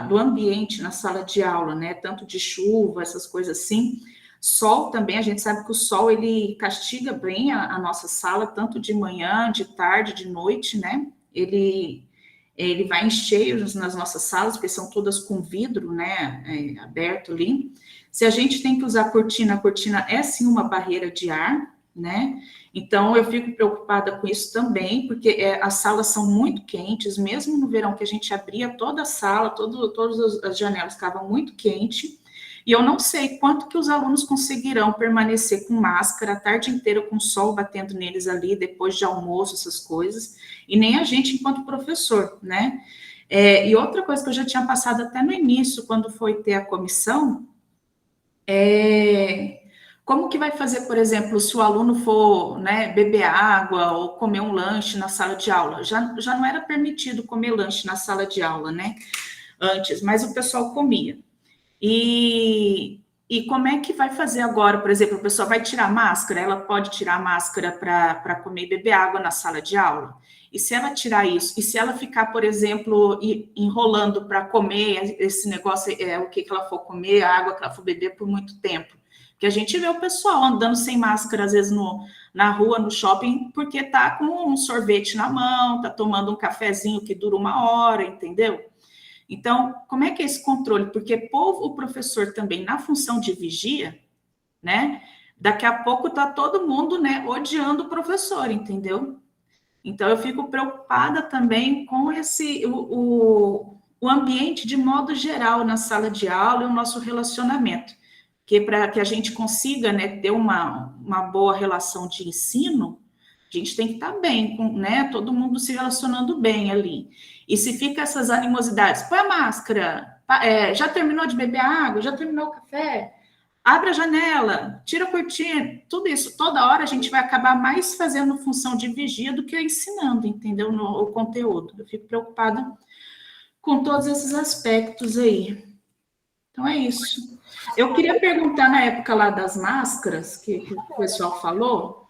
do ambiente na sala de aula, né, tanto de chuva, essas coisas assim, sol também, a gente sabe que o sol, ele castiga bem a nossa sala, tanto de manhã, de tarde, de noite, né, ele vai em cheio nas nossas salas, porque são todas com vidro, né, aberto ali. Se a gente tem que usar a cortina é sim uma barreira de ar, né? Então, eu fico preocupada com isso também, porque as salas são muito quentes, mesmo no verão que a gente abria toda a sala, todas as janelas estavam muito quentes, e eu não sei quanto que os alunos conseguirão permanecer com máscara a tarde inteira com o sol batendo neles ali, depois de almoço, essas coisas, e nem a gente enquanto professor, né? E outra coisa que eu já tinha passado até no início, quando foi ter a comissão, como que vai fazer, por exemplo, se o aluno for, né, beber água ou comer um lanche na sala de aula? Já não era permitido comer lanche na sala de aula, né? Antes, mas o pessoal comia. E como é que vai fazer agora, por exemplo, a pessoa vai tirar a máscara, ela pode tirar a máscara para comer e beber água na sala de aula? E se ela tirar isso, e se ela ficar, por exemplo, enrolando para comer esse negócio, o que ela for comer, a água que ela for beber por muito tempo? Porque a gente vê o pessoal andando sem máscara, às vezes, na rua, no shopping, porque tá com um sorvete na mão, tá tomando um cafezinho que dura 1 hora, entendeu? Então, como é que é esse controle? Porque o professor também, na função de vigia, né? Daqui a pouco tá todo mundo, né, odiando o professor, entendeu? Então, eu fico preocupada também com o ambiente de modo geral na sala de aula e o nosso relacionamento. Porque para que a gente consiga, né, ter uma boa relação de ensino, a gente tem que estar bem, né, todo mundo se relacionando bem ali. E se fica essas animosidades, põe a máscara, Já terminou de beber água? Já terminou o café? Abre a janela, tira a cortina, tudo isso. Toda hora a gente vai acabar mais fazendo função de vigia do que ensinando, entendeu? O conteúdo. Eu fico preocupada com todos esses aspectos aí. Então, é isso. Eu queria perguntar, na época lá das máscaras, que o pessoal falou,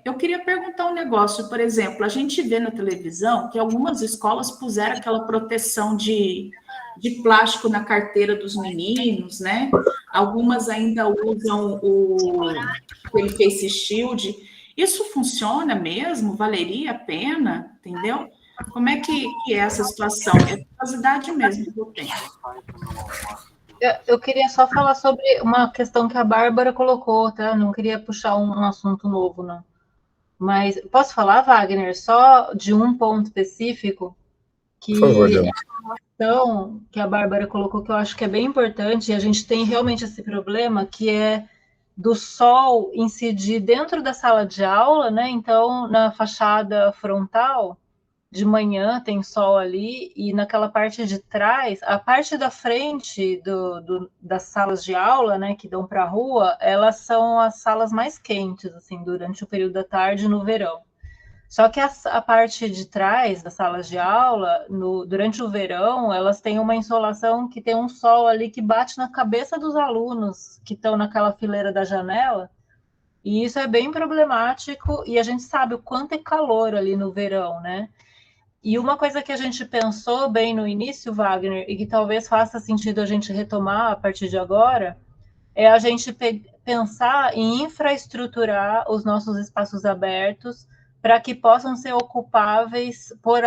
eu queria perguntar um negócio. Por exemplo, a gente vê na televisão que algumas escolas puseram aquela proteção de plástico na carteira dos meninos, né? Algumas ainda usam aquele face shield. Isso funciona mesmo? Valeria a pena? Entendeu? Como é que é essa situação? É curiosidade mesmo que eu tenho. Eu queria só falar sobre uma questão que a Bárbara colocou, tá? Não queria puxar um assunto novo, não. Mas posso falar, Wagner, só de um ponto específico? Que Por favor, Diana. Então, que a Bárbara colocou, que eu acho que é bem importante, e a gente tem realmente esse problema, que é do sol incidir dentro da sala de aula, né? Então, na fachada frontal, de manhã tem sol ali, e naquela parte de trás, a parte da frente das salas de aula, né, que dão para a rua, elas são as salas mais quentes, assim, durante o período da tarde no verão. Só que a parte de trás das salas de aula, durante o verão, elas têm uma insolação que tem um sol ali que bate na cabeça dos alunos que estão naquela fileira da janela, e isso é bem problemático, e a gente sabe o quanto é calor ali no verão, né? E uma coisa que a gente pensou bem no início, Wagner, e que talvez faça sentido a gente retomar a partir de agora, é a gente pensar em infraestruturar os nossos espaços abertos para que possam ser ocupáveis por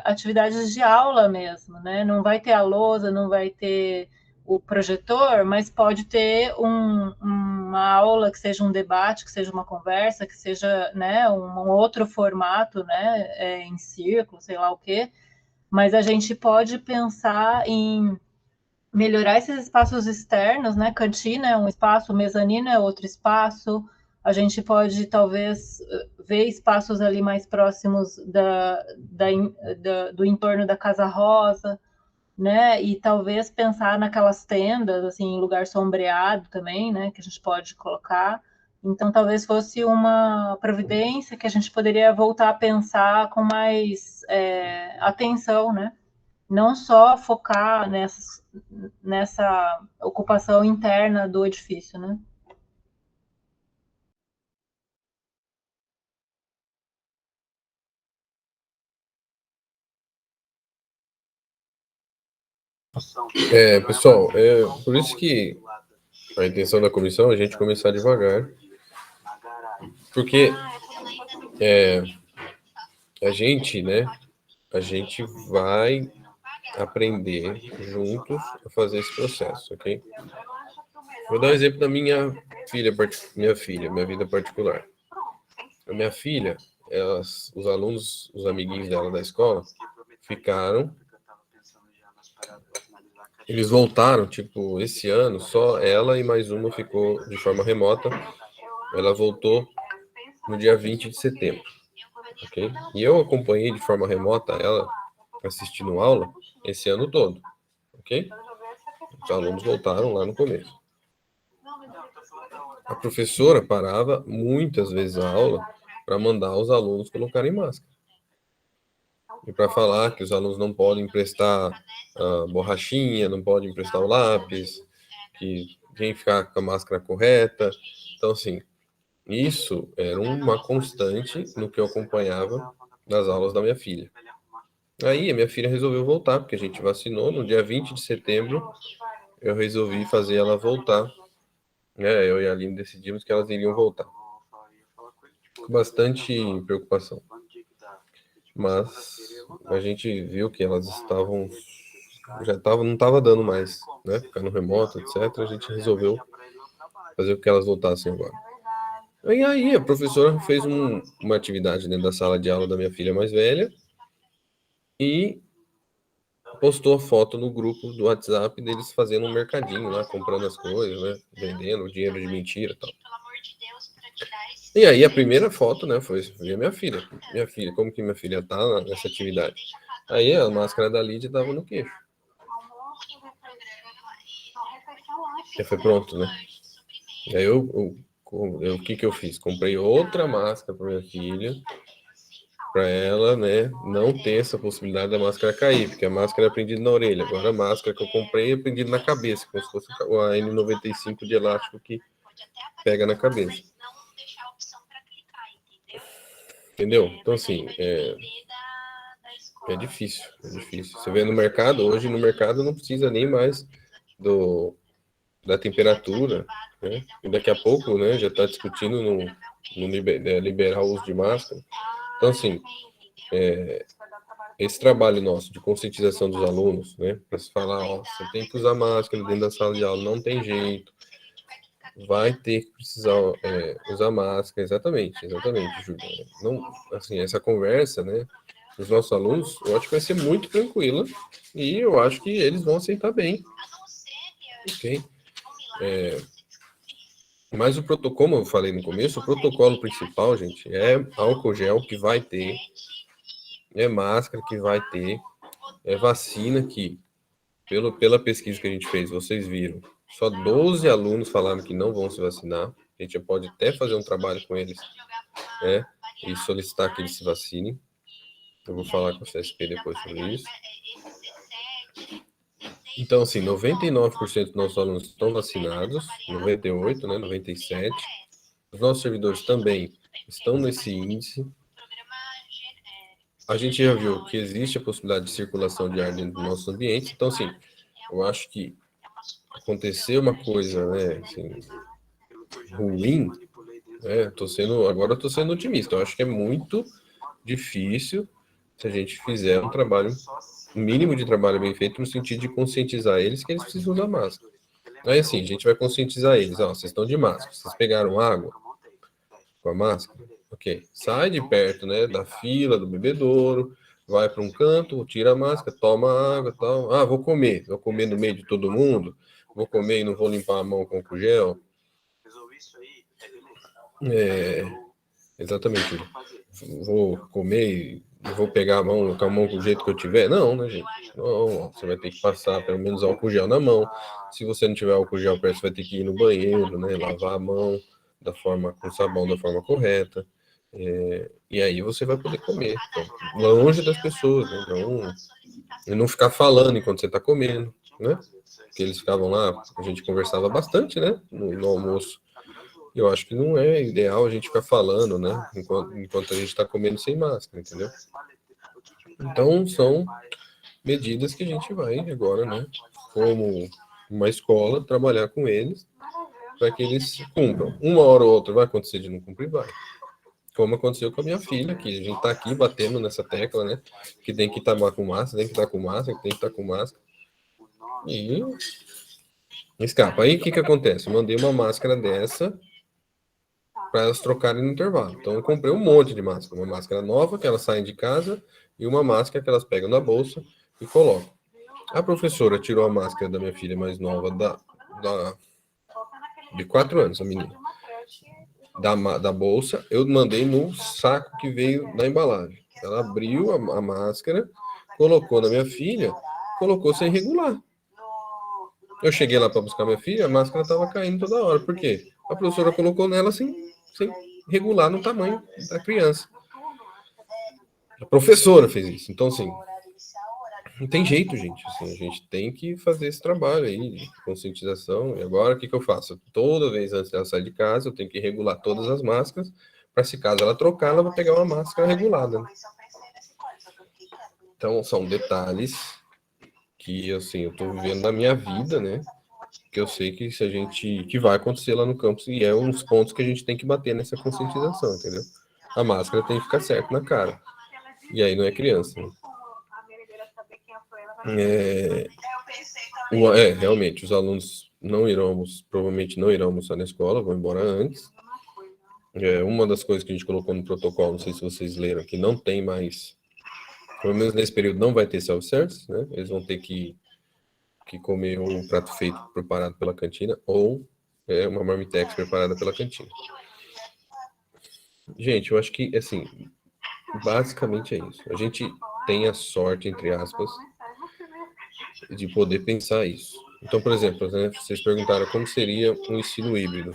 atividades de aula mesmo, né? Não vai ter a lousa, não vai ter o projetor, mas pode ter uma aula que seja um debate, que seja uma conversa, que seja, né, um outro formato, né, em círculo, sei lá o quê, mas a gente pode pensar em melhorar esses espaços externos, né? Cantina é um espaço, mezanino é outro espaço. A gente pode, talvez, ver espaços ali mais próximos do entorno da Casa Rosa, né? E talvez pensar naquelas tendas, assim, em lugar sombreado também, né? Que a gente pode colocar. Então, talvez fosse uma providência que a gente poderia voltar a pensar com mais atenção, né? Não só focar nessa ocupação interna do edifício, né? Pessoal, por isso que a intenção da comissão é a gente começar devagar, porque a gente, né, a gente vai aprender juntos a fazer esse processo, ok? Vou dar um exemplo da minha vida particular. A minha filha, os alunos, os amiguinhos dela da escola, eles voltaram, tipo, esse ano, só ela e mais uma ficou de forma remota. Ela voltou no dia 20 de setembro, ok? E eu acompanhei de forma remota ela assistindo aula esse ano todo, ok? Os alunos voltaram lá no começo. A professora parava muitas vezes a aula para mandar os alunos colocarem máscara. E para falar que os alunos não podem emprestar borrachinha, não podem emprestar o lápis, que tem que ficar com a máscara correta. Então, assim, isso era uma constante no que eu acompanhava nas aulas da minha filha. Aí a minha filha resolveu voltar, porque a gente vacinou. No dia 20 de setembro, eu resolvi fazer ela voltar. Eu e a Aline decidimos que elas iriam voltar. Com bastante preocupação. Mas a gente viu que elas não estava dando mais, né? Ficar no remoto, etc. A gente resolveu fazer com que elas voltassem agora. E aí a professora fez uma atividade dentro da sala de aula da minha filha mais velha e postou a foto no grupo do WhatsApp deles fazendo um mercadinho lá, comprando as coisas, né? Vendendo dinheiro de mentira e tal. E aí a primeira foto, né, foi a minha filha. Minha filha, como que minha filha tá nessa atividade? Aí a máscara da Lídia tava no queixo. Já foi pronto, né? E aí o que eu fiz? Comprei outra máscara para minha filha, para ela, né, não ter essa possibilidade da máscara cair, porque a máscara é prendida na orelha. Agora a máscara que eu comprei é prendida na cabeça, como se fosse a N95 de elástico que pega na cabeça. Entendeu? Então, assim, é difícil, é difícil. Você vê no mercado, hoje no mercado não precisa nem mais da temperatura, né? E daqui a pouco, né, já está discutindo liberar o uso de máscara. Então, assim, esse trabalho nosso de conscientização dos alunos, né, para se falar, ó, você tem que usar máscara dentro da sala de aula, não tem jeito, vai ter que precisar usar máscara, exatamente, Júlia. Não, assim, essa conversa, né, os nossos alunos, eu acho que vai ser muito tranquila e eu acho que eles vão aceitar bem, ok? Mas o protocolo, como eu falei no começo, o protocolo principal, gente, é álcool gel que vai ter, é máscara que vai ter, é vacina que, pela pesquisa que a gente fez, vocês viram, só 12 alunos falaram que não vão se vacinar. A gente já pode até fazer um trabalho com eles, né, e solicitar que eles se vacinem. Eu vou falar com o CSP depois sobre isso. Então, assim, 99% dos nossos alunos estão vacinados, 98%, né, 97%. Os nossos servidores também estão nesse índice. A gente já viu que existe a possibilidade de circulação de ar dentro do nosso ambiente. Então, assim, eu acho que aconteceu uma coisa, né, assim, ruim, né, agora eu tô sendo otimista. Eu acho que é muito difícil se a gente fizer um mínimo de trabalho bem feito no sentido de conscientizar eles que eles precisam usar máscara. Aí, assim, a gente vai conscientizar eles. Ó, vocês estão de máscara, vocês pegaram água com a máscara? Ok. Sai de perto, né, da fila, do bebedouro, vai para um canto, tira a máscara, toma água e tal. Ah, vou comer no meio de todo mundo, vou comer e não vou limpar a mão com álcool gel. Exatamente. Vou comer e vou pegar a mão com do jeito que eu tiver. Não, né, gente? Não, você vai ter que passar pelo menos álcool gel na mão. Se você não tiver álcool gel perto, você vai ter que ir no banheiro, né? Lavar a mão com sabão da forma correta. E aí você vai poder comer. Então, longe das pessoas, né? E não ficar falando enquanto você está comendo, né? Porque eles ficavam lá, a gente conversava bastante, né? No almoço. Eu acho que não é ideal a gente ficar falando, né? Enquanto a gente está comendo sem máscara, entendeu? Então, são medidas que a gente vai agora, né? Como uma escola, trabalhar com eles para que eles cumpram. Uma hora ou outra vai acontecer de não cumprir, vai. Como aconteceu com a minha filha, que a gente está aqui batendo nessa tecla, né? Que tem que estar com máscara, tem que estar com máscara, tem que estar com máscara. E escapa. Aí o que acontece? Eu mandei uma máscara dessa para elas trocarem no intervalo. Então eu comprei um monte de máscara. Uma máscara nova que elas saem de casa e uma máscara que elas pegam na bolsa e colocam. A professora tirou a máscara da minha filha mais nova de 4 anos, a menina. Da bolsa, eu mandei no saco que veio da embalagem. Ela abriu a máscara, colocou na minha filha, colocou sem regular. Eu cheguei lá para buscar minha filha, a máscara estava caindo toda hora. Por quê? A professora colocou nela sem regular no tamanho da criança. A professora fez isso. Então, assim, não tem jeito, gente. Assim, a gente tem que fazer esse trabalho aí de conscientização. E agora, o que eu faço? Toda vez antes dela sair de casa, eu tenho que regular todas as máscaras, para se caso ela trocar, ela vai pegar uma máscara regulada. Né? Então, são detalhes que, assim, eu estou vivendo na minha vida, né? Que eu sei que que vai acontecer lá no campus, e é uns pontos que a gente tem que bater nessa conscientização, entendeu? A máscara tem que ficar certo na cara. E aí não é criança, né? Realmente, os alunos provavelmente não irão almoçar na escola, vão embora antes. Uma das coisas que a gente colocou no protocolo, não sei se vocês leram, que não tem mais, pelo menos nesse período, não vai ter self-service, né? Eles vão ter que comer um prato feito preparado pela cantina ou uma marmitex preparada pela cantina. Gente, eu acho que, assim, basicamente é isso. A gente tem a sorte, entre aspas, de poder pensar isso. Então, por exemplo, né, vocês perguntaram como seria um ensino híbrido.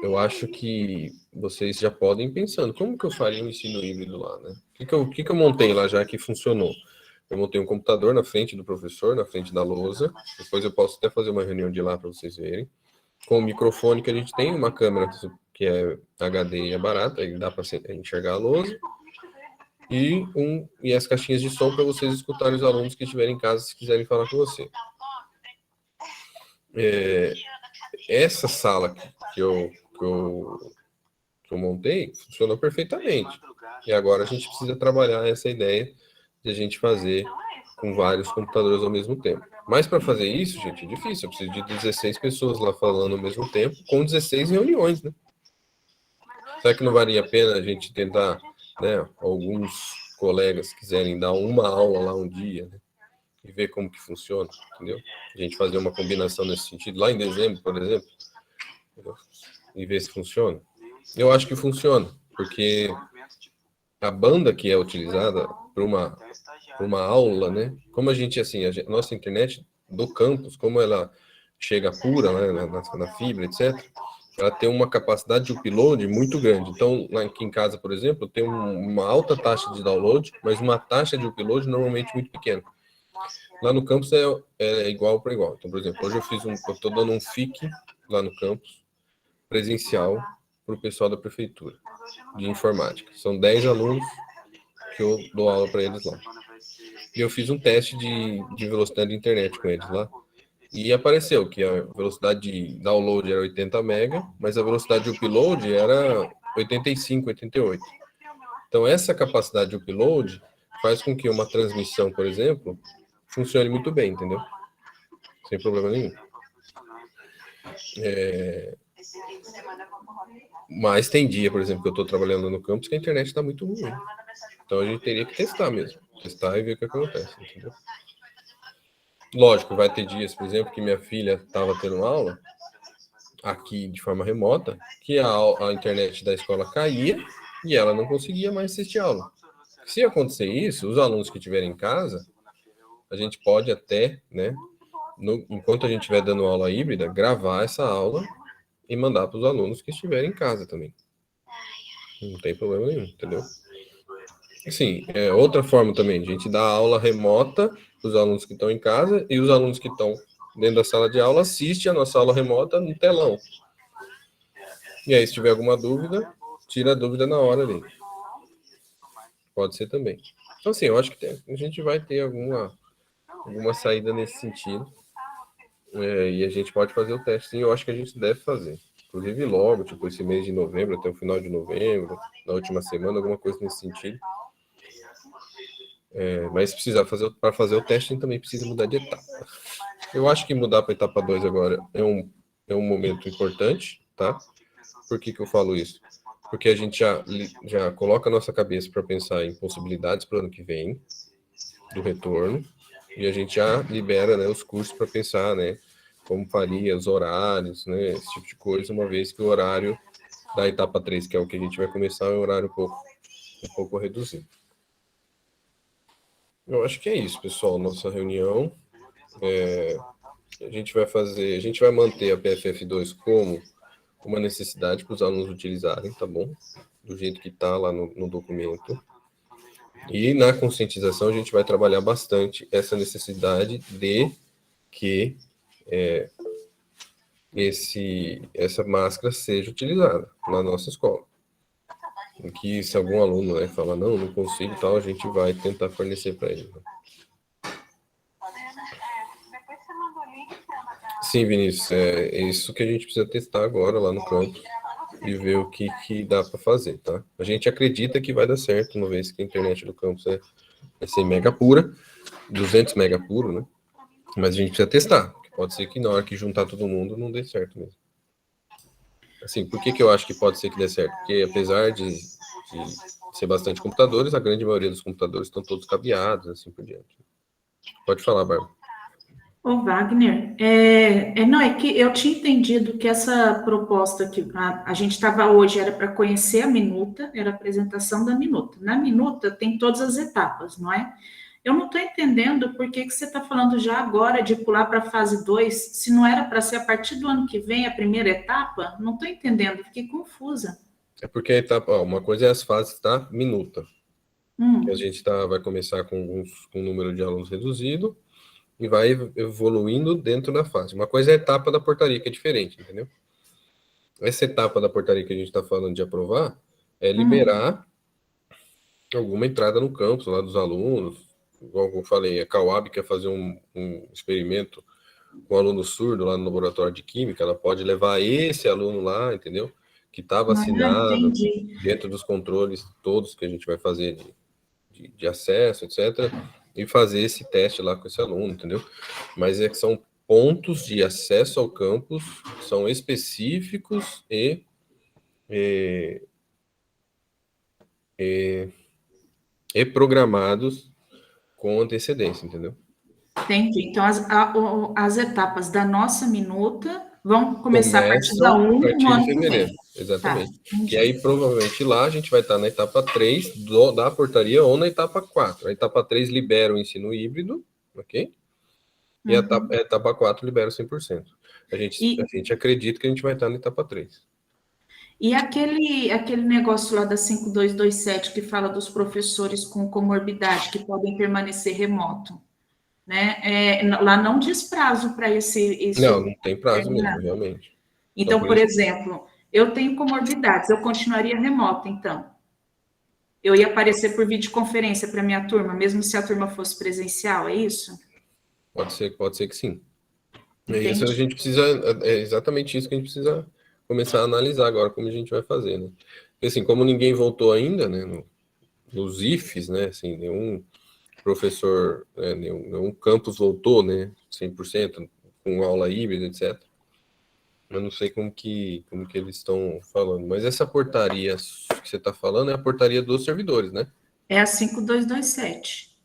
Eu acho que vocês já podem ir pensando, como que eu faria um ensino híbrido lá, né? O que eu montei lá já que funcionou? Eu montei um computador na frente do professor, na frente da lousa. Depois eu posso até fazer uma reunião de lá para vocês verem. Com o microfone que a gente tem, uma câmera que é HD e é barata, aí dá para enxergar a lousa. E as caixinhas de som para vocês escutarem os alunos que estiverem em casa se quiserem falar com você. Essa sala que eu montei funcionou perfeitamente. E agora a gente precisa trabalhar essa ideia de a gente fazer com vários computadores ao mesmo tempo. Mas para fazer isso, gente, é difícil. Eu preciso de 16 pessoas lá falando ao mesmo tempo, com 16 reuniões, né? Será que não valia a pena a gente tentar, né, alguns colegas quiserem dar uma aula lá um dia, né, e ver como que funciona, entendeu? A gente fazer uma combinação nesse sentido, lá em dezembro, por exemplo, e ver se funciona. Eu acho que funciona, porque a banda que é utilizada para uma aula, né? Como a gente, assim, a nossa internet do campus, como ela chega pura, né, na fibra, etc., ela tem uma capacidade de upload muito grande. Então, lá aqui em casa, por exemplo, tem uma alta taxa de download, mas uma taxa de upload normalmente muito pequena. Lá no campus é igual para igual. Então, por exemplo, hoje eu estou dando um FIC lá no campus, presencial, para o pessoal da prefeitura de informática. São 10 alunos que eu dou aula para eles lá. E eu fiz um teste de velocidade de internet com eles lá. E apareceu que a velocidade de download era 80 mega, mas a velocidade de upload era 85, 88. Então, essa capacidade de upload faz com que uma transmissão, por exemplo, funcione muito bem, entendeu? Sem problema nenhum. Mas tem dia, por exemplo, que eu estou trabalhando no campus que a internet está muito ruim. Então, a gente teria que testar mesmo. Testar e ver o que acontece, entendeu? Lógico, vai ter dias, por exemplo, que minha filha estava tendo aula aqui de forma remota, que a internet da escola caía e ela não conseguia mais assistir aula. Se acontecer isso, os alunos que estiverem em casa, a gente pode até, né, enquanto a gente estiver dando aula híbrida, gravar essa aula e mandar para os alunos que estiverem em casa também. Não tem problema nenhum, entendeu? Assim, outra forma também, a gente dá aula remota para os alunos que estão em casa e os alunos que estão dentro da sala de aula assistem a nossa aula remota no telão. E aí, se tiver alguma dúvida, tira a dúvida na hora ali. Pode ser também. Então, assim, eu acho que a gente vai ter alguma saída nesse sentido. E a gente pode fazer o teste, sim, eu acho que a gente deve fazer. Inclusive logo, tipo, esse mês de novembro, até o final de novembro, na última semana, alguma coisa nesse sentido. Mas para fazer o teste, a gente também precisa mudar de etapa. Eu acho que mudar para a etapa 2 agora é um momento importante, tá? Por que eu falo isso? Porque a gente já coloca a nossa cabeça para pensar em possibilidades para o ano que vem, do retorno, e a gente já libera, né, os cursos para pensar, né, como faria, os horários, né, esse tipo de coisa, uma vez que o horário da etapa 3, que é o que a gente vai começar, é um horário um pouco reduzido. Eu acho que é isso, pessoal, nossa reunião. A gente vai manter a PFF2 como uma necessidade para os alunos utilizarem, tá bom? Do jeito que está lá no documento. E na conscientização a gente vai trabalhar bastante essa necessidade de que essa máscara seja utilizada na nossa escola. Em que se algum aluno, né, fala, não consigo e tal, a gente vai tentar fornecer para ele. Né? Sim, Vinícius, é isso que a gente precisa testar agora lá no campo e ver o que dá para fazer, tá? A gente acredita que vai dar certo, uma vez que a internet do campus é 100 mega pura, 200 mega puro, né? Mas a gente precisa testar. Pode ser que na hora que juntar todo mundo não dê certo mesmo. Assim, por que eu acho que pode ser que dê certo? Porque apesar de ser bastante computadores, a grande maioria dos computadores estão todos cabeados, assim por diante. Pode falar, Bárbara. Ô, Wagner, não, é que eu tinha entendido que essa proposta que a gente estava hoje era para conhecer a minuta, era a apresentação da minuta. Na minuta tem todas as etapas, não é? Eu não estou entendendo por que você está falando já agora de pular para a fase 2, se não era para ser a partir do ano que vem a primeira etapa? Não estou entendendo, fiquei confusa. É porque a etapa, uma coisa é as fases da minuta. Que a gente vai começar com um número de alunos reduzido e vai evoluindo dentro da fase. Uma coisa é a etapa da portaria, que é diferente, entendeu? Essa etapa da portaria que a gente está falando de aprovar é liberar alguma entrada no campus lá dos alunos. Igual eu falei, a Cauab quer fazer um experimento com um aluno surdo lá no laboratório de química, ela pode levar esse aluno lá, entendeu? Que está vacinado, dentro dos controles todos que a gente vai fazer de acesso, etc., e fazer esse teste lá com esse aluno, entendeu? Mas é que são pontos de acesso ao campus, são específicos e programados com antecedência, entendeu? Entendi. Então, as etapas da nossa minuta vão começar a partir da 1 no ano que vem. Exatamente. Tá, e aí, provavelmente, lá a gente vai estar na etapa 3 da portaria ou na etapa 4. A etapa 3 libera o ensino híbrido, ok? E a etapa 4 libera 100%. A gente acredita que a gente vai estar na etapa 3. E aquele negócio lá da 5227 que fala dos professores com comorbidade que podem permanecer remoto, né? Lá não diz prazo para esse... Não tem prazo mesmo, realmente. Então, por exemplo, eu tenho comorbidades, eu continuaria remoto, então. Eu ia aparecer por videoconferência para minha turma, mesmo se a turma fosse presencial, é isso? Pode ser que sim. E isso a gente precisa... É exatamente isso que a gente precisa começar a analisar agora, como a gente vai fazer, né? Porque, assim, como ninguém voltou ainda, né, nos IFES, né, assim, nenhum professor, nenhum campus voltou, né, 100%, com aula híbrida, etc. Eu não sei como que eles estão falando, mas essa portaria que você está falando é a portaria dos servidores, né? É a 5227.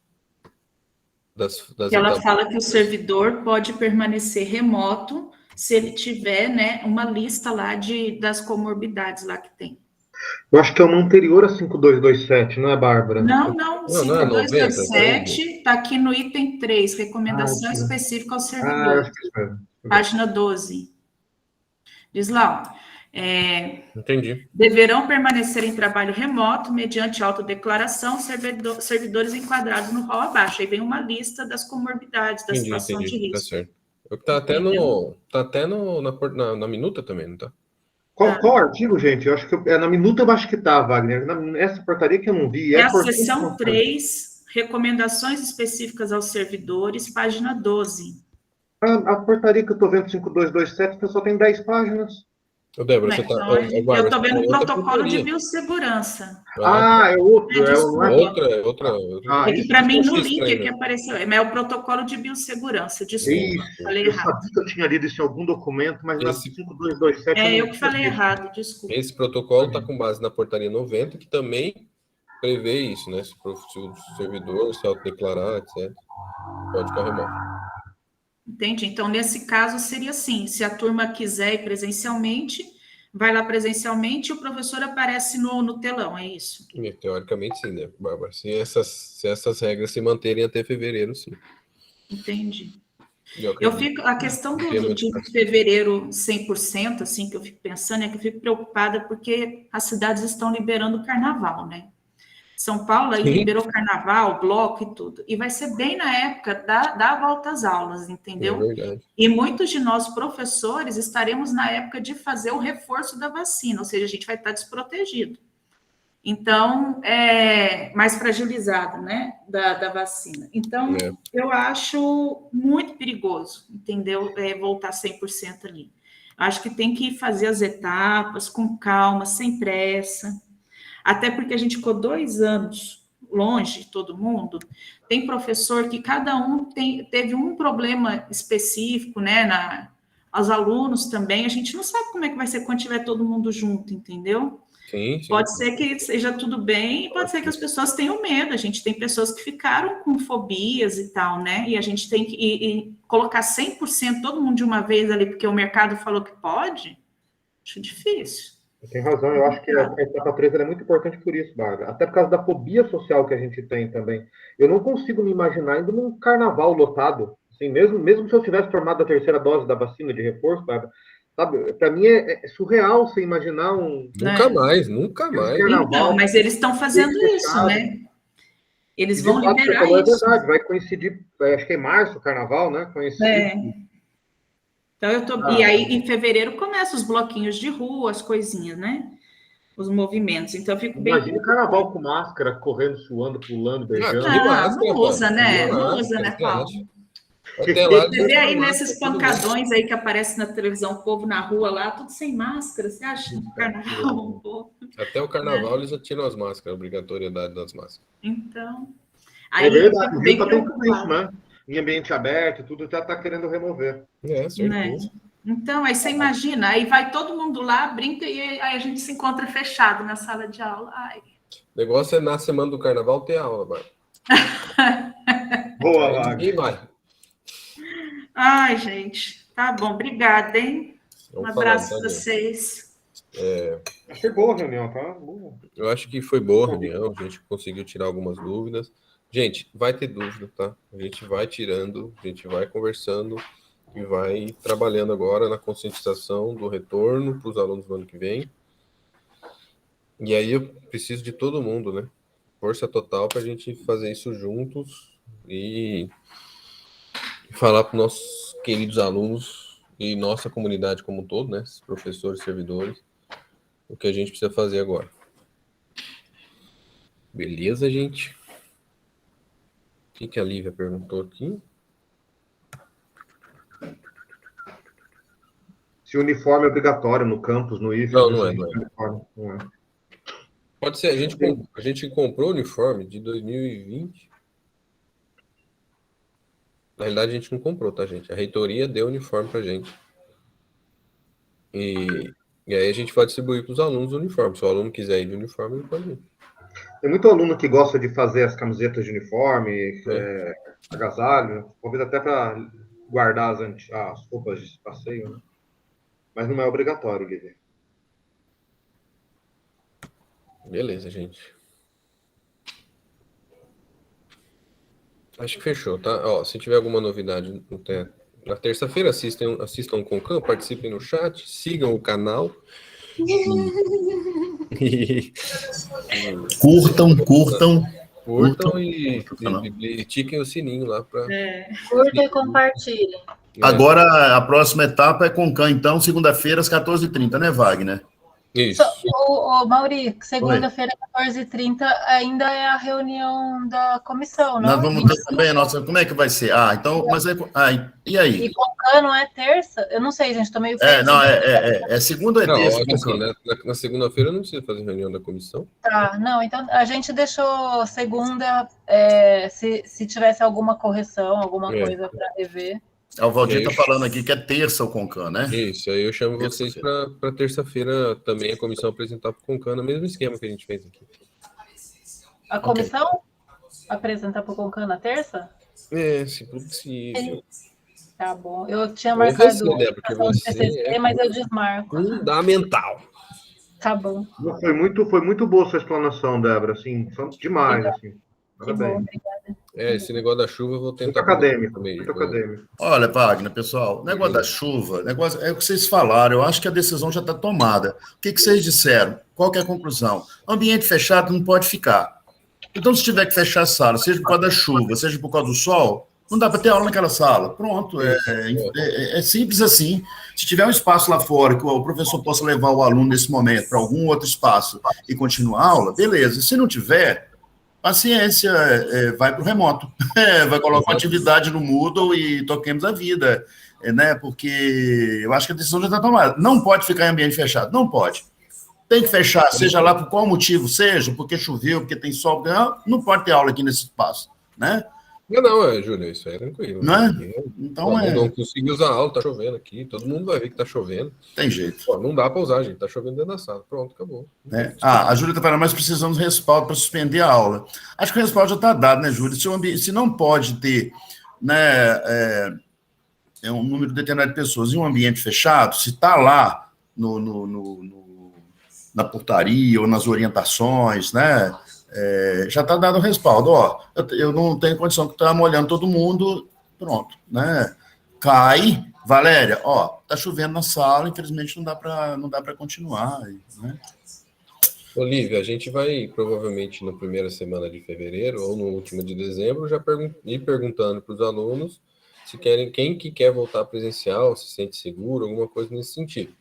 Que ela fala que o servidor pode permanecer remoto se ele tiver, né, uma lista lá das comorbidades lá que tem. Eu acho que é uma anterior a 5227, não é, Bárbara? Não, 5227 está aqui no item 3, recomendação específica ao servidor. Página 12. Diz lá, entendi. Deverão permanecer em trabalho remoto mediante autodeclaração servidores enquadrados no rol abaixo. Aí vem uma lista das comorbidades, da situação de risco. Tá certo. Tá até na minuta também, não tá? Qual artigo, gente? Eu acho que na minuta eu acho que tá, Wagner. Nessa portaria que eu não vi. É a seção 3, recomendações específicas aos servidores, página 12. A portaria que eu tô vendo, 5227, só tem 10 páginas. Débora, você tá... eu estou vendo o protocolo de biossegurança. É outro. É outra. É que para mim no link que apareceu, é o protocolo de biossegurança. Desculpa, falei errado. Eu sabia que eu tinha lido isso em algum documento, mas na 5227... eu que falei errado, desculpa. Esse protocolo está com base na portaria 90, que também prevê isso, né? Se o servidor se autodeclarar, etc., pode ficar remoto. Entende? Então, nesse caso, seria assim, se a turma quiser ir presencialmente, vai lá presencialmente e o professor aparece no telão, é isso? Teoricamente, sim, né, Bárbara? Se essas regras se manterem até fevereiro, sim. Entendi. A questão de fevereiro 100%, assim, que eu fico pensando, é que eu fico preocupada porque as cidades estão liberando o carnaval, né? São Paulo aí liberou carnaval, bloco e tudo. E vai ser bem na época da volta às aulas, entendeu? É verdade. E muitos de nós, professores, estaremos na época de fazer o reforço da vacina, ou seja, a gente vai estar desprotegido. Então, mais fragilizado, né, da vacina. Então, eu acho muito perigoso, entendeu? Voltar 100% ali. Acho que tem que fazer as etapas com calma, sem pressa. Até porque a gente ficou 2 anos longe de todo mundo. Tem professor que cada um teve um problema específico, né? Os alunos também. A gente não sabe como é que vai ser quando tiver todo mundo junto, entendeu? Sim. Pode ser que seja tudo bem, pode ser que as pessoas tenham medo. A gente tem pessoas que ficaram com fobias e tal, né? E a gente tem que colocar 100% todo mundo de uma vez ali, porque o mercado falou que pode. Acho difícil. Tem razão, eu acho que a etapa 3 é muito importante por isso, Bárbara. Até por causa da fobia social que a gente tem também. Eu não consigo me imaginar indo num carnaval lotado. Assim, mesmo se eu tivesse tomado a terceira dose da vacina de reforço, Bárbara, sabe? Para mim é surreal você imaginar um... Nunca mais. Carnaval, então, mas eles estão fazendo isso, né? Eles vão liberar falou, isso. É verdade, vai coincidir, acho que é em março o carnaval, né? Então, e aí, em fevereiro, começam os bloquinhos de rua, as coisinhas, né? Os movimentos. Então, eu fico bem... Imagina carnaval com máscara, correndo, suando, pulando, beijando. Não usa, né? Não usa, né, Paulo? Até lá, você vê aí nesses pancadões aí que aparecem na televisão, o povo na rua lá, tudo sem máscara. Você acha que o carnaval... Até o carnaval eles já tiram as máscaras, a obrigatoriedade das máscaras. Então... Aí, é verdade, o Rio tá tendo tudo isso, né? Em ambiente aberto, tudo já tá querendo remover. Certeza. Né? Então, aí você imagina, aí vai todo mundo lá, brinca, e aí a gente se encontra fechado na sala de aula. Ai. O negócio é na semana do carnaval ter aula, Bárbara. Boa, Wagner. Ninguém vai. Ai, gente. Tá bom, obrigada, hein? Um abraço para vocês. Achei boa a reunião, tá? Boa. Eu acho que foi boa a reunião, a gente conseguiu tirar algumas dúvidas. Gente, vai ter dúvida, tá? A gente vai tirando, a gente vai conversando e vai trabalhando agora na conscientização do retorno para os alunos do ano que vem. E aí eu preciso de todo mundo, né? Força total para a gente fazer isso juntos e falar para os nossos queridos alunos e nossa comunidade como um todo, né? Professores, servidores, o que a gente precisa fazer agora. Beleza, gente? O que a Lívia perguntou aqui? Se o uniforme é obrigatório no campus, no IFES... Não é. Pode ser, a gente comprou o uniforme de 2020. Na realidade, a gente não comprou, tá, gente? A reitoria deu o uniforme pra gente. E aí a gente vai distribuir para os alunos o uniforme. Se o aluno quiser ir de uniforme, ele pode ir. Tem muito aluno que gosta de fazer as camisetas de uniforme, agasalho, convida até para guardar as roupas de passeio, né? Mas não é obrigatório, Guilherme. Beleza, gente. Acho que fechou, tá? Ó, se tiver alguma novidade na terça-feira, assistam o Concam, participem no chat, sigam o canal. Curtam e tiquem o sininho lá para. Curta e compartilhem. Agora, a próxima etapa é Concam, então, segunda-feira, às 14h30, né, Wagner? Isso. Mauri, segunda-feira, 14h30, ainda é a reunião da comissão, não? Nós vamos ter também a nossa... Como é que vai ser? Então... Mas e aí? E Concam não é terça? Eu não sei, gente, tô meio perdido. É segunda ou é terça? Assim, na segunda-feira não precisa fazer reunião da comissão. Tá, não, então a gente deixou segunda, se tivesse alguma correção, alguma coisa para rever. O Valdir está falando aqui que é terça o Concam, né? Isso, aí eu chamo vocês para terça-feira também a comissão apresentar para o Concam, no mesmo esquema que a gente fez aqui. A comissão apresentar para o Concam na terça? Se possível. Tá bom. Eu tinha marcado porque você TCC, mas eu desmarco. Fundamental. Tá bom. Foi muito boa a sua explanação, Débora. Assim, demais. Assim. Parabéns. Obrigada. Esse negócio da chuva eu vou tentar. Muito acadêmico. Olha, Wagner, pessoal, o negócio da chuva, é o que vocês falaram, eu acho que a decisão já está tomada. O que vocês disseram? Qual que é a conclusão? Ambiente fechado não pode ficar. Então, se tiver que fechar a sala, seja por causa da chuva, seja por causa do sol, não dá para ter aula naquela sala. Pronto, é simples assim. Se tiver um espaço lá fora que o professor possa levar o aluno nesse momento para algum outro espaço e continuar a aula, beleza. Se não tiver, paciência, vai para o remoto. Vai colocar uma atividade no Moodle e toquemos a vida. Né? Porque eu acho que a decisão já está tomada. Não pode ficar em ambiente fechado. Não pode. Tem que fechar, seja lá por qual motivo seja, porque choveu, porque tem sol, não pode ter aula aqui nesse espaço, né? Não, Júlio, isso é tranquilo. Não é? Então não consegui usar aula, tá chovendo aqui, todo mundo vai ver que tá chovendo. Tem jeito. Pô, não dá para usar, gente, tá chovendo dentro da sala. Pronto, acabou. A Júlia tá falando, mas precisamos de respaldo para suspender a aula. Acho que o respaldo já está dado, né, Júlia? Se não pode ter, né, um número determinado de pessoas em um ambiente fechado, se está lá na portaria ou nas orientações, né? Já está dado o respaldo. Ó, eu não tenho condição de estar molhando todo mundo, pronto, né? Cai, Valéria, ó, tá chovendo na sala, infelizmente não dá para continuar, né? Olívia, a gente vai provavelmente na primeira semana de fevereiro ou no último de dezembro já ir perguntando para os alunos se querem, quem que quer voltar presencial, se sente seguro, alguma coisa nesse sentido.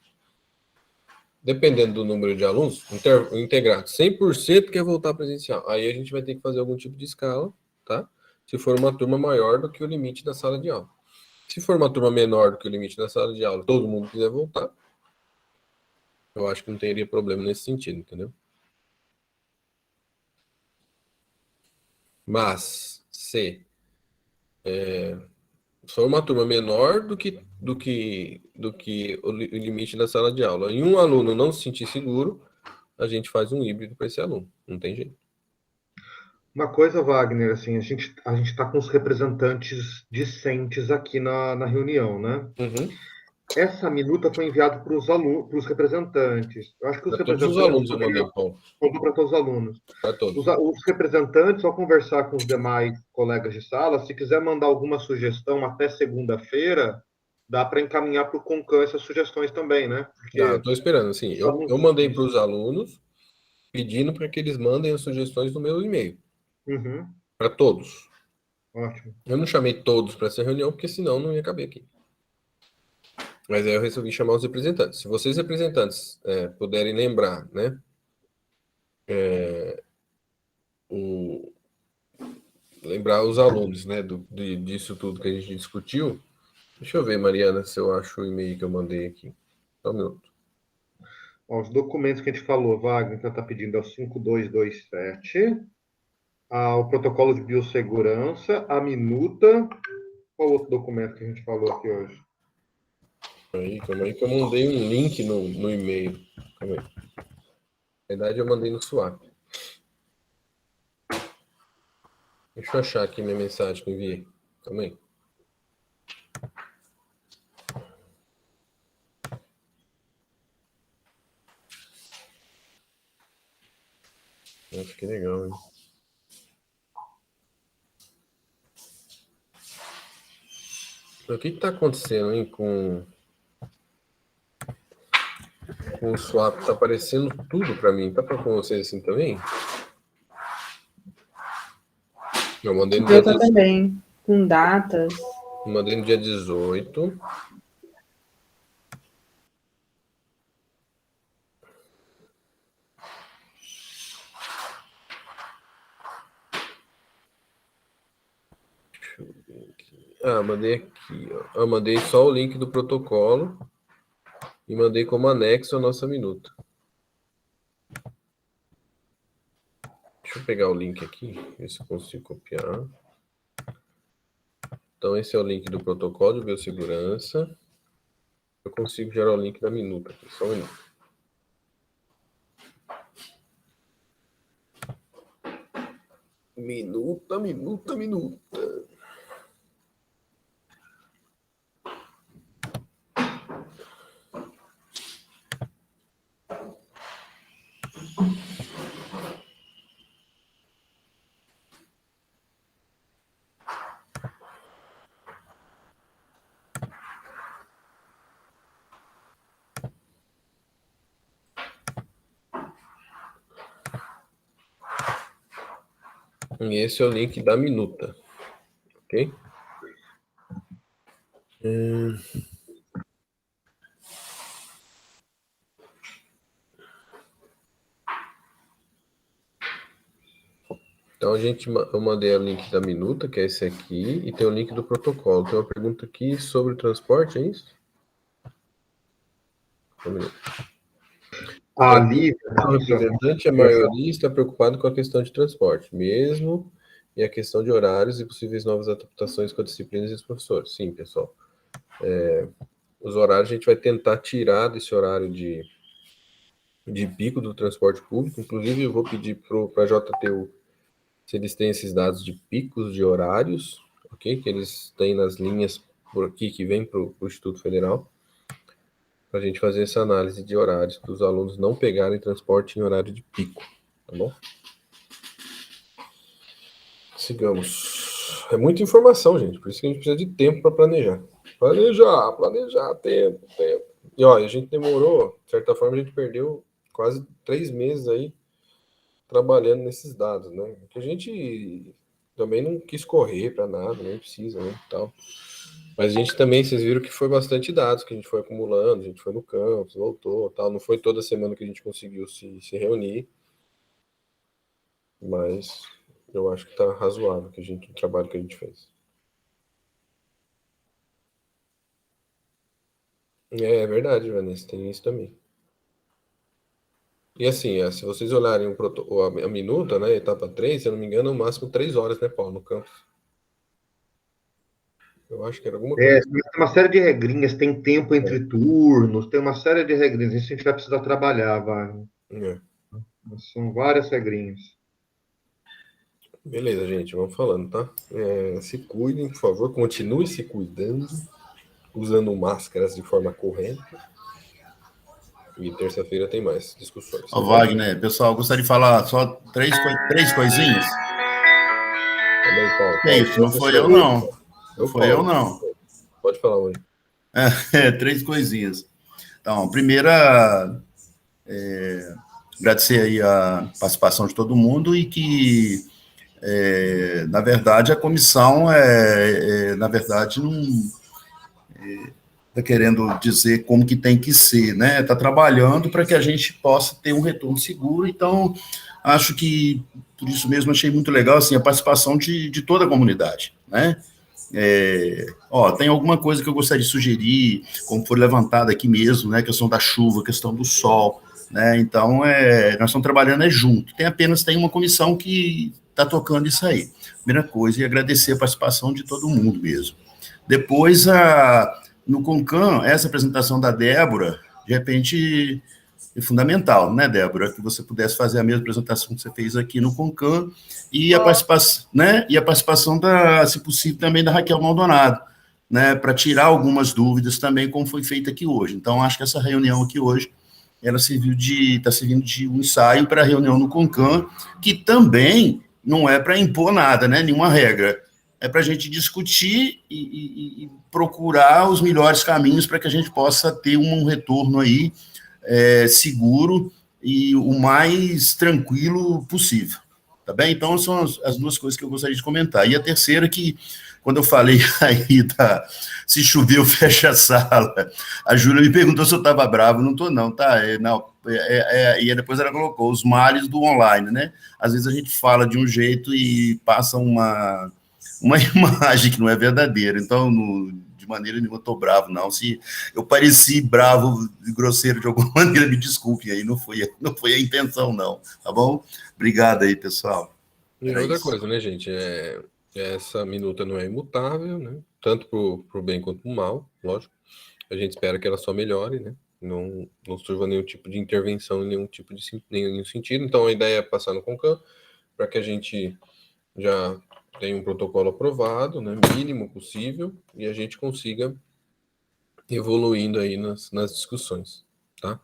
Dependendo do número de alunos, integrado 100% quer voltar presencial. Aí a gente vai ter que fazer algum tipo de escala, tá? Se for uma turma maior do que o limite da sala de aula. Se for uma turma menor do que o limite da sala de aula, todo mundo quiser voltar, eu acho que não teria problema nesse sentido, entendeu? Mas, se for uma turma menor do que o limite da sala de aula, e um aluno não se sentir seguro, a gente faz um híbrido para esse aluno. Não tem jeito. Uma coisa, Wagner, assim, a gente está com os representantes discentes aqui na reunião, né? Uhum. Essa minuta foi enviada para os alunos, para os representantes. Eu acho que os Para todos os representantes alunos eu mandei, Paulo. para todos os alunos. Para todos. Os representantes, ao conversar com os demais colegas de sala, se quiser mandar alguma sugestão até segunda-feira, dá para encaminhar para o Concan essas sugestões também, né? Porque Estou esperando, assim. Eu mandei para os alunos pedindo para que eles mandem as sugestões no meu e-mail. Uhum. Para todos. Ótimo. Eu não chamei todos para essa reunião, porque senão não ia caber aqui. Mas aí eu resolvi chamar os representantes. Se vocês, representantes, puderem lembrar, né? Lembrar os alunos, né? Disso tudo que a gente discutiu. Deixa eu ver, Mariana, se eu acho o e-mail que eu mandei aqui. Só um minuto. Ó, os documentos que a gente falou, Wagner, que está pedindo é o 5227, o protocolo de biossegurança, a minuta. Qual outro documento que a gente falou aqui hoje? Calma aí que eu mandei um link no e-mail. Calma aí. Na verdade, eu mandei no Swap. Deixa eu achar aqui minha mensagem que eu enviei. Calma aí. Acho que legal, hein? O que está acontecendo, hein, com o Swap? Está aparecendo tudo para mim. Tá para com vocês assim também? Eu mandei no dia 18. Também, com datas. Mandei no dia 18. Deixa eu ver aqui. Mandei aqui, ó. Eu mandei só o link do protocolo e mandei como anexo a nossa minuta. Deixa eu pegar o link aqui, ver se eu consigo copiar. Então, esse é o link do protocolo de biossegurança. Eu consigo gerar o link da minuta aqui, só um minuto. Minuta. E esse é o link da minuta, ok? Então, eu mandei o link da minuta, que é esse aqui, e tem o link do protocolo. Tem uma pergunta aqui sobre o transporte, é isso? Um minuto. A Lívia, o representante, a maioria está preocupado com a questão de transporte, mesmo, e a questão de horários e possíveis novas adaptações com as disciplinas e os professores. Sim, pessoal. Os horários a gente vai tentar tirar desse horário de pico do transporte público. Inclusive, eu vou pedir para a JTU se eles têm esses dados de picos de horários, ok? Que eles têm nas linhas por aqui que vem para o Instituto Federal. para a gente fazer essa análise de horários, para os alunos não pegarem transporte em horário de pico, tá bom? Sigamos. É muita informação, gente, por isso que a gente precisa de tempo para planejar. Planejar, tempo. E, ó, a gente demorou, de certa forma, a gente perdeu quase 3 meses aí trabalhando nesses dados, né? Porque a gente também não quis correr para nada, nem precisa, né, tal. Mas a gente também, vocês viram que foi bastante dados que a gente foi acumulando, a gente foi no campus, voltou, tal. Não foi toda semana que a gente conseguiu se reunir, mas eu acho que tá razoável o trabalho que a gente fez. É verdade, Vanessa, tem isso também. E assim, se vocês olharem a minuta, né, etapa 3, se eu não me engano, é no máximo 3 horas, né, Paulo, no campus. Eu acho que era alguma coisa. Tem uma série de regrinhas, tem tempo entre turnos, tem uma série de regrinhas. Isso a gente vai precisar trabalhar, vai. São várias regrinhas. Beleza, gente, vamos falando, tá? Se cuidem, por favor, continue se cuidando, usando máscaras de forma correta. E terça-feira tem mais discussões. Ó, Wagner, pessoal, gostaria de falar só três coisinhas. Também, Paulo. É isso, não foi eu, não. Não foi eu, não. Pode falar hoje. 3 coisinhas. Então, primeira, agradecer aí a participação de todo mundo e que, na verdade, a comissão, na verdade, não está querendo dizer como que tem que ser, né? Está trabalhando para que a gente possa ter um retorno seguro. Então, acho que, por isso mesmo, achei muito legal assim, a participação de toda a comunidade, né? Tem alguma coisa que eu gostaria de sugerir, como foi levantado aqui mesmo, né? Questão da chuva, questão do sol, né? Então, nós estamos trabalhando junto. Tem uma comissão que está tocando isso aí. Primeira coisa, e agradecer a participação de todo mundo mesmo. Depois, no CONCAN, essa apresentação da Débora, de repente, é fundamental, né, Débora? Que você pudesse fazer a mesma apresentação que você fez aqui no CONCAN e a participação, né? E a participação, se possível, também da Raquel Maldonado, né? Para tirar algumas dúvidas também, como foi feito aqui hoje. Então, acho que essa reunião aqui hoje, ela está servindo de um ensaio para a reunião no CONCAN, que também não é para impor nada, né? Nenhuma regra. É para a gente discutir e procurar os melhores caminhos para que a gente possa ter um retorno aí seguro e o mais tranquilo possível, tá bem? Então, são as 2 coisas que eu gostaria de comentar. E a terceira que, quando eu falei aí, se choveu, fecha a sala, a Júlia me perguntou se eu estava bravo, não estou não, tá? E depois ela colocou os males do online, né? Às vezes a gente fala de um jeito e passa uma imagem que não é verdadeira. Então, de maneira nenhuma, estou bravo, não. Se eu pareci bravo e grosseiro de alguma maneira, me desculpe aí, não foi a intenção, não. Tá bom? Obrigado aí, pessoal. E outra coisa, né, gente? Essa minuta não é imutável, né? Tanto para o bem quanto para o mal, lógico. A gente espera que ela só melhore, né? Não surja nenhum tipo de intervenção em nenhum sentido. Então, a ideia é passar no CONCAN para que a gente já tem um protocolo aprovado, né, mínimo possível, e a gente consiga evoluindo aí nas discussões, tá?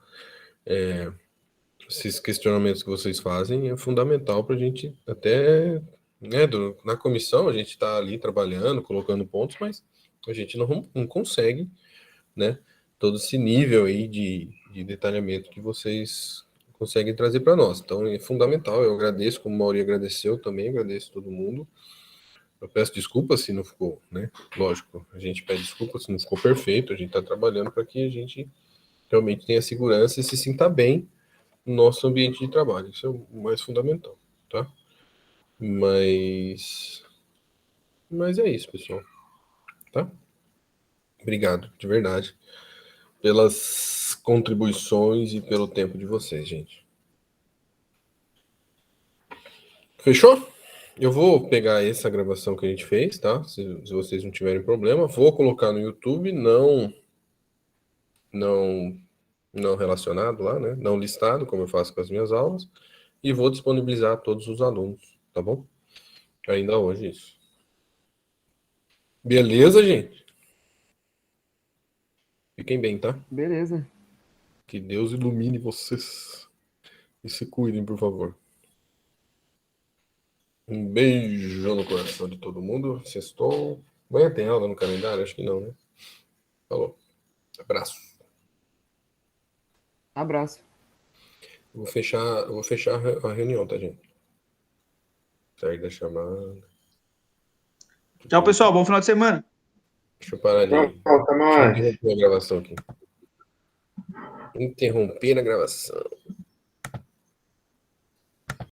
Esses questionamentos que vocês fazem é fundamental para a gente até, né, na comissão a gente está ali trabalhando, colocando pontos, mas a gente não consegue, né, todo esse nível aí de detalhamento que vocês conseguem trazer para nós. Então é fundamental, eu agradeço, como o Mauri agradeceu também, agradeço todo mundo. Eu peço desculpas se não ficou, né? Lógico, a gente pede desculpas se não ficou perfeito, a gente está trabalhando para que a gente realmente tenha segurança e se sinta bem no nosso ambiente de trabalho. Isso é o mais fundamental, tá? Mas é isso, pessoal. Tá? Obrigado, de verdade, pelas contribuições e pelo tempo de vocês, gente. Fechou? Eu vou pegar essa gravação que a gente fez, tá? Se vocês não tiverem problema, vou colocar no YouTube, não relacionado lá, né? Não listado, como eu faço com as minhas aulas, e vou disponibilizar a todos os alunos, tá bom? Ainda hoje isso. Beleza, gente? Fiquem bem, tá? Beleza. Que Deus ilumine vocês. E se cuidem, por favor. Um beijo no coração de todo mundo. Sextou. Amanhã tem aula no calendário? Acho que não, né? Falou. Abraço. Abraço. Vou fechar a reunião, tá, gente? Sair da chamada. Tchau, pessoal. Bom final de semana. Deixa eu parar de... Até mais. Deixa eu interromper a gravação aqui. Interromper a gravação.